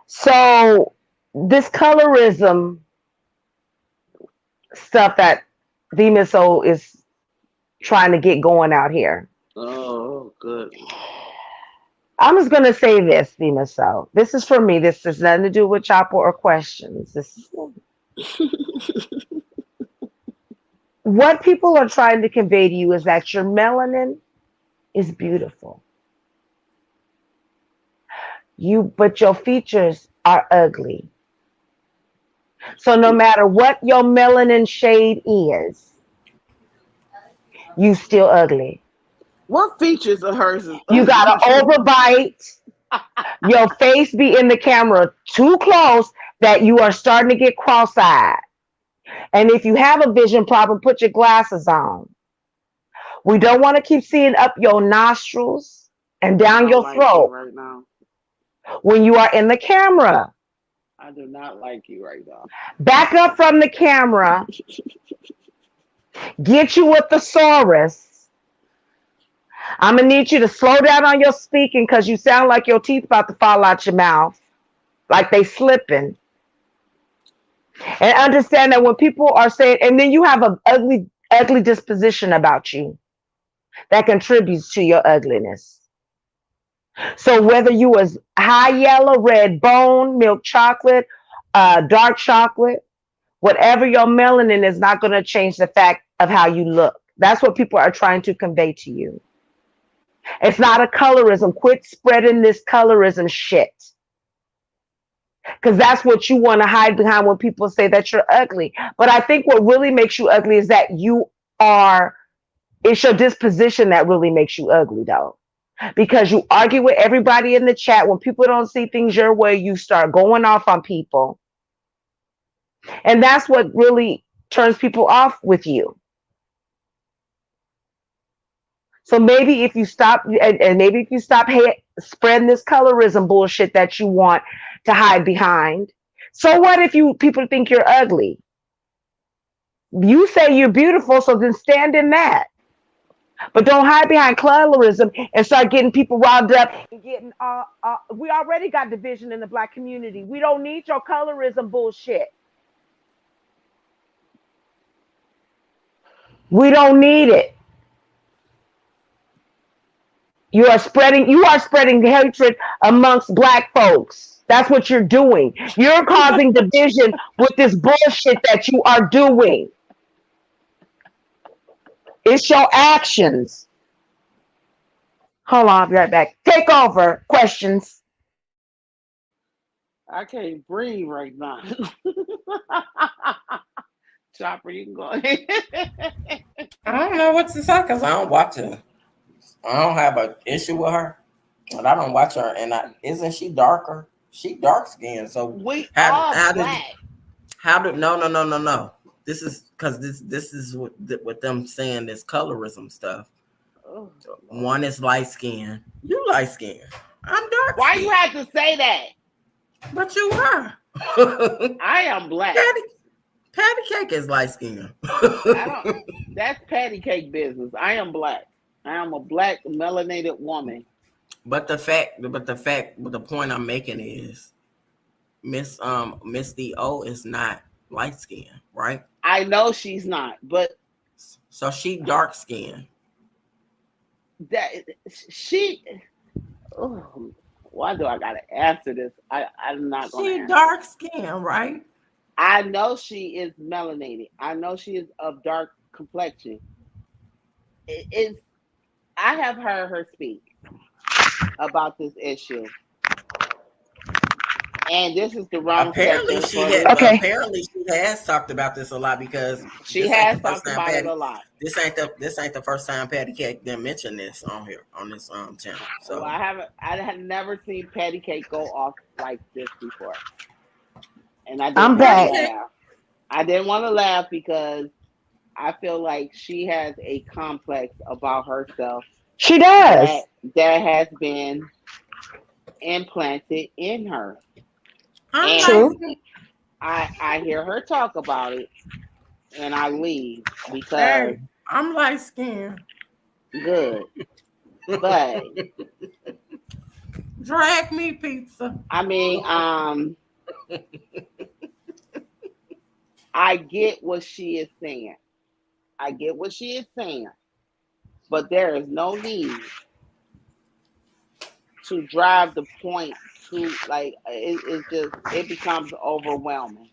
Speaker 2: So this colorism stuff that Miso is trying to get going out here.
Speaker 3: Oh, good.
Speaker 2: I'm just gonna say this, Miso. This is for me. This has nothing to do with chopper or questions. This what people are trying to convey to you is that your melanin is beautiful. But your features are ugly. So no matter what your melanin shade is, you still ugly.
Speaker 3: What features of hers is
Speaker 2: You got to
Speaker 3: ugly?
Speaker 2: overbite. Your face be in the camera too close that you are starting to get cross-eyed. And if you have a vision problem, put your glasses on. We don't want to keep seeing up your nostrils and
Speaker 3: I
Speaker 2: down
Speaker 3: don't
Speaker 2: your
Speaker 3: like you
Speaker 2: throat
Speaker 3: right now.
Speaker 2: when you are in the camera.
Speaker 3: I do not like you right now.
Speaker 2: Back up from the camera, get you a thesaurus. I'm gonna need you to slow down on your speaking because you sound like your teeth about to fall out your mouth, like they slipping. And understand that when people are saying, and then you have an ugly disposition about you that contributes to your ugliness. So whether you was high yellow, red bone, milk chocolate, dark chocolate, whatever your melanin is not going to change the fact of how you look. That's what people are trying to convey to you. It's not a colorism. Quit spreading this colorism shit. Because that's what you want to hide behind when people say that you're ugly. But I think what really makes you ugly is that it's your disposition that really makes you ugly, though. Because you argue with everybody in the chat. When people don't see things your way, you start going off on people. And that's what really turns people off with you. So maybe if you stop, and maybe if you stop spreading this colorism bullshit that you want to hide behind. So what if people think you're ugly? You say you're beautiful, so then stand in that. But don't hide behind colorism and start getting people riled up and getting. We already got division in the Black community. We don't need your colorism bullshit. We don't need it. You are spreading hatred amongst Black folks. That's what you're doing. You're causing division with this bullshit that you are doing. It's your actions. Hold on, I'll be right back. Take over. Questions.
Speaker 3: I can't breathe right now. Chopper, you can go ahead.
Speaker 1: I don't know what to say because I don't watch her. I don't have an issue with her, but I don't watch her. And isn't she darker? She dark skinned. So
Speaker 3: We
Speaker 1: how
Speaker 3: are
Speaker 1: how did
Speaker 3: black.
Speaker 1: no. This is because this is what them saying this colorism stuff.
Speaker 3: Oh,
Speaker 1: One is light skin. You light skin. I'm dark
Speaker 3: why
Speaker 1: skin.
Speaker 3: you have to say that?
Speaker 1: But you are.
Speaker 3: I am black.
Speaker 1: Patty cake is light skin.
Speaker 3: I don't. That's patty cake business. I am black. I am a black melanated woman.
Speaker 1: But the point I'm making is Miss D.O. is not light skin, right?
Speaker 3: I know she's not, but
Speaker 1: So she dark skin.
Speaker 3: that she. Oh, why do I gotta answer this? I'm not gonna
Speaker 1: She
Speaker 3: answer.
Speaker 1: dark skin, right?
Speaker 3: I know she is melanated. I know she is of dark complexion. It's. I have heard her speak about this issue, and this is the wrong
Speaker 1: Apparently
Speaker 3: sector
Speaker 1: she
Speaker 3: for
Speaker 1: had.
Speaker 3: this.
Speaker 2: Okay.
Speaker 1: Apparently she has talked about this a lot because
Speaker 3: She
Speaker 1: this ain't the
Speaker 3: has
Speaker 1: first
Speaker 3: talked
Speaker 1: time
Speaker 3: about it
Speaker 1: Patty.
Speaker 3: a lot.
Speaker 1: This ain't the first time Patty Cake didn't mention this on here on this channel.
Speaker 3: Well,
Speaker 1: So
Speaker 3: I had never seen Patty Cake go off like this before, and I
Speaker 2: I'm
Speaker 3: didn't want to
Speaker 2: back.
Speaker 1: Patty Cake.
Speaker 3: laugh. I didn't want to laugh because I feel like she has a complex about herself
Speaker 2: She
Speaker 3: that
Speaker 2: does.
Speaker 3: that has been implanted in her,
Speaker 1: I'm light
Speaker 3: and
Speaker 2: True.
Speaker 1: skin.
Speaker 3: I hear her talk about it, and I leave because
Speaker 1: Hey, I'm light skin.
Speaker 3: good, but
Speaker 1: Drag me pizza.
Speaker 3: I mean, I get what she is saying. I get what she is saying, but there is no need to drive the point to like it becomes overwhelming.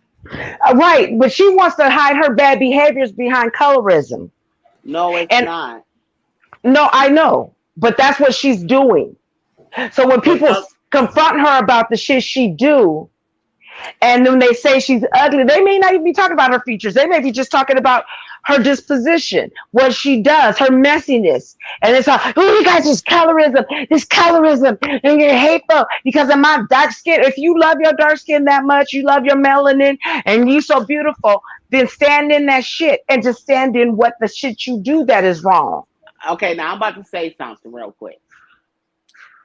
Speaker 2: Right. But she wants to hide her bad behaviors behind colorism.
Speaker 3: No, it's
Speaker 2: And
Speaker 3: not.
Speaker 2: no, I know. But that's what she's doing. So when
Speaker 1: But
Speaker 2: people confront her about the shit she do, and then they say she's ugly, they may not even be talking about her features. They may be just talking about her disposition, what she does, her messiness. And it's like, oh, you guys, this colorism, and you're hateful because of my dark skin. If you love your dark skin that much, you love your melanin, and you so beautiful, then stand in that shit and just stand in what the shit you do that is wrong.
Speaker 3: Okay, now I'm about to say something real quick.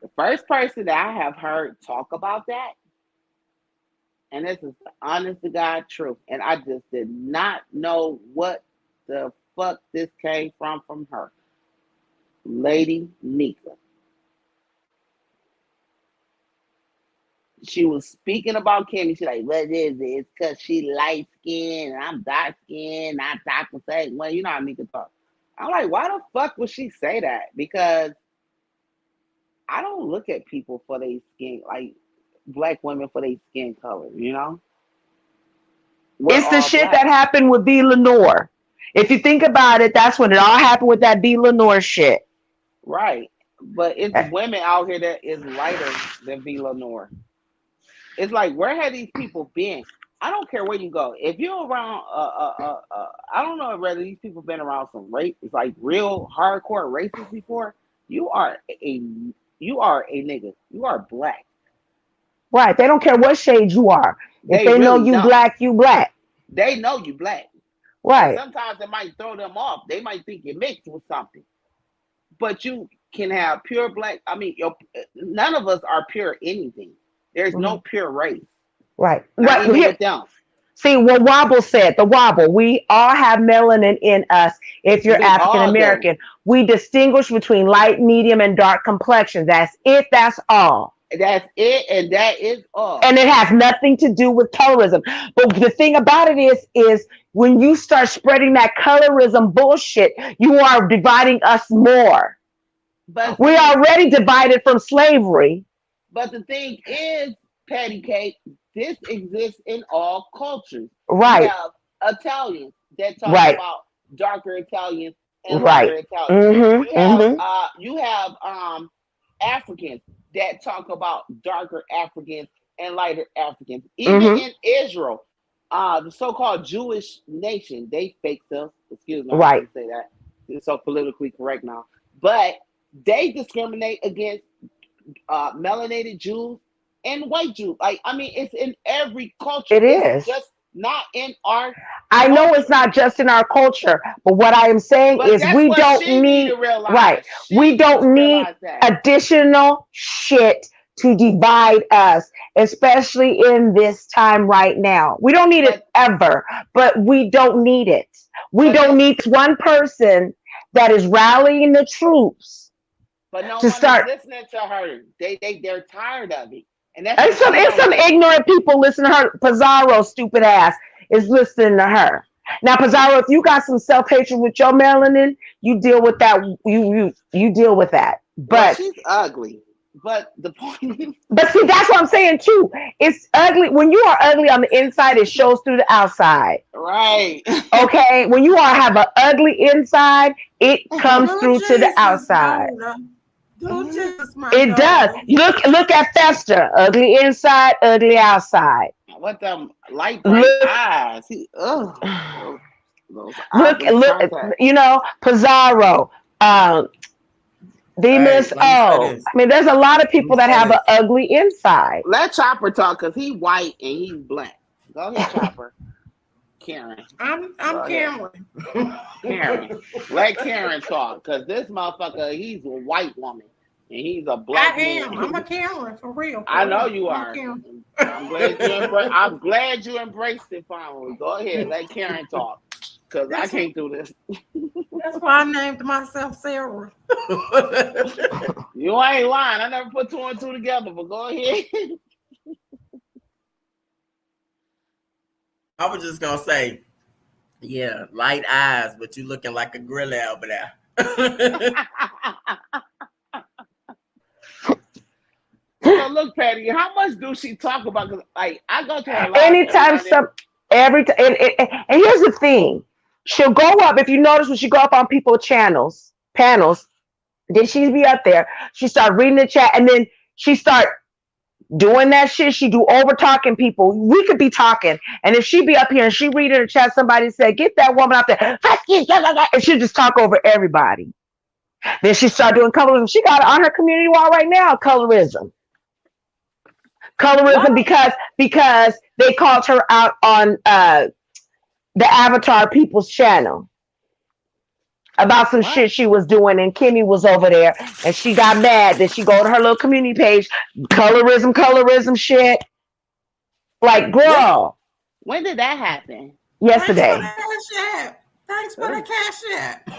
Speaker 3: The first person that I have heard talk about that, and this is the honest to God truth, and I just did not know what the fuck this came from her. Lady Nika. She was speaking about Kimmy. She's like, what is it? It's because she light skinned and I'm dark skinned. I talk the same way. You know how Nika talk. I'm like, why the fuck would she say that? Because I don't look at people for their skin, like black women for their skin color, you know? We're
Speaker 2: It's the
Speaker 3: all
Speaker 2: shit that
Speaker 3: black.
Speaker 2: happened with B. Lenore. If you think about it, that's when it all happened with that B. Lenore shit.
Speaker 3: Right. But it's women out here that is lighter than V. Lenore. It's like, where have these people been? I don't care where you go. If you're around, I don't know whether these people been around some rape, it's like real hardcore racists before. You are a, you are a nigga. You are black.
Speaker 2: Right. They don't care what shade you are. If
Speaker 3: They
Speaker 2: they know
Speaker 3: really
Speaker 2: you
Speaker 3: don't.
Speaker 2: black, you black.
Speaker 3: They know you black, and
Speaker 2: Right.
Speaker 3: sometimes it might throw them off. They might think you're mixed with something, but you can have pure black. I mean, none of us are pure anything. There's
Speaker 2: Mhm.
Speaker 3: no pure race,
Speaker 2: Right.
Speaker 3: not
Speaker 2: Right.
Speaker 3: even
Speaker 2: Here,
Speaker 3: with them.
Speaker 2: see what Wobble said, the Wobble. We all have melanin in us if you're
Speaker 3: We
Speaker 2: African
Speaker 3: all do.
Speaker 2: American. We distinguish between light, medium, and dark complexion. That's it. That's all.
Speaker 3: That's it, and that is all.
Speaker 2: And it has nothing to do with colorism. But the thing about it is when you start spreading that colorism bullshit, you are dividing us more.
Speaker 3: But
Speaker 2: We're
Speaker 3: see,
Speaker 2: already divided from slavery.
Speaker 3: but the thing is, patty cake, this exists in all cultures. You
Speaker 2: Right,
Speaker 3: have Italians that talk
Speaker 2: right,
Speaker 3: about darker Italians and lighter
Speaker 2: right.
Speaker 3: Italians.
Speaker 2: Mm-hmm, mm-hmm.
Speaker 3: You have Africans that talk about darker Africans and lighter Africans. Even
Speaker 2: Mm-hmm.
Speaker 3: in Israel, the so-called Jewish nation, they fake stuff. Excuse me, I
Speaker 2: Right.
Speaker 3: shouldn't say that. It's so politically correct now. But they discriminate against melanated Jews and white Jews. Like, I mean, it's in every culture.
Speaker 2: It
Speaker 3: It's
Speaker 2: is.
Speaker 3: just not in our
Speaker 2: I know it's
Speaker 3: culture.
Speaker 2: not just in our culture, but what I am saying
Speaker 3: But
Speaker 2: is
Speaker 3: that's
Speaker 2: we
Speaker 3: what
Speaker 2: don't
Speaker 3: she need to
Speaker 2: need, right,
Speaker 3: realize.
Speaker 2: we
Speaker 3: She needs to
Speaker 2: don't need
Speaker 3: realize that.
Speaker 2: additional shit to divide us, especially in this time right now. We don't need it
Speaker 3: But
Speaker 2: ever, but we don't need it. We
Speaker 3: but
Speaker 2: don't
Speaker 3: this
Speaker 2: need this one person that is rallying the troops
Speaker 3: but no
Speaker 2: to
Speaker 3: one is
Speaker 2: start.
Speaker 3: listening to her. They're tired of it. And that's what she
Speaker 2: It's
Speaker 3: don't
Speaker 2: some
Speaker 3: get.
Speaker 2: ignorant people listening to her. Pizarro, stupid ass, is listening to her. Now, Pizarro, if you got some self hatred with your melanin, you deal with that. You deal with that.
Speaker 3: Well, she's ugly. But the point
Speaker 2: But see, that's what I'm saying too. It's ugly when you are ugly on the inside. It shows through the outside.
Speaker 3: right.
Speaker 2: Okay, when you are have an ugly inside, it comes
Speaker 1: Oh,
Speaker 2: through to the
Speaker 1: Jesus,
Speaker 2: outside.
Speaker 1: daughter. Oh, Jesus, my
Speaker 2: It does.
Speaker 1: daughter.
Speaker 2: Look at Fester. Ugly inside, ugly outside.
Speaker 3: What them light bright
Speaker 2: Look
Speaker 3: eyes. Those ivory
Speaker 2: look,
Speaker 3: contacts.
Speaker 2: Pizarro, um,
Speaker 1: Hey,
Speaker 2: Demas
Speaker 1: let me say
Speaker 2: O.
Speaker 1: this.
Speaker 2: I mean, there's a lot of
Speaker 1: Let me
Speaker 2: people that
Speaker 1: say
Speaker 2: have an
Speaker 1: this.
Speaker 2: ugly inside.
Speaker 3: Let Chopper talk because he white and he's black. Go ahead, Chopper. Karen.
Speaker 1: I'm
Speaker 3: Go ahead.
Speaker 1: Cameron.
Speaker 3: Karen. Let Karen talk because this motherfucker, he's a white woman and he's a
Speaker 1: I
Speaker 3: black
Speaker 1: am. I'm a
Speaker 3: man.
Speaker 1: Cameron for real.
Speaker 3: I
Speaker 1: For
Speaker 3: know
Speaker 1: real.
Speaker 3: you
Speaker 1: I'm a
Speaker 3: are.
Speaker 1: Cameron.
Speaker 3: I'm glad you embraced it finally. Go ahead, let Karen talk. Cause I
Speaker 1: That's
Speaker 3: can't do this.
Speaker 1: that's why I named myself Sarah.
Speaker 3: You ain't lying. I never put two and two together, but go ahead.
Speaker 1: I was just gonna say, yeah, light eyes, but you looking like a grill over there.
Speaker 3: So look, Patty, how much do she talk about? Because like I go to her live every
Speaker 2: Anytime
Speaker 3: now and then.
Speaker 2: some every time, and here's the thing, she'll go up. If you notice, when she go up on people channels panels, then she be up there. She start reading the chat, and then she start doing that shit. She do over talking people. We could be talking, and if she be up here and she read in the chat, somebody said, "Get that woman out there," and she just talk over everybody. Then she started doing colorism. She got it on her community wall right now. Colorism,
Speaker 3: What?
Speaker 2: because they called her out on the Avatar People's channel about some
Speaker 3: What?
Speaker 2: shit she was doing, and Kimmy was over there, and she got mad. Then she go to her little community page, colorism shit. Like,
Speaker 1: When
Speaker 2: girl,
Speaker 3: When did that happen?
Speaker 1: thanks for the
Speaker 2: yesterday,
Speaker 1: cash app. Thanks for the
Speaker 3: Ugh.
Speaker 1: cash app.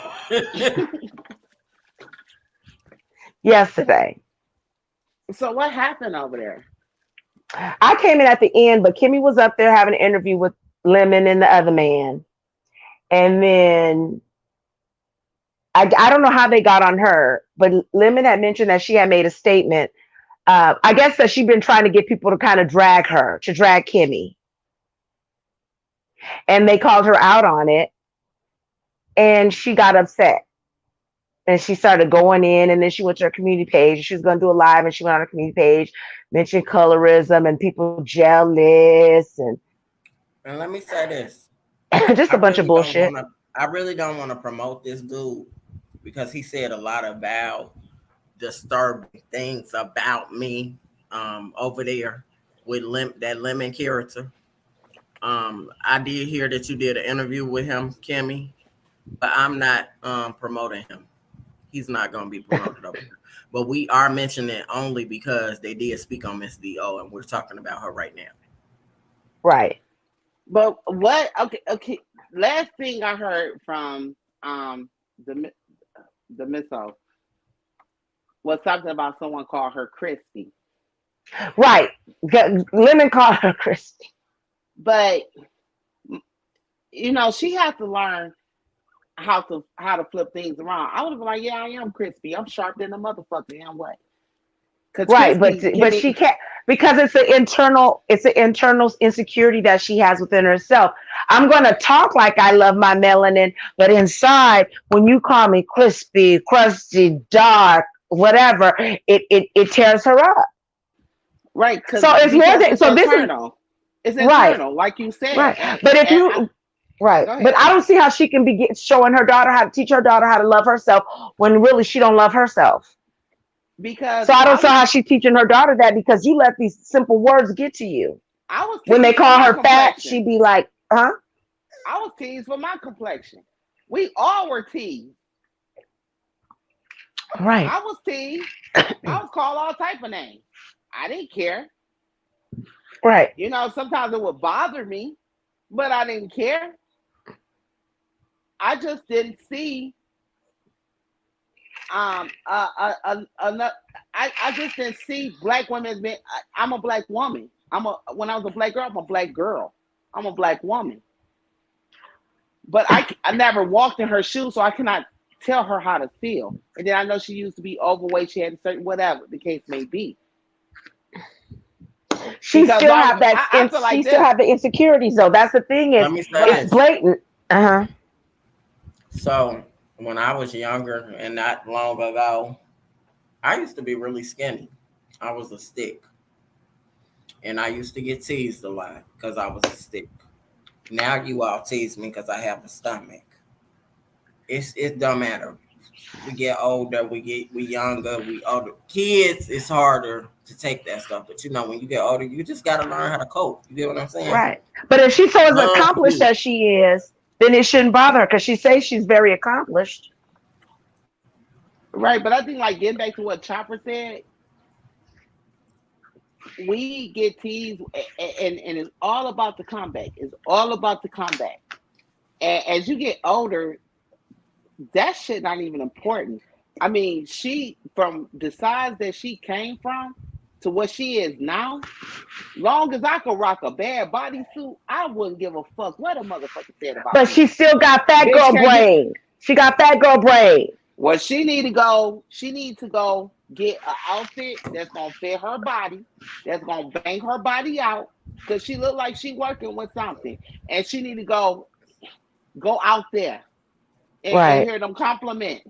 Speaker 2: yesterday.
Speaker 3: So what happened over there?
Speaker 2: I came in at the end, but Kimmy was up there having an interview with Lemon and the other man, and then I don't know how they got on her, but Lemon had mentioned that she had made a statement. I guess that she'd been trying to get people to kind of drag Kimmy, and they called her out on it, and she got upset. And she started going in, and then she went to her community page. She was going to do a live, and she went on her community page, mentioned colorism and people jealous, and
Speaker 1: And let me say this.
Speaker 2: just
Speaker 1: I
Speaker 2: a bunch of
Speaker 1: really don't
Speaker 2: bullshit.
Speaker 1: want to. I really don't want to promote this dude because he said a lot about disturbing things about me over there with that lemon character. I did hear that you did an interview with him, Kimmy, but I'm not promoting him. He's not going to be promoted over here. But we are mentioning it only because they did speak on Miss D.O. and we're talking about her right now.
Speaker 2: Right.
Speaker 3: But what? Okay, okay. Last thing I heard from the missile was something about someone called her Christy.
Speaker 2: Right. Lemon called her Christy.
Speaker 3: But she has to learn how to flip things around. I would have been like, yeah, I am crispy. I'm sharp than a motherfucker. And what? Because
Speaker 2: Right, but
Speaker 3: crispy can
Speaker 2: she
Speaker 3: be
Speaker 2: can't, because it's an internal insecurity that she has within herself. I'm gonna talk like I love my melanin, but inside, when you call me crispy, crusty, dark, whatever, it tears her up.
Speaker 3: right.
Speaker 2: So it's more
Speaker 3: Because
Speaker 2: than
Speaker 3: it's
Speaker 2: so. This is
Speaker 3: internal. It's
Speaker 2: right,
Speaker 3: internal, like you said.
Speaker 2: right.
Speaker 3: And
Speaker 2: But if
Speaker 3: and I
Speaker 2: you right,
Speaker 3: go
Speaker 2: but
Speaker 3: ahead.
Speaker 2: I don't see how she can be showing her daughter how to teach her daughter how to love herself when really she don't love herself.
Speaker 3: Because
Speaker 2: So I don't know how she's teaching her daughter that, because you let these simple words get to you.
Speaker 3: I was
Speaker 2: When they
Speaker 3: teased for
Speaker 2: call
Speaker 3: my
Speaker 2: her fat,
Speaker 3: complexion.
Speaker 2: she be like, huh?
Speaker 3: I was teased for my complexion. We all were teased.
Speaker 2: Right,
Speaker 3: I was teased. I was called all type of names. I didn't care.
Speaker 2: right.
Speaker 3: Sometimes it would bother me, but I didn't care. I just didn't see I just didn't see black women as being. I'm a black woman. When I was a black girl, I'm a black girl. I'm a black woman. But I never walked in her shoes, so I cannot tell her how to feel. And then I know she used to be overweight. She had a certain whatever the case may be.
Speaker 2: She
Speaker 3: Because
Speaker 2: still have that.
Speaker 3: I feel
Speaker 2: She
Speaker 3: like
Speaker 2: still
Speaker 3: this,
Speaker 2: have the insecurities, though. That's the thing, is
Speaker 1: Let me say
Speaker 2: it's
Speaker 3: right?
Speaker 1: this.
Speaker 2: blatant. Uh huh.
Speaker 1: So when I was younger and not long ago, I used to be really skinny. I was a stick. And I used to get teased a lot because I was a stick. Now you all tease me because I have a stomach. It don't matter. We get older, we younger, we older. Kids, it's harder to take that stuff. But when you get older, you just gotta learn how to cope. You get what I'm saying?
Speaker 2: Right. But if she's so as
Speaker 1: Love
Speaker 2: accomplished
Speaker 1: you.
Speaker 2: as she is, then it shouldn't bother her, because she says she's very accomplished.
Speaker 3: Right. But I think, like, getting back to what Chopper said, we get teased, and it's all about the comeback. It's all about the comeback. And as you get older, that shit not even important. I mean, she, from the size that she came from to what she is now, long as I could rock a bad bodysuit, I wouldn't give a fuck what a motherfucker said about
Speaker 2: But
Speaker 3: me.
Speaker 2: she still got fat
Speaker 3: Bitch,
Speaker 2: girl
Speaker 3: can you?
Speaker 2: brain. She got fat girl brain.
Speaker 3: Well, she need to go get an outfit that's gonna fit her body, that's gonna bang her body out, because she look like she working with something, and she need to go out there and
Speaker 2: Right.
Speaker 3: hear them compliments.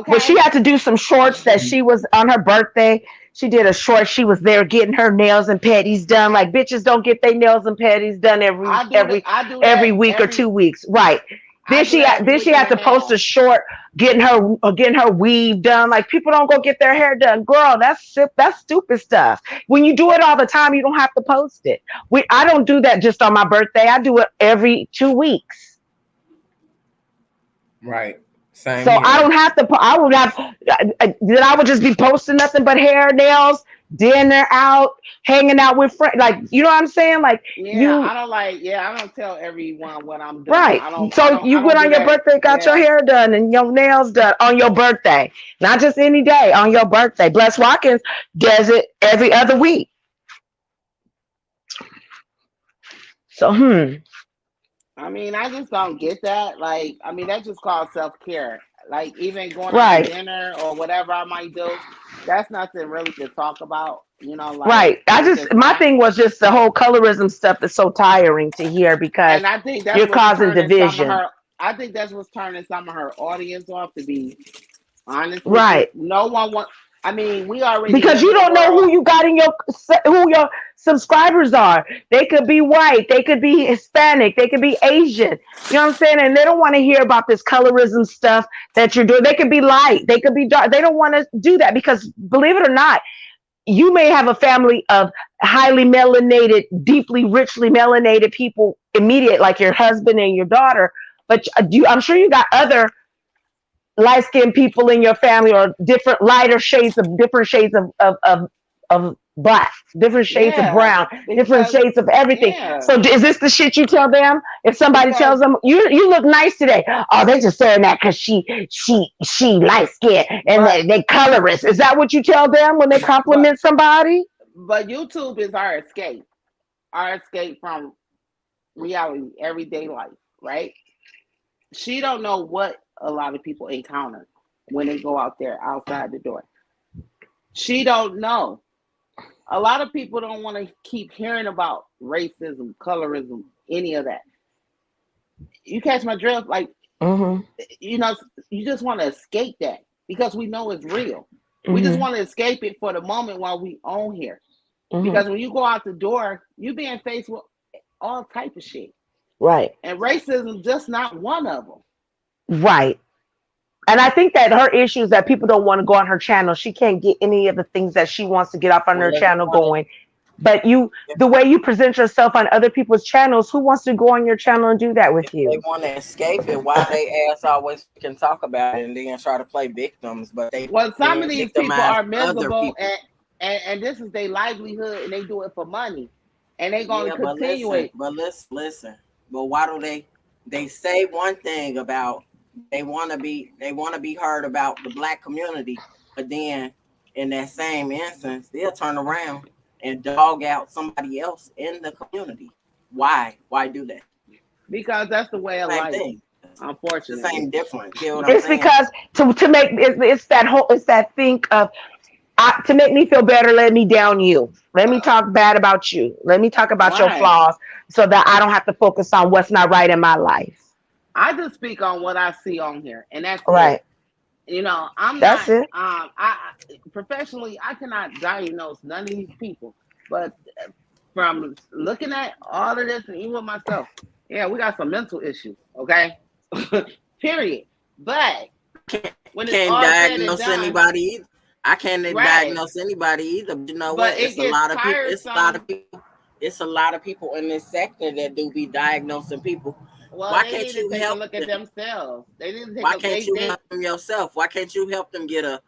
Speaker 2: But she
Speaker 3: Okay.
Speaker 2: had to do some shorts that she was on her birthday. She did a short. She was there getting her nails and petties done. Like bitches don't get their nails and petties done every
Speaker 3: I do that.
Speaker 2: every
Speaker 3: I do
Speaker 2: every
Speaker 3: that
Speaker 2: week or
Speaker 3: every.
Speaker 2: 2 weeks, right?
Speaker 3: I do that every
Speaker 2: Then she
Speaker 3: week and
Speaker 2: had
Speaker 3: a
Speaker 2: to post
Speaker 3: half.
Speaker 2: a short getting her weave done. Like people don't go get their hair done, girl. That's stupid stuff. When you do it all the time, you don't have to post it. I don't do that just on my birthday. I do it every 2 weeks.
Speaker 1: Right. Same
Speaker 2: So I
Speaker 1: here.
Speaker 2: don't have to. I would have. Then I would just be posting nothing but hair, nails, dinner out, hanging out with friends. Like you know what I'm saying? Like
Speaker 3: Yeah,
Speaker 2: you,
Speaker 3: I don't like. Yeah, I don't tell everyone what I'm doing.
Speaker 2: right?
Speaker 3: I don't. I
Speaker 2: So
Speaker 3: don't.
Speaker 2: you
Speaker 3: I don't
Speaker 2: went
Speaker 3: do
Speaker 2: on your
Speaker 3: that.
Speaker 2: birthday, got your
Speaker 3: Yeah,
Speaker 2: hair done and your nails done on your birthday, not just any day on your birthday. Bless Watkins does it every other week. So
Speaker 3: I mean, I just don't get that. Like, I mean, that's just called self care. Like, even going out to
Speaker 2: right.
Speaker 3: dinner or whatever I might do, that's nothing really to talk about. Like
Speaker 2: Right. I
Speaker 3: it's
Speaker 2: just
Speaker 3: just
Speaker 2: my
Speaker 3: not.
Speaker 2: thing was just the whole colorism stuff is so tiring to hear because
Speaker 3: And I think that's
Speaker 2: you're
Speaker 3: what's
Speaker 2: causing
Speaker 3: turning some of
Speaker 2: division.
Speaker 3: her. I think that's what's turning some of her audience off. To be honest with you,
Speaker 2: Right.
Speaker 3: no one want. I mean, we already
Speaker 2: Because
Speaker 3: live
Speaker 2: you
Speaker 3: in a
Speaker 2: don't know
Speaker 3: world.
Speaker 2: who you got in your who your subscribers are. They could be white, they could be Hispanic, they could be Asian. You know what I'm saying? And they don't want to hear about this colorism stuff that you're doing. They could be light, they could be dark. They don't want to do that because believe it or not, you may have a family of highly melanated, deeply, richly melanated people immediate, like your husband and your daughter. But I'm sure you got other light skinned people in your family or different lighter shades of different shades of black, different shades of
Speaker 3: Yeah,
Speaker 2: brown, different
Speaker 3: because
Speaker 2: shades of everything.
Speaker 3: yeah,
Speaker 2: So is this the shit you tell them? If somebody
Speaker 3: because
Speaker 2: tells them you look nice today, oh they just saying that because she light skinned and
Speaker 3: but
Speaker 2: they colorist. Is that what you tell them when they
Speaker 3: but
Speaker 2: compliment somebody?
Speaker 3: but YouTube is our escape from reality, everyday life, right? She don't know what a lot of people encounter when they go out there outside the door. She don't know. A lot of people don't want to keep hearing about racism, colorism, any of that. You catch my drift? Like,
Speaker 2: Mm-hmm.
Speaker 3: you know, you just want to escape that because we know it's real. We just
Speaker 2: Mm-hmm.
Speaker 3: want to escape it for the moment while we own here.
Speaker 2: Mm-hmm.
Speaker 3: Because when you go out the door, you being faced with all type of shit.
Speaker 2: Right.
Speaker 3: And racism just not one of them.
Speaker 2: Right. And I think that her issue is that people don't want to go on her channel. She can't get any of the things that she wants to get off on her
Speaker 1: Well, if they
Speaker 2: channel
Speaker 1: want
Speaker 2: going. But
Speaker 1: to,
Speaker 2: the way you present yourself on other people's channels, who wants to go on your channel and do that
Speaker 1: if
Speaker 2: with
Speaker 1: they
Speaker 2: you?
Speaker 1: want to escape it, why they ass always can talk about it and then try to play victims, but they
Speaker 3: Well, some
Speaker 1: then
Speaker 3: of these people
Speaker 1: victimize
Speaker 3: are
Speaker 1: other
Speaker 3: miserable
Speaker 1: people.
Speaker 3: and this is their livelihood and they do it for money. And they're gonna
Speaker 1: Yeah, but
Speaker 3: continue
Speaker 1: listen,
Speaker 3: it.
Speaker 1: listen. But why do they say one thing about they want to be heard about the black community, but then in that same instance, they'll turn around and dog out somebody else in the community. Why? Why do that?
Speaker 3: Because that's the way of
Speaker 1: Same
Speaker 3: life,
Speaker 1: thing. It's the
Speaker 3: unfortunately.
Speaker 1: same difference. Get what I'm
Speaker 2: It's
Speaker 1: saying?
Speaker 2: because to make it's that think of to make me feel better, let me down you. Let me talk bad about you. Let me talk about your
Speaker 3: Right.
Speaker 2: flaws so that I don't have to focus on what's not right in my life.
Speaker 3: I just speak on what I see on here, and that's it.
Speaker 2: Right.
Speaker 3: I'm
Speaker 2: That's
Speaker 3: not
Speaker 2: it.
Speaker 3: professionally I cannot diagnose none of these people, but from looking at all of this and even with myself, yeah, we got some mental issues, okay? Period. But
Speaker 1: I
Speaker 3: when it's
Speaker 1: can't
Speaker 3: all said and
Speaker 1: diagnose
Speaker 3: done,
Speaker 1: anybody either. I can't
Speaker 3: right?
Speaker 1: diagnose anybody either. But you know what?
Speaker 3: But it
Speaker 1: It's a
Speaker 3: gets
Speaker 1: lot of people. It's a lot
Speaker 3: tiresome.
Speaker 1: of people. It's a lot of people in this sector that do be diagnosing people.
Speaker 3: Well,
Speaker 1: Why
Speaker 3: they
Speaker 1: can't
Speaker 3: need to
Speaker 1: you
Speaker 3: take a
Speaker 1: help
Speaker 3: look at
Speaker 1: them?
Speaker 3: themselves. They need to take
Speaker 1: Why
Speaker 3: a
Speaker 1: can't you
Speaker 3: they
Speaker 1: help them yourself? Why can't you help them get a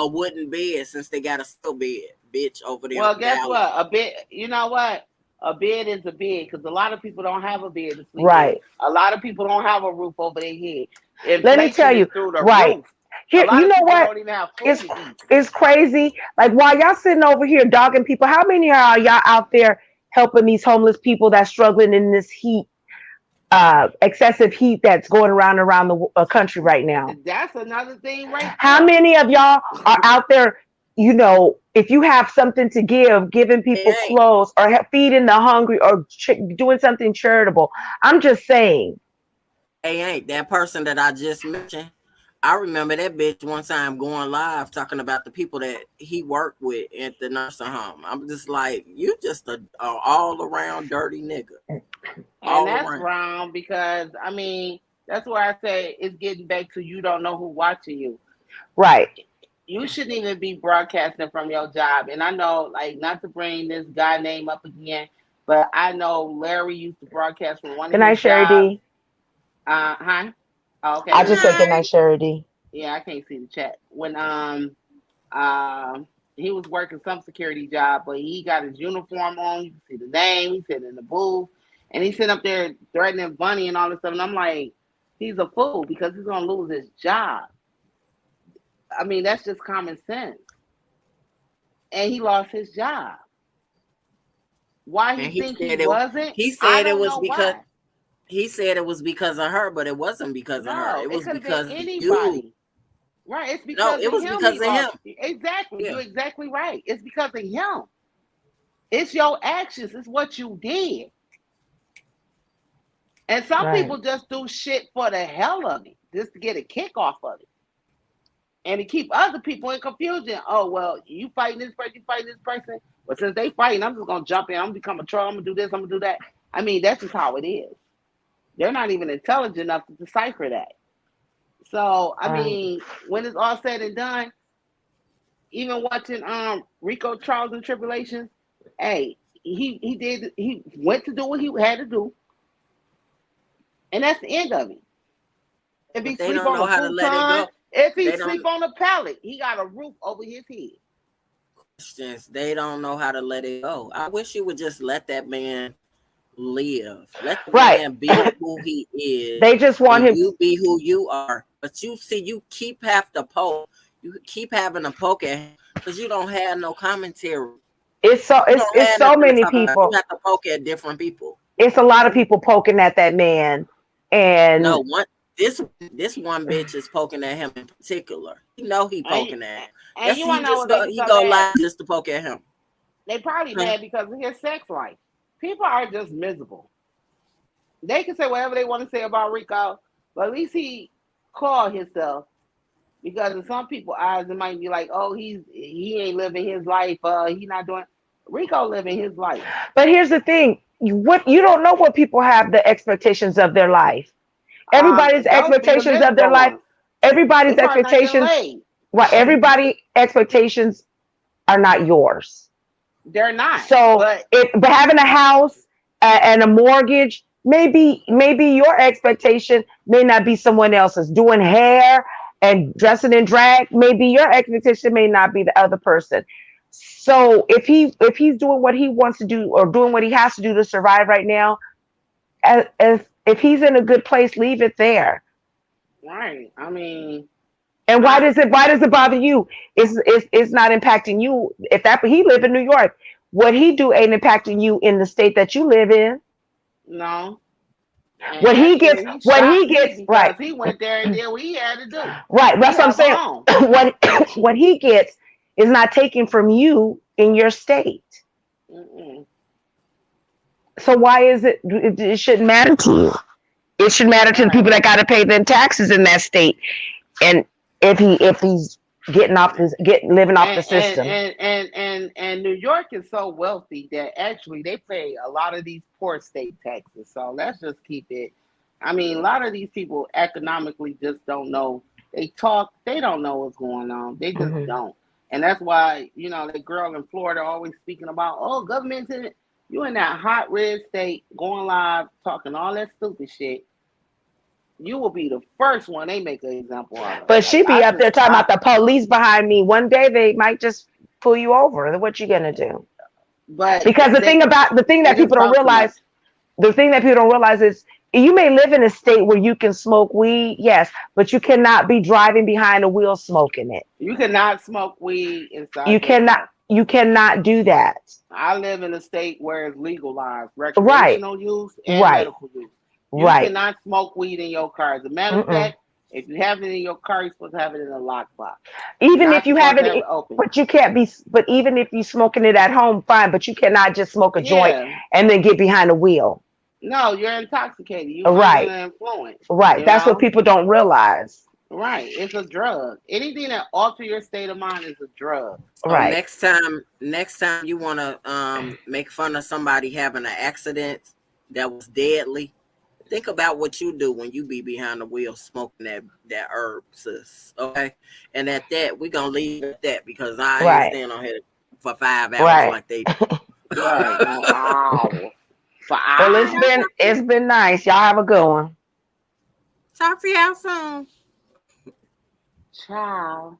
Speaker 1: wooden bed since they got a steel bed, bitch, over there
Speaker 3: Well,
Speaker 1: in
Speaker 3: guess
Speaker 1: Dallas?
Speaker 3: what? A bed. You know what? A bed is a bed because a lot of people don't have a bed to sleep in.
Speaker 2: Right.
Speaker 3: A lot of people don't have a roof over their head.
Speaker 2: Let me tell
Speaker 3: Inflation is
Speaker 2: you.
Speaker 3: through the
Speaker 2: Right.
Speaker 3: roof. A
Speaker 2: Here,
Speaker 3: lot
Speaker 2: you
Speaker 3: of
Speaker 2: know
Speaker 3: people
Speaker 2: what?
Speaker 3: don't even have food
Speaker 2: It's
Speaker 3: to eat.
Speaker 2: it's crazy. Like while y'all sitting over here dogging people, how many are y'all out there helping these homeless people that's struggling in this heat, excessive heat that's going around the country right now?
Speaker 3: That's another thing right
Speaker 2: How
Speaker 3: there.
Speaker 2: many of y'all are out there? If you have something to give, giving
Speaker 1: They
Speaker 2: people
Speaker 1: ain't.
Speaker 2: clothes or feeding the hungry or doing something charitable. I'm just saying.
Speaker 1: They ain't. That person that I just mentioned, I remember that bitch one time going live talking about the people that he worked with at the nursing home. I'm just like, you just a all around dirty nigga,
Speaker 3: And
Speaker 1: all
Speaker 3: that's
Speaker 1: around.
Speaker 3: wrong because I mean that's why I say it's getting back to you don't know who watching you.
Speaker 2: Right.
Speaker 3: You shouldn't even be broadcasting from your job. And I know, like, not to bring this guy name up again, but I know Larry used to broadcast from one
Speaker 2: Good
Speaker 3: of
Speaker 2: night,
Speaker 3: his
Speaker 2: Sherry
Speaker 3: jobs.
Speaker 2: D.
Speaker 3: Huh? Oh, okay,
Speaker 2: I
Speaker 1: Good
Speaker 3: good
Speaker 2: just said
Speaker 3: night.
Speaker 2: good
Speaker 1: night.
Speaker 2: night, Sherry D.
Speaker 3: Yeah, I can't see the chat. When he was working some security job, but he got his uniform on. You can see the name. He said in the booth, and he's sitting up there threatening Bunny and all this stuff. And I'm like, he's a fool because he's gonna lose his job. I mean, that's just common sense. And he lost his job. Why he
Speaker 1: And he
Speaker 3: think he
Speaker 1: said it.
Speaker 3: wasn't?
Speaker 1: He
Speaker 3: I
Speaker 1: said it
Speaker 3: don't
Speaker 1: was
Speaker 3: know
Speaker 1: because
Speaker 3: why.
Speaker 1: he said it was because of her, but it wasn't because of her.
Speaker 3: No,
Speaker 1: It
Speaker 3: it
Speaker 1: was
Speaker 3: could have been
Speaker 1: because of you.
Speaker 3: anybody. Right? It's
Speaker 1: No,
Speaker 3: because
Speaker 1: it
Speaker 3: of
Speaker 1: was
Speaker 3: him
Speaker 1: because
Speaker 3: he
Speaker 1: of him.
Speaker 3: lost. Exactly.
Speaker 1: Yeah.
Speaker 3: You're exactly right. It's because of him. It's your actions. It's what you did. And some
Speaker 2: Right.
Speaker 3: people just do shit for the hell of it, just to get a kick off of it. And to keep other people in confusion. Oh, well, you fighting this person, you fighting this person. But since they fighting, I'm just gonna jump in. I'm gonna become a troll. I'm gonna do this. I'm gonna do that. I mean, that's just how it is. They're not even intelligent enough to decipher that. So, I
Speaker 2: Right.
Speaker 3: mean, when it's all said and done, even watching Rico Trials and Tribulations, hey, he went to do what he had to do, and that's the end of it. If he
Speaker 1: But they
Speaker 3: sleep
Speaker 1: don't
Speaker 3: on
Speaker 1: know
Speaker 3: a
Speaker 1: how to let it
Speaker 3: futon,
Speaker 1: go.
Speaker 3: if he
Speaker 1: They
Speaker 3: sleep
Speaker 1: don't
Speaker 3: on a pallet, he got a roof over his head.
Speaker 1: questions. They don't know how to let it go. I wish you would just let that man live. Let the
Speaker 2: Right.
Speaker 1: man be who he is
Speaker 2: They just
Speaker 1: and
Speaker 2: want him.
Speaker 1: you be who you are. But you see, you keep have to poke. You keep having to poke at him because you don't have no commentary.
Speaker 2: It's so
Speaker 1: You don't
Speaker 2: it's
Speaker 1: have
Speaker 2: so
Speaker 1: nothing to
Speaker 2: many
Speaker 1: talk about. You
Speaker 2: people.
Speaker 1: have to poke at different people.
Speaker 2: It's a lot of people poking at that man,
Speaker 1: No,
Speaker 2: and
Speaker 1: this one bitch is poking at him in particular. You know he
Speaker 3: And,
Speaker 1: poking at him.
Speaker 3: and
Speaker 1: That's
Speaker 3: you want
Speaker 1: he
Speaker 3: to know
Speaker 1: just
Speaker 3: what they
Speaker 1: go
Speaker 3: be
Speaker 1: he
Speaker 3: so
Speaker 1: go
Speaker 3: mad?
Speaker 1: live just to poke at him.
Speaker 3: They probably
Speaker 1: Huh?
Speaker 3: mad because of his sex life. People are just miserable. They can say whatever they want to say about Rico, but at least he called himself. Because in some people's eyes, it might be like, oh, he ain't living his life. He not doing. Rico living his life.
Speaker 2: but here's the thing: what you don't know what people have the expectations of their life. Everybody's
Speaker 3: Those be the
Speaker 2: expectations of their
Speaker 3: miserable
Speaker 2: life.
Speaker 3: ones. They
Speaker 2: Everybody's
Speaker 3: probably not getting
Speaker 2: expectations.
Speaker 3: laid.
Speaker 2: Well, everybody expectations are not yours.
Speaker 3: They're not.
Speaker 2: So,
Speaker 3: But
Speaker 2: but having a house and a mortgage, maybe your expectation may not be someone else's. Doing hair and dressing in drag, maybe your expectation may not be the other person. So if he's doing what he wants to do or doing what he has to do to survive right now, if he's in a good place, leave it there.
Speaker 3: right, I mean,
Speaker 2: And why
Speaker 3: I
Speaker 2: does it bother you? It's not impacting you. If that he live in New York, what he do ain't impacting you in the state that you live in.
Speaker 3: no. And
Speaker 2: What he gets,
Speaker 3: actually, he
Speaker 2: what
Speaker 3: shocked
Speaker 2: he
Speaker 3: me
Speaker 2: gets, right,
Speaker 3: because he went there and did what he had to do.
Speaker 2: right.
Speaker 3: He
Speaker 2: That's what I'm
Speaker 3: left
Speaker 2: saying.
Speaker 3: home.
Speaker 2: What he gets is not taken from you in your state.
Speaker 3: Mm-mm.
Speaker 2: So why is it shouldn't matter to you? It should matter to the people
Speaker 3: Right.
Speaker 2: that got to pay them taxes in that state. And if he's living off the
Speaker 3: And
Speaker 2: system.
Speaker 3: New York is so wealthy that actually they pay a lot of these poor state taxes. So let's just keep it. I mean, a lot of these people economically just don't know. They talk, they don't know what's going on. They just
Speaker 2: Hmm.
Speaker 3: don't. And that's why, that girl in Florida always speaking about, oh, government's in it. You in that hot red state going live talking all that stupid shit. You will be the first one they make an example out of.
Speaker 2: But
Speaker 3: Like
Speaker 2: she be
Speaker 3: I
Speaker 2: up there
Speaker 3: just
Speaker 2: talking about
Speaker 3: stop.
Speaker 2: the police behind me. One day they might just pull you over. What you gonna do?
Speaker 3: But
Speaker 2: Because the thing
Speaker 3: they
Speaker 2: that
Speaker 3: just
Speaker 2: people don't
Speaker 3: talk too much.
Speaker 2: realize, the thing that people don't realize is you may live in a state where you can smoke weed, yes, but you cannot be driving behind a wheel smoking it.
Speaker 3: You cannot smoke weed
Speaker 2: You
Speaker 3: inside your
Speaker 2: cannot
Speaker 3: car.
Speaker 2: you cannot do that.
Speaker 3: I live in a state where it's legalized
Speaker 2: Right,
Speaker 3: recreational use and
Speaker 2: right,
Speaker 3: medical use. You
Speaker 2: right.
Speaker 3: cannot smoke weed in your car. As a matter of
Speaker 2: Mm-mm.
Speaker 3: fact, if you have it in your car, you're supposed to have it in a lockbox. You're
Speaker 2: Even if
Speaker 3: not
Speaker 2: you have
Speaker 3: supposed to have
Speaker 2: it,
Speaker 3: it open.
Speaker 2: but you can't be. But even if you smoking it at home, fine. But you cannot just smoke a joint
Speaker 3: Yeah.
Speaker 2: and then get behind the wheel.
Speaker 3: No, you're intoxicated. You under
Speaker 2: Right,
Speaker 3: the influence.
Speaker 2: right.
Speaker 3: You
Speaker 2: That's what
Speaker 3: know?
Speaker 2: people don't realize.
Speaker 3: Right. It's a drug. Anything that alter your state of mind is a drug.
Speaker 1: So
Speaker 2: Right.
Speaker 1: next time you want to make fun of somebody having an accident that was deadly, think about what you do when you be behind the wheel smoking that herb, sis. Okay, and at that we gonna leave it at that because I ain't
Speaker 2: Right.
Speaker 1: staying on here for 5 hours
Speaker 2: Right.
Speaker 1: like they.
Speaker 3: Right. No hours. For
Speaker 2: Well,
Speaker 3: hours.
Speaker 2: it's been nice. Y'all have a good one.
Speaker 1: Talk to y'all soon.
Speaker 3: Ciao.